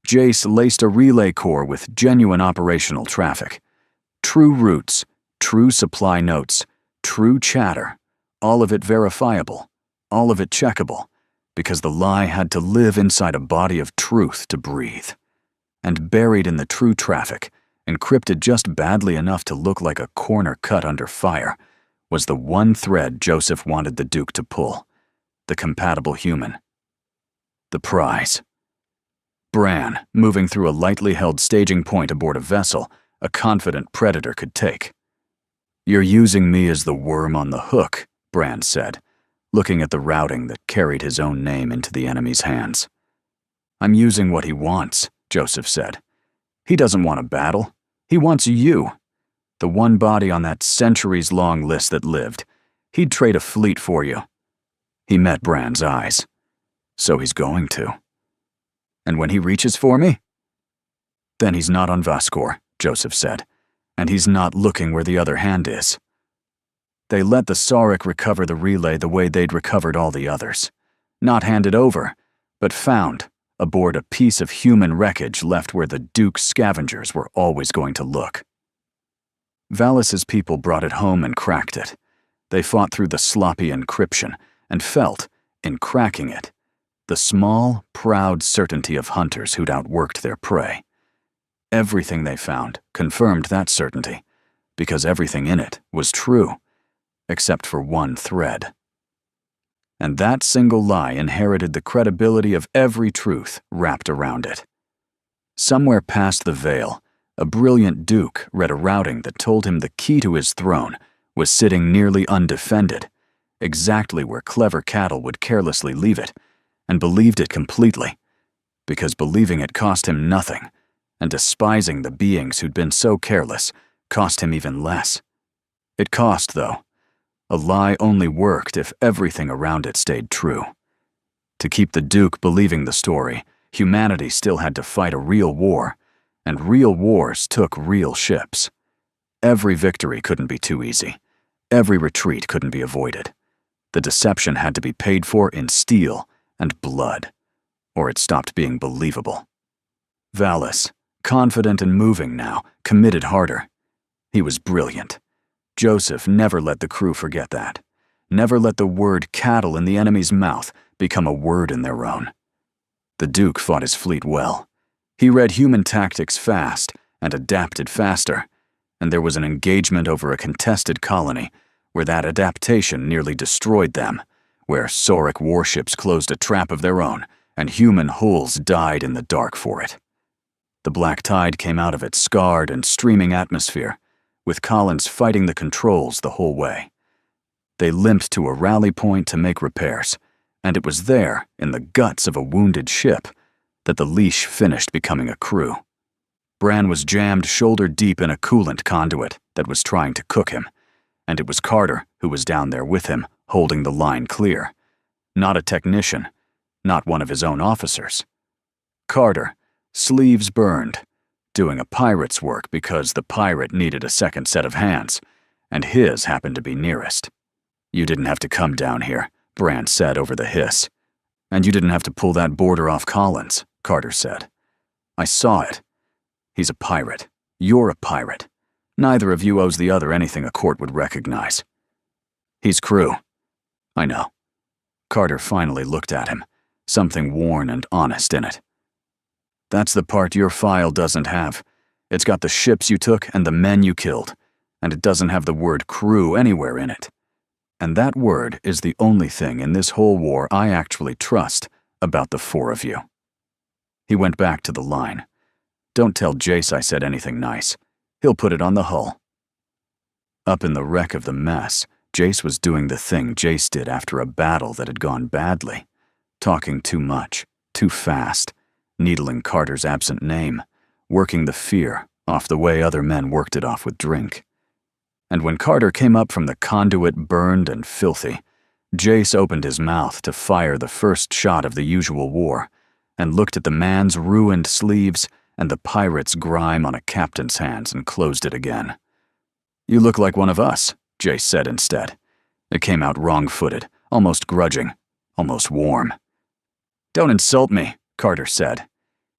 B: Jace laced a relay core with genuine operational traffic. True routes, true supply notes, true chatter, all of it verifiable, all of it checkable, because the lie had to live inside a body of truth to breathe. And buried in the true traffic, encrypted just badly enough to look like a corner cut under fire, was the one thread Joseph wanted the Duke to pull: the compatible human. The prize. Bran, moving through a lightly held staging point aboard a vessel a confident predator could take. "You're using me as the worm on the hook," Bran said, looking at the routing that carried his own name into the enemy's hands. "I'm using what he wants," Joseph said. "He doesn't want a battle. He wants you. The one body on that centuries-long list that lived. He'd trade a fleet for you." He met Bran's eyes. "So he's going to. And when he reaches for me?" "Then he's not on Vaskor," Joseph said, "and he's not looking where the other hand is." They let the Sarek recover the relay the way they'd recovered all the others. Not handed over, but found aboard a piece of human wreckage left where the Duke's scavengers were always going to look. Valis's people brought it home and cracked it. They fought through the sloppy encryption and felt, in cracking it, the small, proud certainty of hunters who'd outworked their prey. Everything they found confirmed that certainty, because everything in it was true, except for one thread. And that single lie inherited the credibility of every truth wrapped around it. Somewhere past the veil, a brilliant Duke read a routing that told him the key to his throne was sitting nearly undefended, exactly where clever cattle would carelessly leave it, and believed it completely, because believing it cost him nothing, and despising the beings who'd been so careless cost him even less. It cost, though. A lie only worked if everything around it stayed true. To keep the Duke believing the story, humanity still had to fight a real war, and real wars took real ships. Every victory couldn't be too easy. Every retreat couldn't be avoided. The deception had to be paid for in steel and blood, or it stopped being believable. Valis, confident and moving now, committed harder. He was brilliant. Joseph never let the crew forget that. Never let the word cattle in the enemy's mouth become a word in their own. The Duke fought his fleet well. He read human tactics fast and adapted faster, and there was an engagement over a contested colony where that adaptation nearly destroyed them, where Sauric warships closed a trap of their own and human hulls died in the dark for it. The black tide came out of its scarred and streaming atmosphere, with Collins fighting the controls the whole way. They limped to a rally point to make repairs, and it was there, in the guts of a wounded ship, that the leash finished becoming a crew. Bran was jammed shoulder-deep in a coolant conduit that was trying to cook him, and it was Carter who was down there with him, holding the line clear, not a technician, not one of his own officers. Carter, sleeves burned, doing a pirate's work because the pirate needed a second set of hands, and his happened to be nearest. "You didn't have to come down here," Brand said over the hiss. "And you didn't have to pull that border off Collins," Carter said. "I saw it. He's a pirate. You're a pirate. Neither of you owes the other anything a court would recognize." "He's crew." "I know." Carter finally looked at him, something worn and honest in it. "That's the part your file doesn't have. It's got the ships you took and the men you killed, and it doesn't have the word crew anywhere in it. And that word is the only thing in this whole war I actually trust about the four of you." He went back to the line. "Don't tell Jace I said anything nice. He'll put it on the hull." Up in the wreck of the mess, Jace was doing the thing Jace did after a battle that had gone badly, talking too much, too fast, needling Carter's absent name, working the fear off the way other men worked it off with drink. And when Carter came up from the conduit burned and filthy, Jace opened his mouth to fire the first shot of the usual war, and looked at the man's ruined sleeves and the pirate's grime on a captain's hands and closed it again. "You look like one of us," Jace said instead. It came out wrong-footed, almost grudging, almost warm. "Don't insult me," Carter said.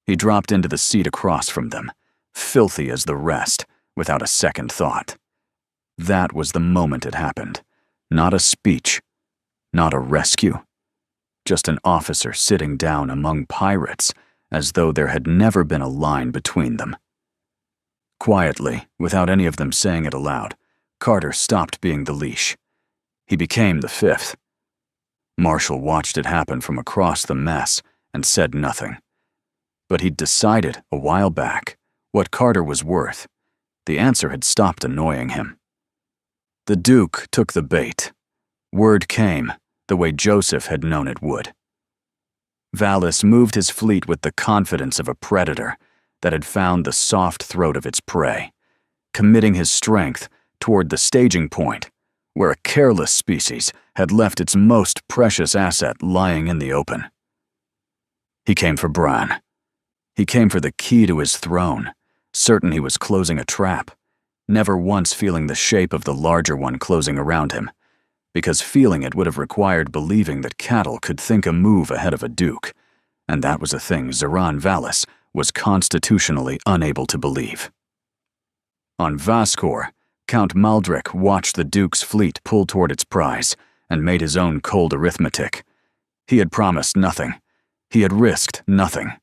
B: He dropped into the seat across from them, filthy as the rest, without a second thought. That was the moment it happened. Not a speech, not a rescue. Just an officer sitting down among pirates, as though there had never been a line between them. Quietly, without any of them saying it aloud, Carter stopped being the leash. He became the fifth. Marshall watched it happen from across the mess and said nothing. But he'd decided, a while back, what Carter was worth. The answer had stopped annoying him. The Duke took the bait. Word came, the way Joseph had known it would. Valis moved his fleet with the confidence of a predator that had found the soft throat of its prey, committing his strength toward the staging point, where a careless species had left its most precious asset lying in the open. He came for Bran. He came for the key to his throne, certain he was closing a trap, never once feeling the shape of the larger one closing around him, because feeling it would have required believing that cattle could think a move ahead of a duke, and that was a thing Zoran Valis was constitutionally unable to believe. On Vaskor, Count Maldric watched the Duke's fleet pull toward its prize and made his own cold arithmetic. He had promised nothing. He had risked nothing.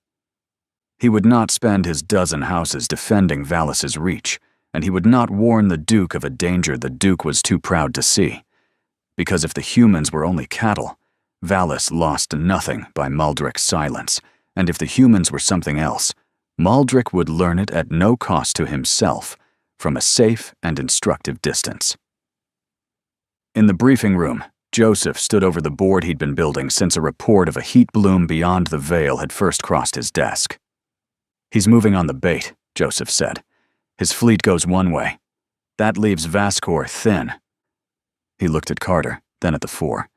B: He would not spend his dozen houses defending Valis's reach, and he would not warn the Duke of a danger the Duke was too proud to see. Because if the humans were only cattle, Valis lost nothing by Maldric's silence, and if the humans were something else, Maldric would learn it at no cost to himself, from a safe and instructive distance. In the briefing room, Joseph stood over the board he'd been building since a report of a heat bloom beyond the veil had first crossed his desk. "He's moving on the bait," Joseph said. "His fleet goes one way. That leaves Vaskor thin." He looked at Carter, then at the four.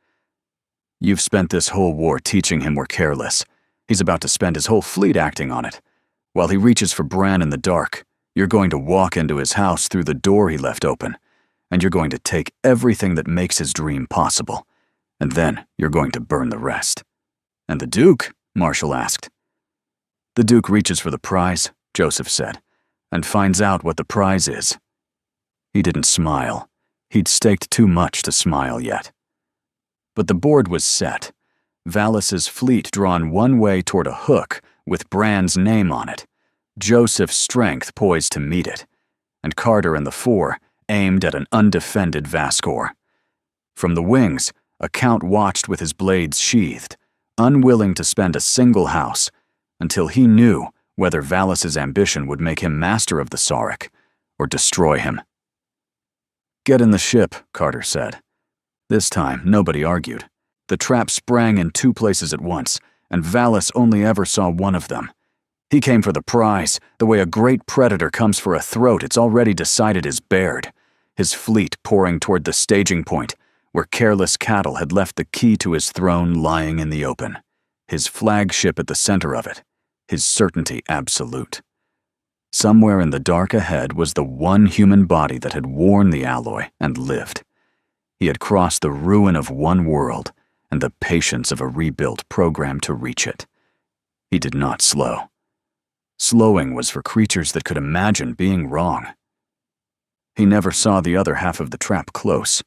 B: "You've spent this whole war teaching him we're careless. He's about to spend his whole fleet acting on it. While he reaches for Bran in the dark, you're going to walk into his house through the door he left open, and you're going to take everything that makes his dream possible, and then you're going to burn the rest." "And the Duke?" Marshall asked. "The Duke reaches for the prize," Joseph said, "and finds out what the prize is." He didn't smile. He'd staked too much to smile yet. But the board was set. Valis's fleet drawn one way toward a hook with Bran's name on it, Joseph's strength poised to meet it, and Carter and the four aimed at an undefended Vaskor. From the wings, a count watched with his blades sheathed, unwilling to spend a single house, until he knew whether Valis's ambition would make him master of the Sarek or destroy him. "Get in the ship," Carter said. This time, nobody argued. The trap sprang in two places at once, and Valis only ever saw one of them. He came for the prize, the way a great predator comes for a throat it's already decided is bared, his fleet pouring toward the staging point, where careless cattle had left the key to his throne lying in the open, his flagship at the center of it, his certainty absolute. Somewhere in the dark ahead was the one human body that had worn the alloy and lived. He had crossed the ruin of one world and the patience of a rebuilt program to reach it. He did not slow. Slowing was for creatures that could imagine being wrong. He never saw the other half of the trap close.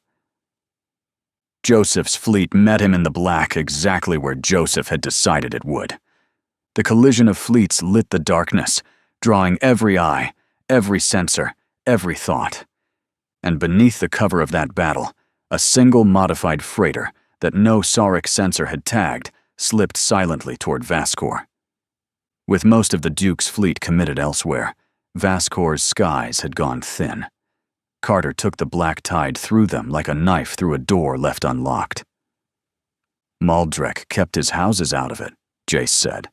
B: Joseph's fleet met him in the black exactly where Joseph had decided it would. The collision of fleets lit the darkness, drawing every eye, every sensor, every thought. And beneath the cover of that battle, a single modified freighter that no Sauric sensor had tagged slipped silently toward Vascor. With most of the Duke's fleet committed elsewhere, Vascor's skies had gone thin. Carter took the black tide through them like a knife through a door left unlocked. Maldrek kept his houses out of it, Jace said,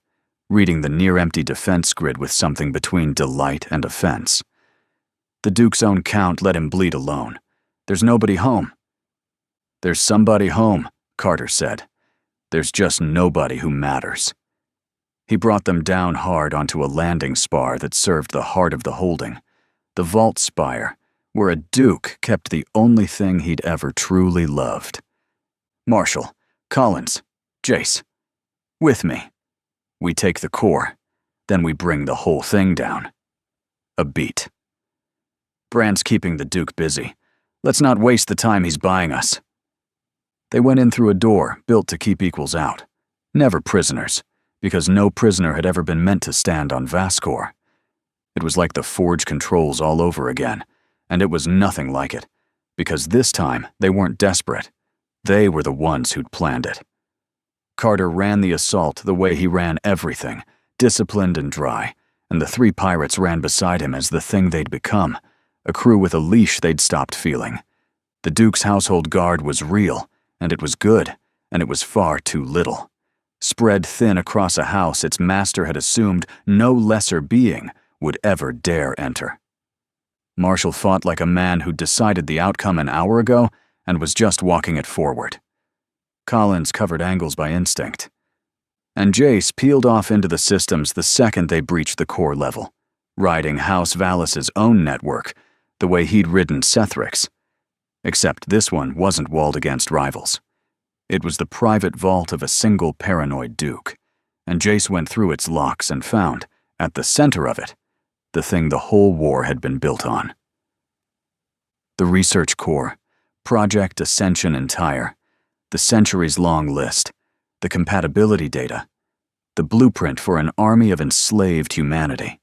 B: reading the near-empty defense grid with something between delight and offense. The Duke's own count let him bleed alone. There's nobody home. There's somebody home, Carter said. There's just nobody who matters. He brought them down hard onto a landing spar that served the heart of the holding, the vault spire, where a Duke kept the only thing he'd ever truly loved. Marshall, Collins, Jace, with me. We take the core, then we bring the whole thing down. A beat. Brand's keeping the Duke busy. Let's not waste the time he's buying us. They went in through a door built to keep equals out. Never prisoners, because no prisoner had ever been meant to stand on Vascor. It was like the Forge controls all over again, and it was nothing like it, because this time they weren't desperate. They were the ones who'd planned it. Carter ran the assault the way he ran everything, disciplined and dry, and the three pirates ran beside him as the thing they'd become, a crew with a leash they'd stopped feeling. The Duke's household guard was real, and it was good, and it was far too little. Spread thin across a house its master had assumed no lesser being would ever dare enter. Marshall fought like a man who'd decided the outcome an hour ago and was just walking it forward. Collins covered angles by instinct. And Jace peeled off into the systems the second they breached the core level, riding House Valis' own network, the way he'd ridden Sethric's. Except this one wasn't walled against rivals. It was the private vault of a single paranoid Duke, and Jace went through its locks and found, at the center of it, the thing the whole war had been built on. The research core, Project Ascension Entire, the centuries-long list, the compatibility data, the blueprint for an army of enslaved humanity.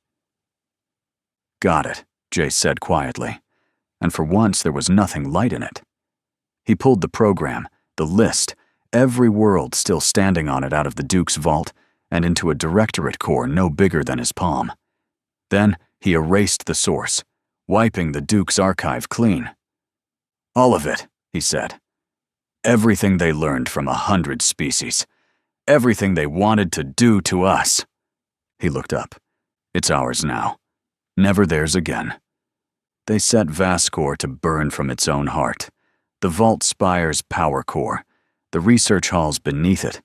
B: Got it, Jace said quietly, and for once there was nothing light in it. He pulled the program, the list, every world still standing on it out of the Duke's vault and into a directorate core no bigger than his palm. Then he erased the source, wiping the Duke's archive clean. All of it, he said. Everything they learned from 100 species. Everything they wanted to do to us. He looked up. It's ours now. Never theirs again. They set Vascor to burn from its own heart. The vault spire's power core, the research halls beneath it,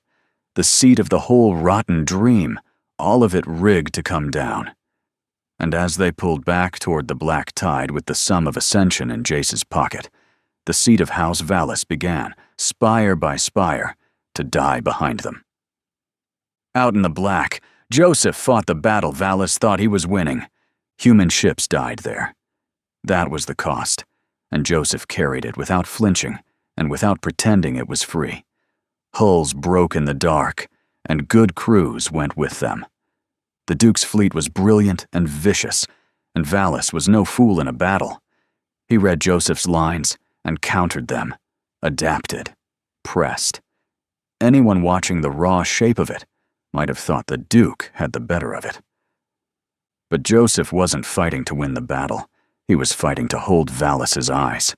B: the seat of the whole rotten dream, all of it rigged to come down. And as they pulled back toward the black tide with the sum of Ascension in Jace's pocket, the seat of House Valis began, spire by spire, to die behind them. Out in the black, Joseph fought the battle Valis thought he was winning. Human ships died there. That was the cost, and Joseph carried it without flinching and without pretending it was free. Hulls broke in the dark, and good crews went with them. The Duke's fleet was brilliant and vicious, and Valis was no fool in a battle. He read Joseph's lines and countered them, adapted, pressed. Anyone watching the raw shape of it might have thought the Duke had the better of it. But Joseph wasn't fighting to win the battle. He was fighting to hold Valis' eyes.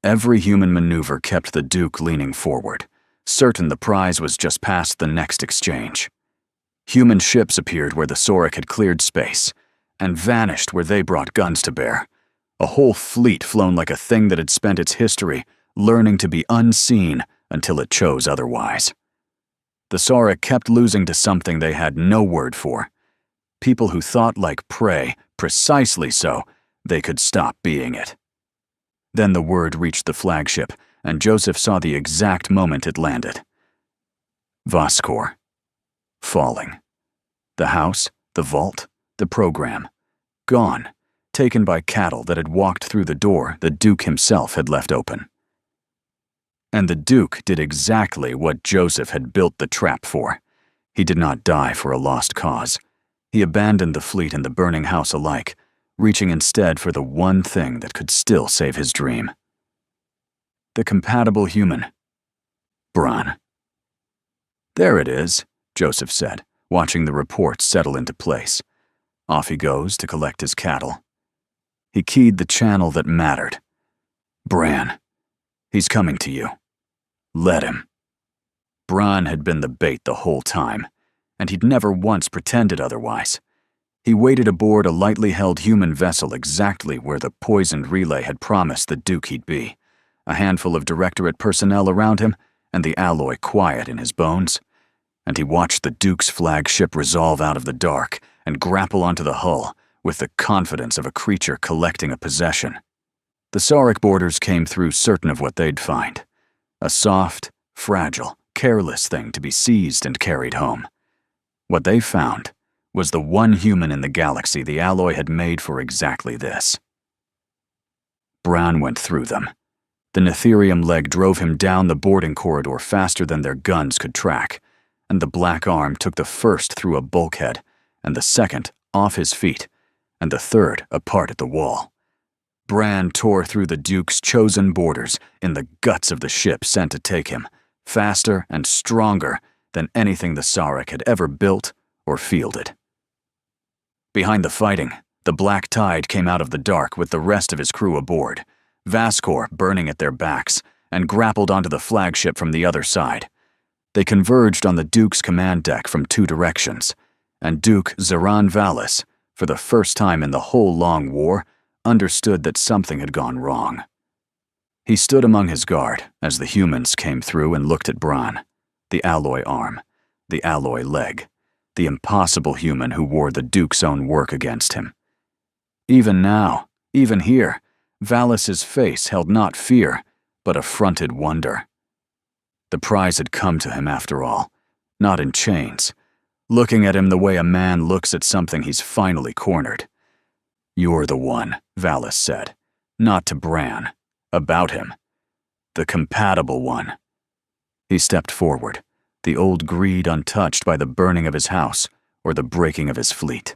B: Every human maneuver kept the Duke leaning forward, certain the prize was just past the next exchange. Human ships appeared where the Sauric had cleared space, and vanished where they brought guns to bear. A whole fleet flown like a thing that had spent its history learning to be unseen until it chose otherwise. The Sarek kept losing to something they had no word for. People who thought like prey, precisely so they could stop being it. Then the word reached the flagship, and Joseph saw the exact moment it landed. Voskor. Falling. The house, the vault, the program. Gone, taken by cattle that had walked through the door the Duke himself had left open. And the Duke did exactly what Joseph had built the trap for. He did not die for a lost cause. He abandoned the fleet and the burning house alike, reaching instead for the one thing that could still save his dream. The compatible human. Bran. There it is, Joseph said, watching the reports settle into place. Off he goes to collect his cattle. He keyed the channel that mattered. Bran. He's coming to you. Let him. Bran had been the bait the whole time, and he'd never once pretended otherwise. He waited aboard a lightly held human vessel exactly where the poisoned relay had promised the Duke he'd be, a handful of Directorate personnel around him, and the alloy quiet in his bones. And he watched the Duke's flagship resolve out of the dark and grapple onto the hull with the confidence of a creature collecting a possession. The Sarek boarders came through certain of what they'd find. A soft, fragile, careless thing to be seized and carried home. What they found was the one human in the galaxy the alloy had made for exactly this. Bran went through them. The Netherium leg drove him down the boarding corridor faster than their guns could track, and the black arm took the first through a bulkhead, and the second off his feet, and the third apart at the wall. Bran tore through the Duke's chosen boarders in the guts of the ship sent to take him, faster and stronger than anything the Sarek had ever built or fielded. Behind the fighting, the Black Tide came out of the dark with the rest of his crew aboard, Voskor burning at their backs, and grappled onto the flagship from the other side. They converged on the Duke's command deck from two directions, and Duke Zoran Valis, for the first time in the whole long war, understood that something had gone wrong. He stood among his guard as the humans came through and looked at Bran, the alloy arm, the alloy leg, the impossible human who wore the Duke's own work against him. Even now, even here, Valis's face held not fear, but affronted wonder. The prize had come to him after all, not in chains, looking at him the way a man looks at something he's finally cornered. You're the one, Valis said, not to Bran, about him. The compatible one. He stepped forward, the old greed untouched by the burning of his house or the breaking of his fleet.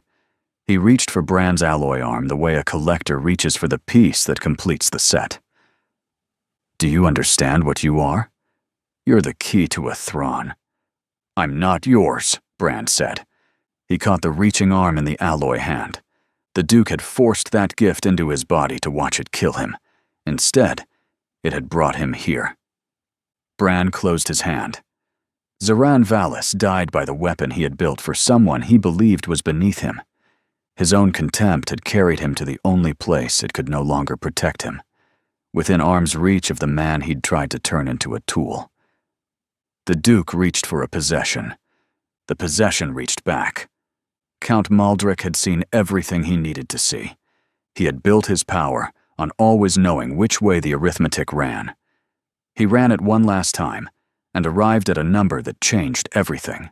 B: He reached for Bran's alloy arm the way a collector reaches for the piece that completes the set. Do you understand what you are? You're the key to a Thrawn. I'm not yours, Bran said. He caught the reaching arm in the alloy hand. The Duke had forced that gift into his body to watch it kill him. Instead, it had brought him here. Bran closed his hand. Zoran Valis died by the weapon he had built for someone he believed was beneath him. His own contempt had carried him to the only place it could no longer protect him, within arm's reach of the man he'd tried to turn into a tool. The Duke reached for a possession. The possession reached back. Count Maldrick had seen everything he needed to see. He had built his power on always knowing which way the arithmetic ran. He ran it one last time and arrived at a number that changed everything.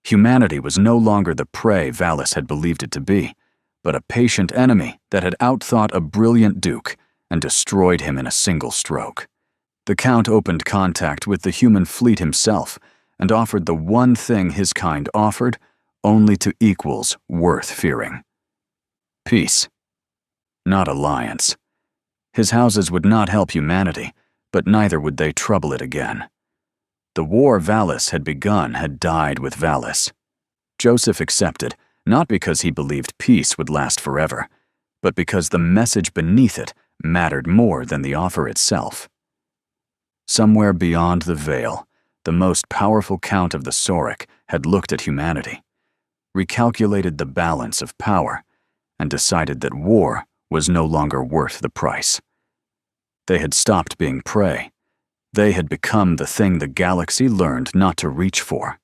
B: Humanity was no longer the prey Valis had believed it to be, but a patient enemy that had outthought a brilliant Duke and destroyed him in a single stroke. The Count opened contact with the human fleet himself and offered the one thing his kind offered only to equals worth fearing. Peace. Not alliance. His houses would not help humanity, but neither would they trouble it again. The war Valis had begun had died with Valis. Joseph accepted, not because he believed peace would last forever, but because the message beneath it mattered more than the offer itself. Somewhere beyond the veil, the most powerful Count of the Sarek had looked at humanity, recalculated the balance of power, and decided that war was no longer worth the price. They had stopped being prey. They had become the thing the galaxy learned not to reach for.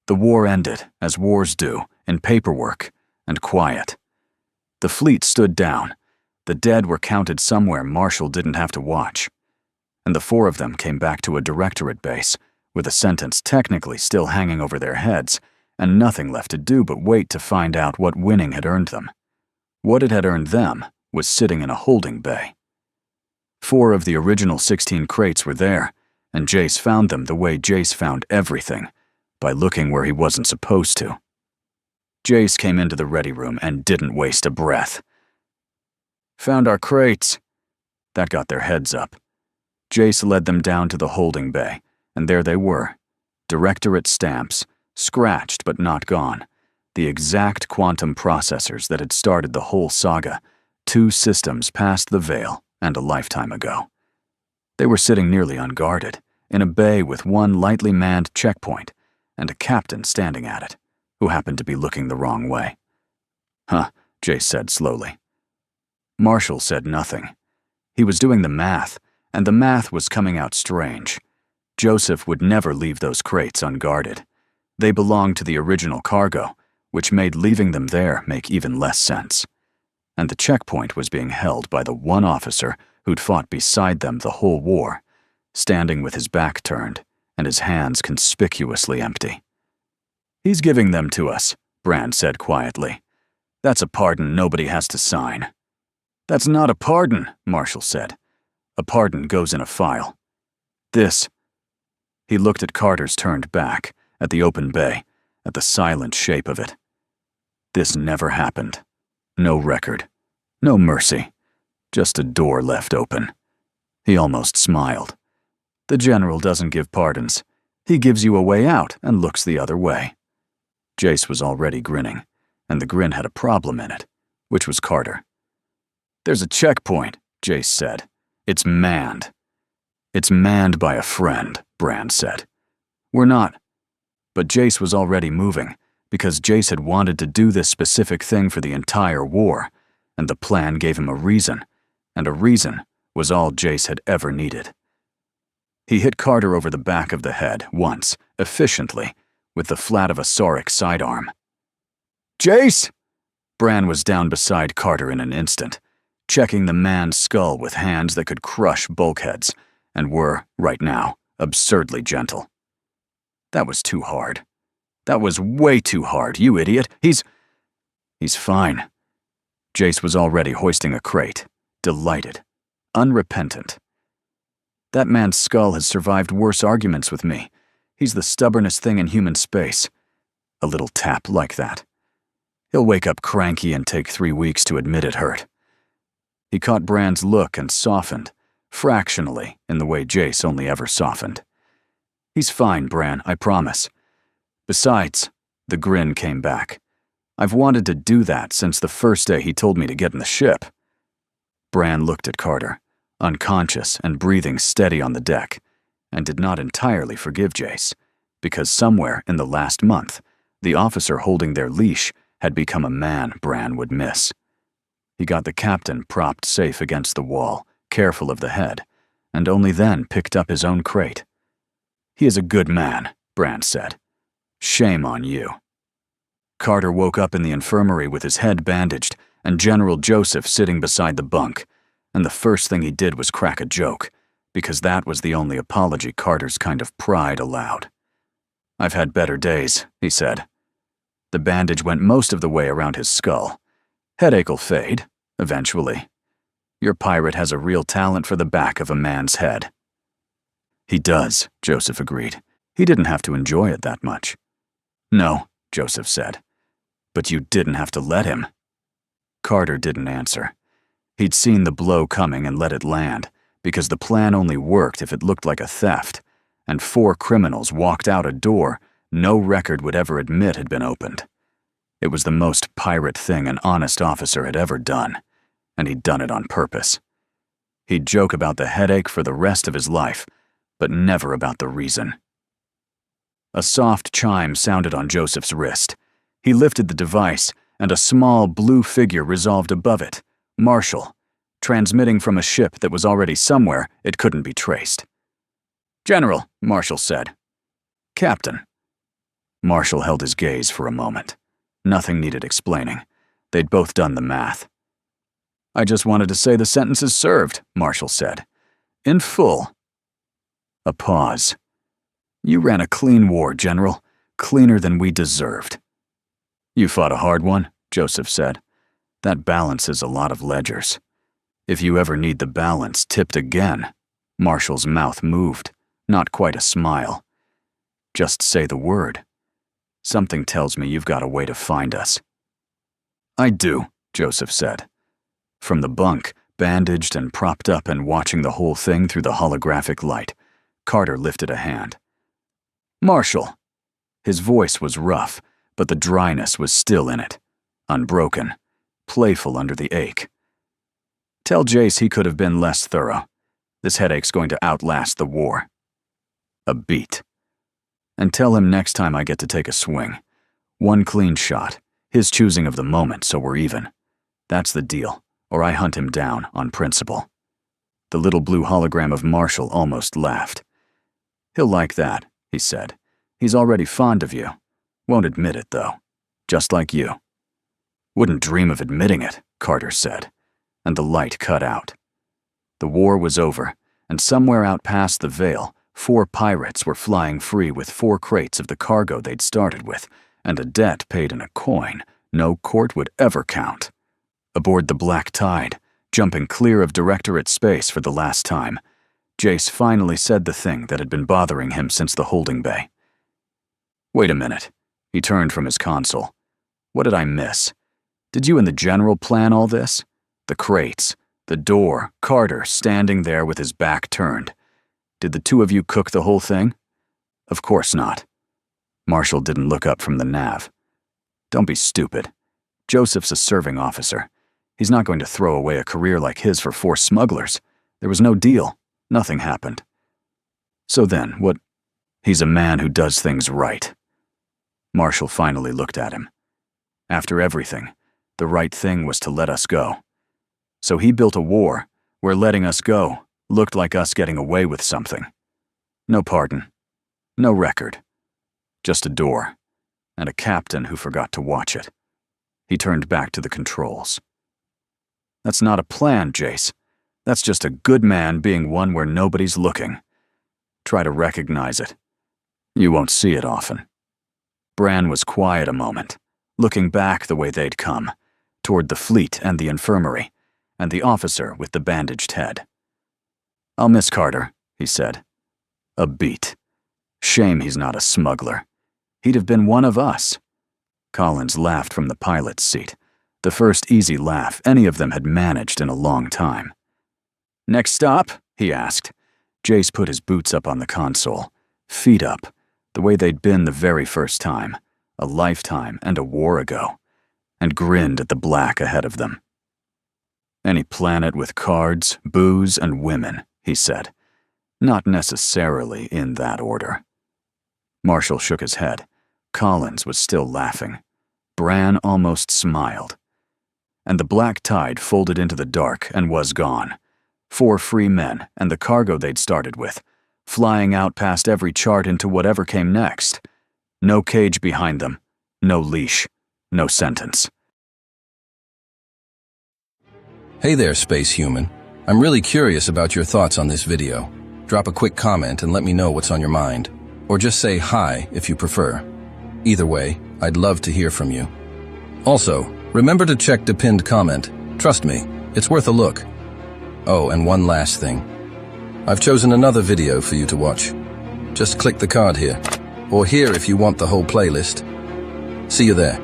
B: The war ended, as wars do, in paperwork and quiet. The fleet stood down. The dead were counted somewhere Marshall didn't have to watch. And the 4 of them came back to a directorate base, with a sentence technically still hanging over their heads, and nothing left to do but wait to find out what winning had earned them. What it had earned them was sitting in a holding bay. 4 of the original 16 crates were there, and Jace found them the way Jace found everything, by looking where he wasn't supposed to. Jace came into the ready room and didn't waste a breath. "Found our crates." That got their heads up. Jace led them down to the holding bay, and there they were. Directorate stamps, scratched but not gone. The exact quantum processors that had started the whole saga, 2 systems past the veil and a lifetime ago. They were sitting nearly unguarded, in a bay with 1 lightly manned checkpoint, and a captain standing at it, who happened to be looking the wrong way. "Huh," Jace said slowly. Marshall said nothing. He was doing the math, and the math was coming out strange. Joseph would never leave those crates unguarded. They belonged to the original cargo, which made leaving them there make even less sense. And the checkpoint was being held by the 1 officer who'd fought beside them the whole war, standing with his back turned and his hands conspicuously empty. "He's giving them to us," Brand said quietly. "That's a pardon nobody has to sign." "That's not a pardon," Marshall said. "A pardon goes in a file. This..." He looked at Carter's turned back, at the open bay, at the silent shape of it. "This never happened. No record. No mercy. Just a door left open." He almost smiled. "The general doesn't give pardons. He gives you a way out and looks the other way." Jace was already grinning, and the grin had a problem in it, which was Carter. "There's a checkpoint," Jace said. "It's manned." "It's manned by a friend," Brand said. "We're not..." But Jace was already moving, because Jace had wanted to do this specific thing for the entire war, and the plan gave him a reason, and a reason was all Jace had ever needed. He hit Carter over the back of the head once, efficiently, with the flat of a Sauric sidearm. "Jace!" Bran was down beside Carter in an instant, checking the man's skull with hands that could crush bulkheads, and were, right now, absurdly gentle. "That was too hard. That was way too hard, you idiot. He's fine." Jace was already hoisting a crate, delighted, unrepentant. "That man's skull has survived worse arguments with me. He's the stubbornest thing in human space. A little tap like that. He'll wake up cranky and take 3 weeks to admit it hurt." He caught Brand's look and softened, fractionally, in the way Jace only ever softened. "He's fine, Bran, I promise. Besides," the grin came back, "I've wanted to do that since the first day he told me to get in the ship." Bran looked at Carter, unconscious and breathing steady on the deck, and did not entirely forgive Jace, because somewhere in the last month, the officer holding their leash had become a man Bran would miss. He got the captain propped safe against the wall, careful of the head, and only then picked up his own crate. "He is a good man," Bran said. "Shame on you." Carter woke up in the infirmary with his head bandaged and General Joseph sitting beside the bunk, and the first thing he did was crack a joke, because that was the only apology Carter's kind of pride allowed. "I've had better days," he said. The bandage went most of the way around his skull. "Headache'll fade, eventually. Your pirate has a real talent for the back of a man's head." "He does," Joseph agreed. "He didn't have to enjoy it that much." "No," Joseph said. "But you didn't have to let him." Carter didn't answer. He'd seen the blow coming and let it land, because the plan only worked if it looked like a theft, and 4 criminals walked out a door no record would ever admit had been opened. It was the most pirate thing an honest officer had ever done, and he'd done it on purpose. He'd joke about the headache for the rest of his life, but never about the reason. A soft chime sounded on Joseph's wrist. He lifted the device, and a small blue figure resolved above it, Marshall, transmitting from a ship that was already somewhere it couldn't be traced. "General," Marshall said. "Captain." Marshall held his gaze for a moment. Nothing needed explaining. They'd both done the math. "I just wanted to say the sentence is served," Marshall said. "In full." A pause. "You ran a clean war, General. Cleaner than we deserved." "You fought a hard one," Joseph said. "That balances a lot of ledgers. If you ever need the balance tipped again." Marshall's mouth moved, not quite a smile. "Just say the word. Something tells me you've got a way to find us." "I do," Joseph said. From the bunk, bandaged and propped up and watching the whole thing through the holographic light, Carter lifted a hand. "Marshall." His voice was rough, but the dryness was still in it, unbroken, playful under the ache. "Tell Jace he could have been less thorough. This headache's going to outlast the war." A beat. "And tell him next time I get to take a swing. One clean shot, his choosing of the moment so we're even. That's the deal, or I hunt him down on principle." The little blue hologram of Marshall almost laughed. "He'll like that," he said. "He's already fond of you. Won't admit it, though. Just like you." "Wouldn't dream of admitting it," Carter said, and the light cut out. The war was over, and somewhere out past the veil, 4 pirates were flying free with 4 crates of the cargo they'd started with, and a debt paid in a coin no court would ever count. Aboard the Black Tide, jumping clear of Directorate space for the last time, Jace finally said the thing that had been bothering him since the holding bay. "Wait a minute." He turned from his console. "What did I miss? Did you and the General plan all this? The crates, the door, Carter standing there with his back turned. Did the 2 of you cook the whole thing?" "Of course not." Marshall didn't look up from the nav. "Don't be stupid. Joseph's a serving officer. He's not going to throw away a career like his for 4 smugglers. There was no deal. Nothing happened." "So then, what?" "He's a man who does things right." Marshall finally looked at him. "After everything, the right thing was to let us go. So he built a war where letting us go looked like us getting away with something. No pardon. No record. Just a door, and a captain who forgot to watch it." He turned back to the controls. "That's not a plan, Jace. That's just a good man being one where nobody's looking. Try to recognize it. You won't see it often." Bran was quiet a moment, looking back the way they'd come, toward the fleet and the infirmary, and the officer with the bandaged head. "I'll miss Carter," he said. A beat. Shame he's not a smuggler. He'd have been one of us. Collins laughed from the pilot's seat, the first easy laugh any of them had managed in a long time. "Next stop?" he asked. Jace put his boots up on the console, feet up, the way they'd been the very first time, a lifetime and a war ago, and grinned at the black ahead of them. "Any planet with cards, booze, and women," he said. "Not necessarily in that order." Marshall shook his head. Collins was still laughing. Bran almost smiled. And the Black Tide folded into the dark and was gone. 4 free men and the cargo they'd started with, flying out past every chart into whatever came next. No cage behind them, no leash, no sentence.
A: Hey there, space human. I'm really curious about your thoughts on this video. Drop a quick comment and let me know what's on your mind. Or just say hi if you prefer. Either way, I'd love to hear from you. Also, remember to check the pinned comment. Trust me, it's worth a look. Oh, and one last thing. I've chosen another video for you to watch. Just click the card here. Or here if you want the whole playlist. See you there.